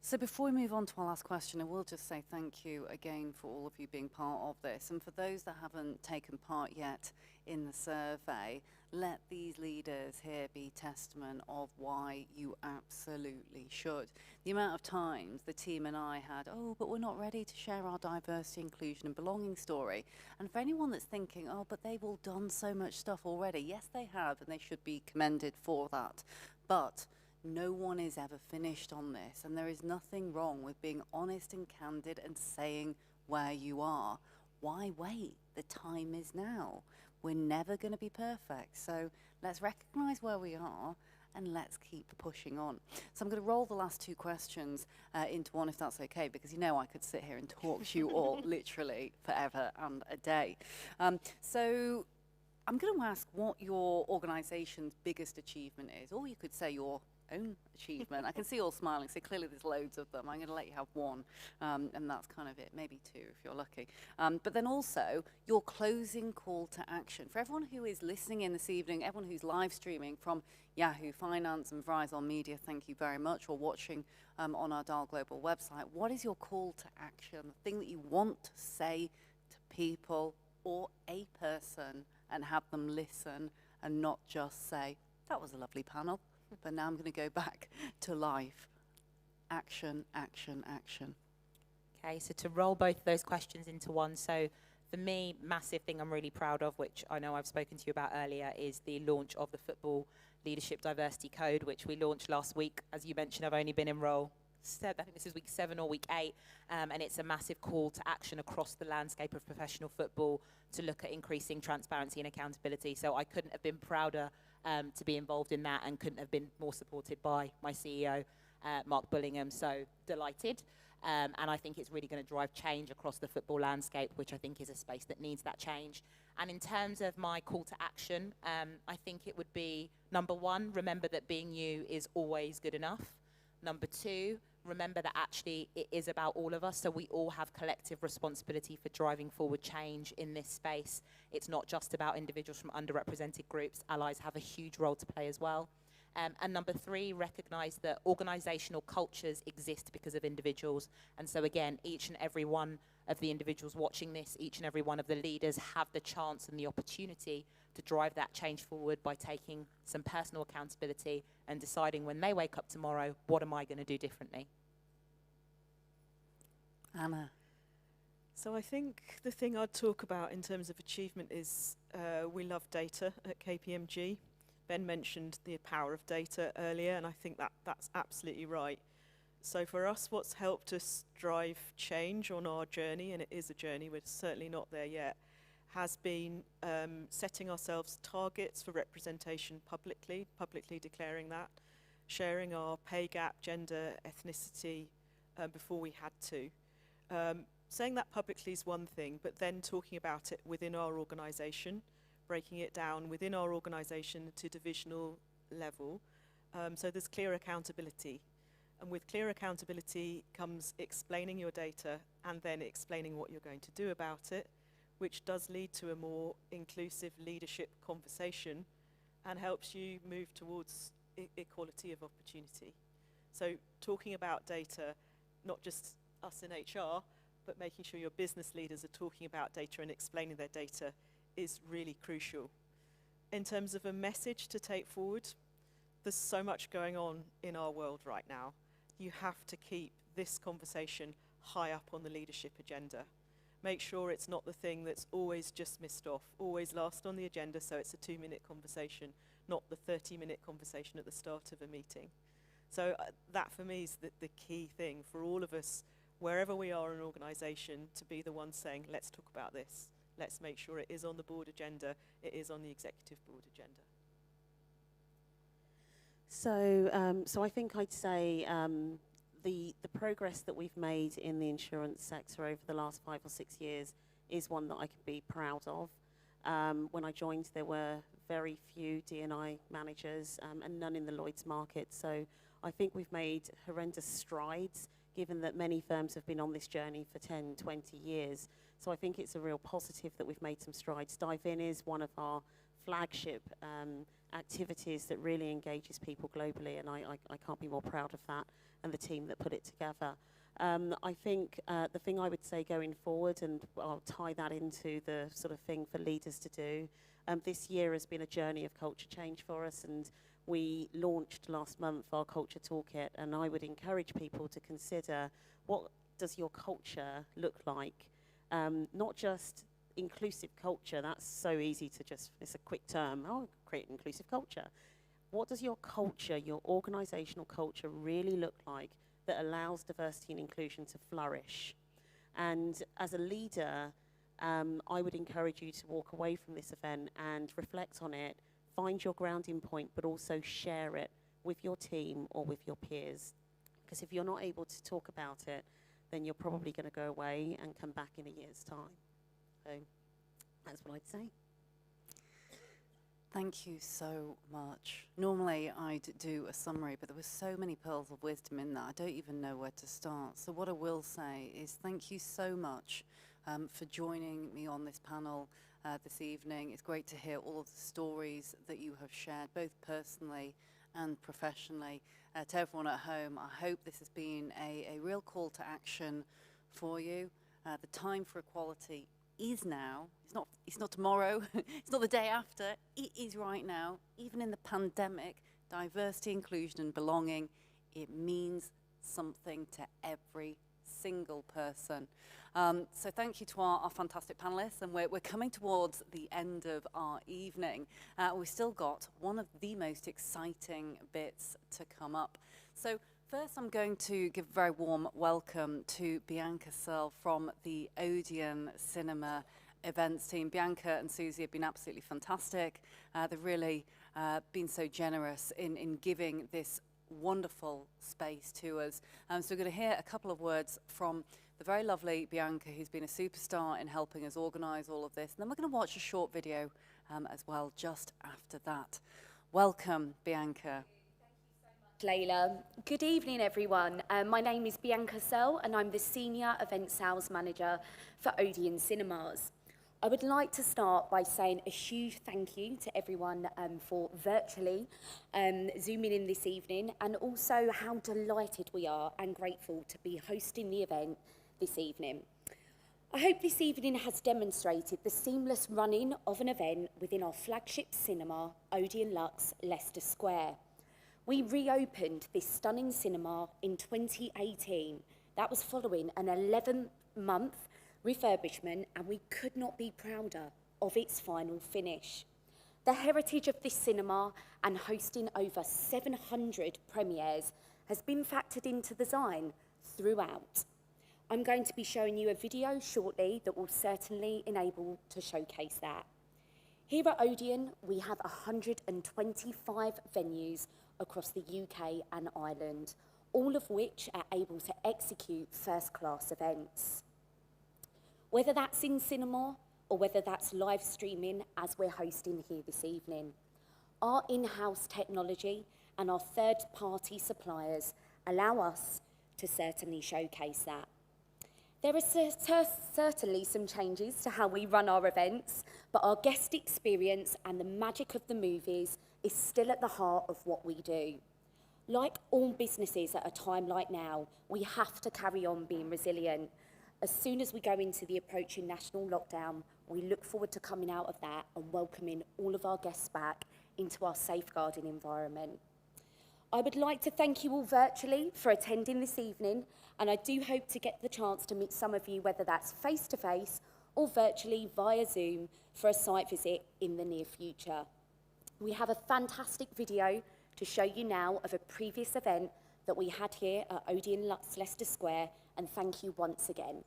So before we move on to our last question, I will just say thank you again for all of you being part of this. And for those that haven't taken part yet in the survey, let these leaders here be testament of why you absolutely should. The amount of times the team and I had, oh, but we're not ready to share our diversity, inclusion and belonging story. And for anyone that's thinking, oh, but they've all done so much stuff already. Yes, they have, and they should be commended for that. But no one is ever finished on this, and there is nothing wrong with being honest and candid and saying where you are. Why wait? The time is now. We're never going to be perfect, so let's recognise where we are and let's keep pushing on. So I'm going to roll the last two questions into one, if that's okay, because you know I could sit here and talk to you all literally forever and a day. So I'm going to ask what your organisation's biggest achievement is, or you could say your own achievement. I can see you all smiling, so clearly there's loads of them. I'm going to let you have one, and that's kind of it, maybe two if you're lucky. But then also your closing call to action. For everyone who is listening in this evening, everyone who's live streaming from Yahoo Finance and Verizon Media, thank you very much, or watching on our Dial Global website, what is your call to action, the thing that you want to say to people or a person and have them listen and not just say, that was a lovely panel, but now I'm going to go back to life. Action, action, action. Okay, so to roll both of those questions into one, so for me, massive thing I'm really proud of, which I know I've spoken to you about earlier, is the launch of the Football Leadership Diversity Code, which we launched last week. As you mentioned, I've only been in role, I think this is week 7 or week 8, and it's a massive call to action across the landscape of professional football to look at increasing transparency and accountability. So I couldn't have been prouder to be involved in that, and couldn't have been more supported by my CEO, Mark Bullingham. So delighted. And I think it's really going to drive change across the football landscape, which I think is a space that needs that change. And in terms of my call to action, I think it would be, number 1, remember that being you is always good enough. Number 2, remember that actually it is about all of us, so we all have collective responsibility for driving forward change in this space. It's not just about individuals from underrepresented groups. Allies have a huge role to play as well. And number 3, recognise that organisational cultures exist because of individuals. And so again, each and every one of the individuals watching this, each and every one of the leaders have the chance and the opportunity to drive that change forward by taking some personal accountability and deciding when they wake up tomorrow, what am I going to do differently? Anna. So I think the thing I'd talk about in terms of achievement is we love data at KPMG. Ben mentioned the power of data earlier, and I think that's absolutely right. So for us, what's helped us drive change on our journey, and it is a journey, we're certainly not there yet, has been setting ourselves targets for representation publicly declaring that, sharing our pay gap, gender, ethnicity before we had to. Saying that publicly is one thing, but then talking about it within our organisation, breaking it down within our organisation to divisional level. So there's clear accountability. And with clear accountability comes explaining your data and then explaining what you're going to do about it, which does lead to a more inclusive leadership conversation and helps you move towards equality of opportunity. So talking about data, not just us in HR, but making sure your business leaders are talking about data and explaining their data is really crucial. In terms of a message to take forward, there's so much going on in our world right now. You have to keep this conversation high up on the leadership agenda. Make sure it's not the thing that's always just missed off, always last on the agenda, so it's a 2-minute conversation, not the 30-minute conversation at the start of a meeting. So that for me is the key thing for all of us, wherever we are in an organisation, to be the one saying, let's talk about this. Let's make sure it is on the board agenda, it is on the executive board agenda. So I think I'd say the progress that we've made in the insurance sector over the last 5 or 6 years is one that I can be proud of. When I joined, there were very few D&I managers and none in the Lloyd's market. So I think we've made horrendous strides, given that many firms have been on this journey for 10, 20 years. So I think it's a real positive that we've made some strides. Dive In is one of our flagship activities that really engages people globally, and I can't be more proud of that and the team that put it together. I think the thing I would say going forward, and I'll tie that into the sort of thing for leaders to do, this year has been a journey of culture change for us, and we launched last month our culture toolkit, and I would encourage people to consider, what does your culture look like? Not just inclusive culture, that's so easy to just, it's a quick term, oh, create an inclusive culture. What does your culture, your organisational culture really look like that allows diversity and inclusion to flourish? And as a leader, I would encourage you to walk away from this event and reflect on it, find your grounding point, but also share it with your team or with your peers. Because if you're not able to talk about it, then you're probably going to go away and come back in a year's time. So that's what I'd say. Thank you so much. Normally I'd do a summary, but there were so many pearls of wisdom in that, I don't even know where to start. So what I will say is thank you so much for joining me on this panel this evening. It's great to hear all of the stories that you have shared, both personally and professionally. To everyone at home, I hope this has been a real call to action for you. The time for equality is now. It's not tomorrow. It's not the day after. It is right now. Even in the pandemic, diversity, inclusion and belonging, it means something to every single person. So thank you to our fantastic panellists, and we're coming towards the end of our evening. We've still got one of the most exciting bits to come up. So first I'm going to give a very warm welcome to Bianca Searle from the Odeon Cinema events team. Bianca and Susie have been absolutely fantastic. They've really been so generous in giving this wonderful space to us. So we're going to hear a couple of words from the very lovely Bianca, who's been a superstar in helping us organise all of this. And then we're going to watch a short video as well just after that. Welcome, Bianca. Layla. Good evening, everyone. My name is Bianca Searle, and I'm the Senior Event Sales Manager for Odeon Cinemas. I would like to start by saying a huge thank you to everyone for virtually zooming in this evening, and also how delighted we are and grateful to be hosting the event this evening. I hope this evening has demonstrated the seamless running of an event within our flagship cinema, Odeon Luxe, Leicester Square. We reopened this stunning cinema in 2018. That was following an 11-month refurbishment, and we could not be prouder of its final finish. The heritage of this cinema and hosting over 700 premieres has been factored into the design throughout. I'm going to be showing you a video shortly that will certainly enable to showcase that. Here at Odeon, we have 125 venues across the UK and Ireland, all of which are able to execute first-class events. Whether that's in cinema or whether that's live streaming as we're hosting here this evening, our in-house technology and our third-party suppliers allow us to certainly showcase that. There are certainly some changes to how we run our events, but our guest experience and the magic of the movies is still at the heart of what we do. Like all businesses at a time like now, we have to carry on being resilient. As soon as we go into the approaching national lockdown, we look forward to coming out of that and welcoming all of our guests back into our safeguarding environment. I would like to thank you all virtually for attending this evening, and I do hope to get the chance to meet some of you, whether that's face-to-face or virtually via Zoom, for a site visit in the near future. We have a fantastic video to show you now of a previous event that we had here at Odeon Luxe Leicester Square, and thank you once again.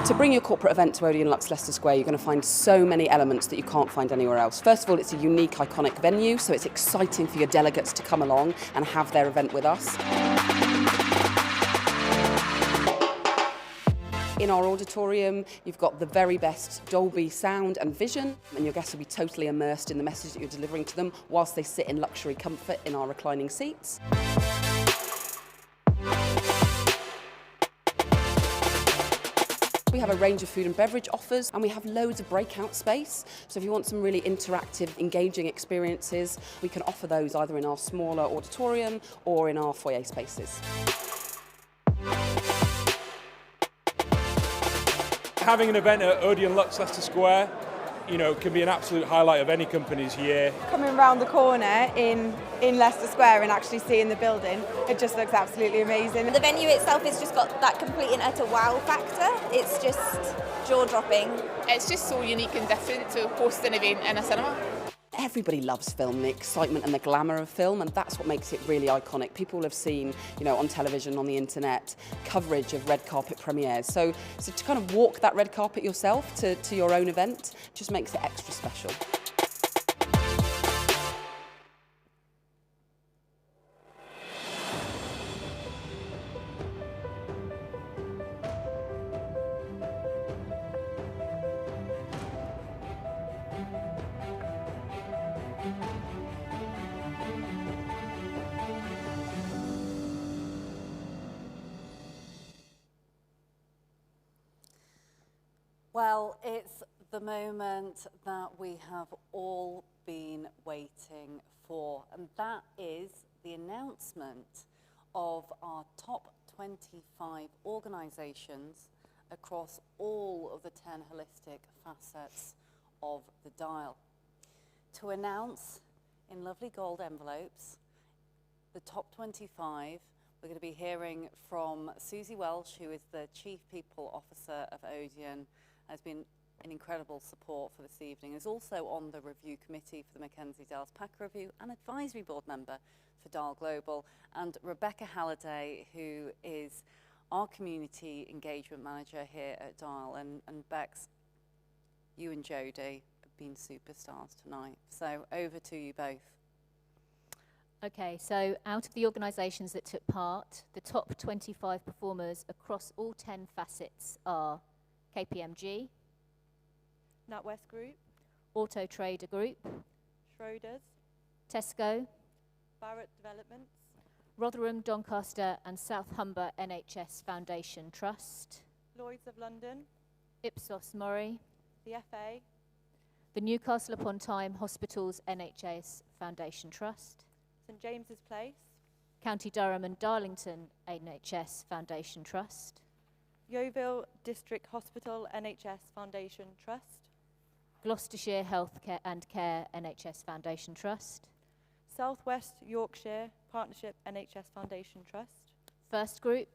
To bring your corporate event to Odeon Luxe Leicester Square, you're going to find so many elements that you can't find anywhere else. First of all, it's a unique, iconic venue, so it's exciting for your delegates to come along and have their event with us. In our auditorium, you've got the very best Dolby sound and vision, and your guests will be totally immersed in the message that you're delivering to them whilst they sit in luxury comfort in our reclining seats. We have a range of food and beverage offers, and we have loads of breakout space. So if you want some really interactive, engaging experiences, we can offer those either in our smaller auditorium or in our foyer spaces. Having an event at Odeon Lux Leicester Square, you know, can be an absolute highlight of any company's year. Coming round the corner in Leicester Square and actually seeing the building, it just looks absolutely amazing. The venue itself has just got that complete and utter wow factor. It's just jaw-dropping. It's just so unique and different to host an event in a cinema. Everybody loves film, the excitement and the glamour of film, and that's what makes it really iconic. People have seen, you know, on television, on the internet, coverage of red carpet premieres. So to kind of walk that red carpet yourself to your own event just makes it extra special. Well, it's the moment that we have all been waiting for, and that is the announcement of our top 25 organisations across all of the 10 holistic facets of the dial. To announce in lovely gold envelopes the top 25, we're going to be hearing from Susie Welsh, who is the Chief People Officer of Odeon, has been an incredible support for this evening. Is also on the review committee for the McKenzie Delis Packer Review and advisory board member for Dial Global, and Rebecca Halliday, who is our community engagement manager here at Dial. And Bex, you and Jodie have been superstars tonight. So over to you both. Okay, so out of the organisations that took part, the top 25 performers across all 10 facets are KPMG, NatWest Group, Auto Trader Group, Schroders, Tesco, Barratt Developments, Rotherham, Doncaster and South Humber NHS Foundation Trust, Lloyds of London, Ipsos Mori, the FA, the Newcastle upon Tyne Hospitals NHS Foundation Trust, St James's Place, County Durham and Darlington NHS Foundation Trust, Yeovil District Hospital NHS Foundation Trust, Gloucestershire Health Care and Care NHS Foundation Trust, South West Yorkshire Partnership NHS Foundation Trust, First Group,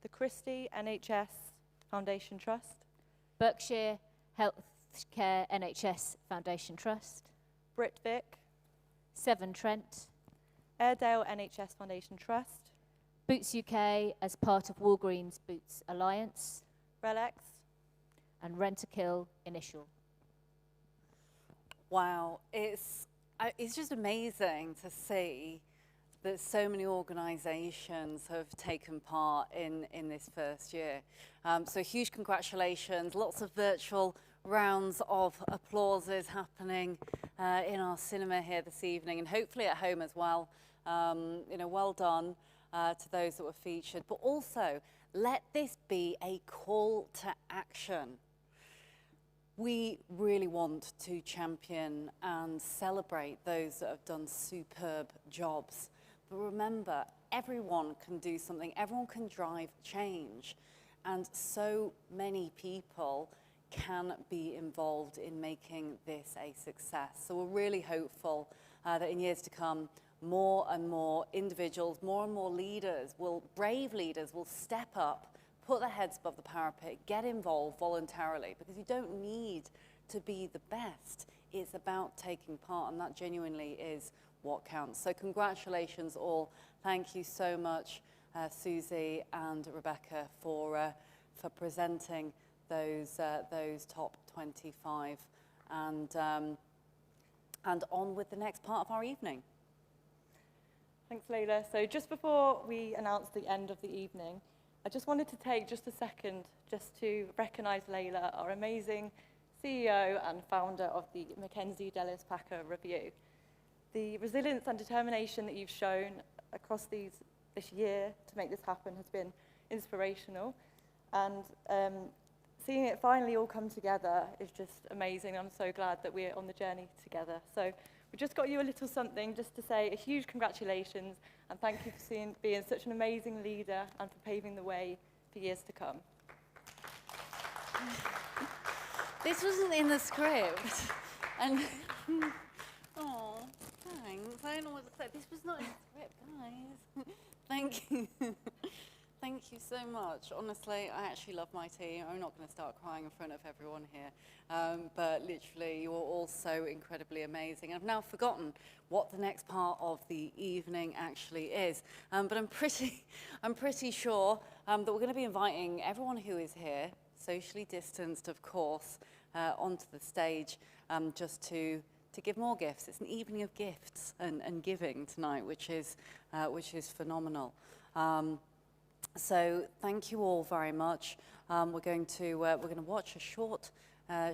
the Christie NHS Foundation Trust, Berkshire Health Care NHS Foundation Trust, Britvic, Severn Trent, Airedale NHS Foundation Trust, Boots UK as part of Walgreens Boots Alliance, Relex, and Rent-A-Kill Initial. Wow, it's just amazing to see that so many organisations have taken part in this first year. So huge congratulations, lots of virtual rounds of applauses happening in our cinema here this evening, and hopefully at home as well. You know, well done to those that were featured, but also let this be a call to action. We really want to champion and celebrate those that have done superb jobs. But remember, everyone can do something, everyone can drive change, and so many people can be involved in making this a success. So we're really hopeful that in years to come, more and more individuals, more and more leaders, brave leaders will step up, put their heads above the parapet, get involved voluntarily, because you don't need to be the best. It's about taking part, and that genuinely is what counts. So congratulations all. Thank you so much, Susie and Rebecca, for presenting those top 25, and on with the next part of our evening. Thanks, Layla. So just before we announce the end of the evening, I just wanted to take just a second just to recognise Layla, our amazing CEO and founder of the McKenzie Delis Packer Review. The resilience and determination that you've shown across this year to make this happen has been inspirational, and seeing it finally all come together is just amazing. I'm so glad that we're on the journey together. So we just got you a little something just to say a huge congratulations and thank you for being such an amazing leader and for paving the way for years to come. This wasn't in the script. And oh, thanks. I don't know what to say. This was not in the script, guys. Thank you. Thank you so much. Honestly, I actually love my team. I'm not going to start crying in front of everyone here. But literally, you are all so incredibly amazing. I've now forgotten what the next part of the evening actually is. But I'm pretty sure that we're going to be inviting everyone who is here, socially distanced, of course, onto the stage just to give more gifts. It's an evening of gifts and giving tonight, which is phenomenal. So thank you all very much. We're going to watch a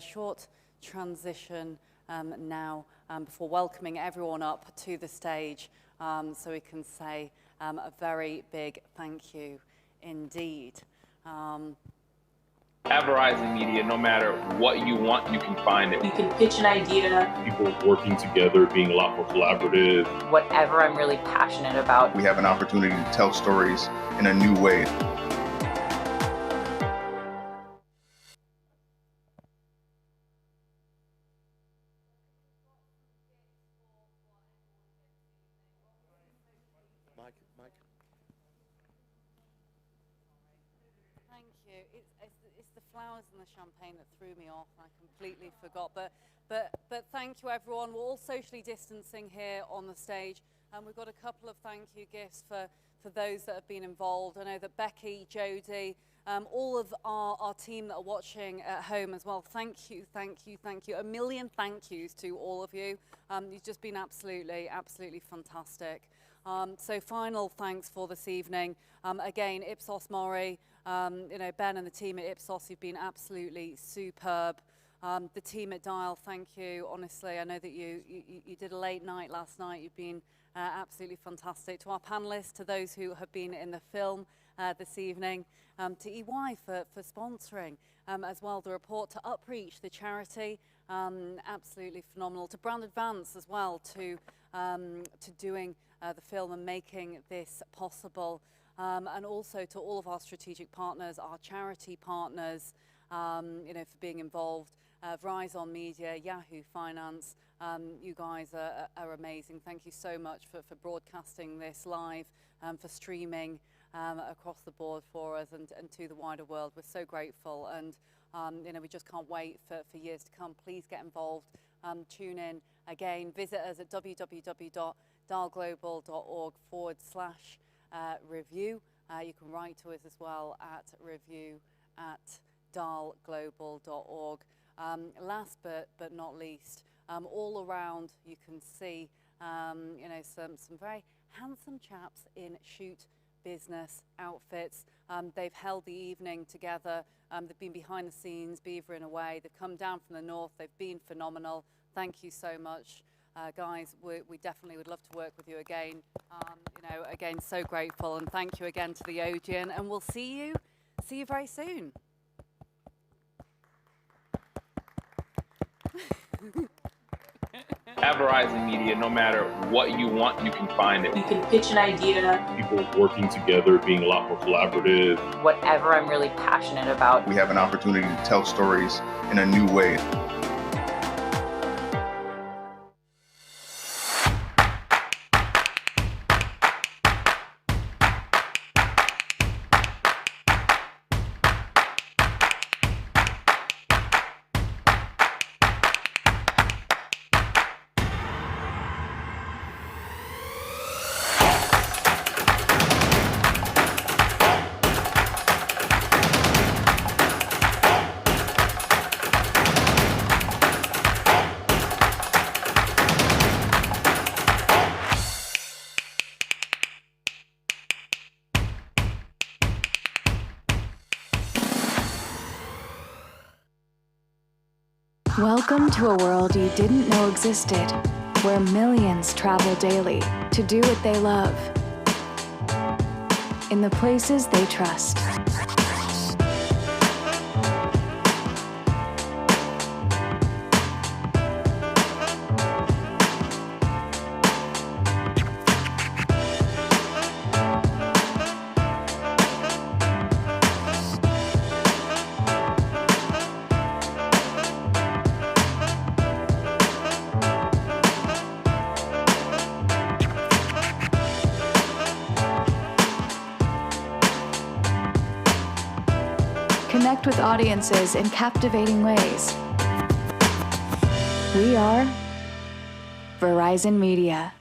short transition now before welcoming everyone up to the stage, so we can say a very big thank you indeed. At Verizon Media, no matter what you want, you can find it. You can pitch an idea. People working together, being a lot more collaborative. Whatever I'm really passionate about. We have an opportunity to tell stories in a new way. Thank you. It's the flowers and the champagne that threw me off. I completely forgot. But thank you, everyone. We're all socially distancing here on the stage, and we've got a couple of thank you gifts for those that have been involved. I know that Becky, Jodie, all of our team that are watching at home as well. Thank you, thank you, thank you. A million thank yous to all of you. You've just been absolutely fantastic. So final thanks for this evening. Again, Ipsos Mori, Ben and the team at Ipsos, you've been absolutely superb. The team at Dial, thank you. Honestly, I know that you did a late night last night. You've been absolutely fantastic. To our panelists, to those who have been in the film this evening, to EY for sponsoring as well the report, to Upreach, the charity, absolutely phenomenal. To Brand Advance as well, to doing the film and making this possible. And also to all of our strategic partners, our charity partners, for being involved. Verizon Media, Yahoo Finance, you guys are amazing. Thank you so much for broadcasting this live, for streaming across the board for us and to the wider world. We're so grateful, and we just can't wait for years to come. Please get involved. Tune in again. Visit us at www.dalglobal.org/review. You can write to us as well at review@dalglobal.org. Last but not least, all around you can see some very handsome chaps in shoot business outfits. They've held the evening together. They've been behind the scenes, beavering away. They've come down from the north. They've been phenomenal. Thank you so much. Guys, we definitely would love to work with you again. Again, so grateful, and thank you again to the Odeon, and we'll see you very soon. At Verizon Media, no matter what you want, you can find it. You can pitch an idea. People working together, being a lot more collaborative. Whatever I'm really passionate about. We have an opportunity to tell stories in a new way. Welcome to a world you didn't know existed, where millions travel daily to do what they love, in the places they trust. Connect with audiences in captivating ways. We are Verizon Media.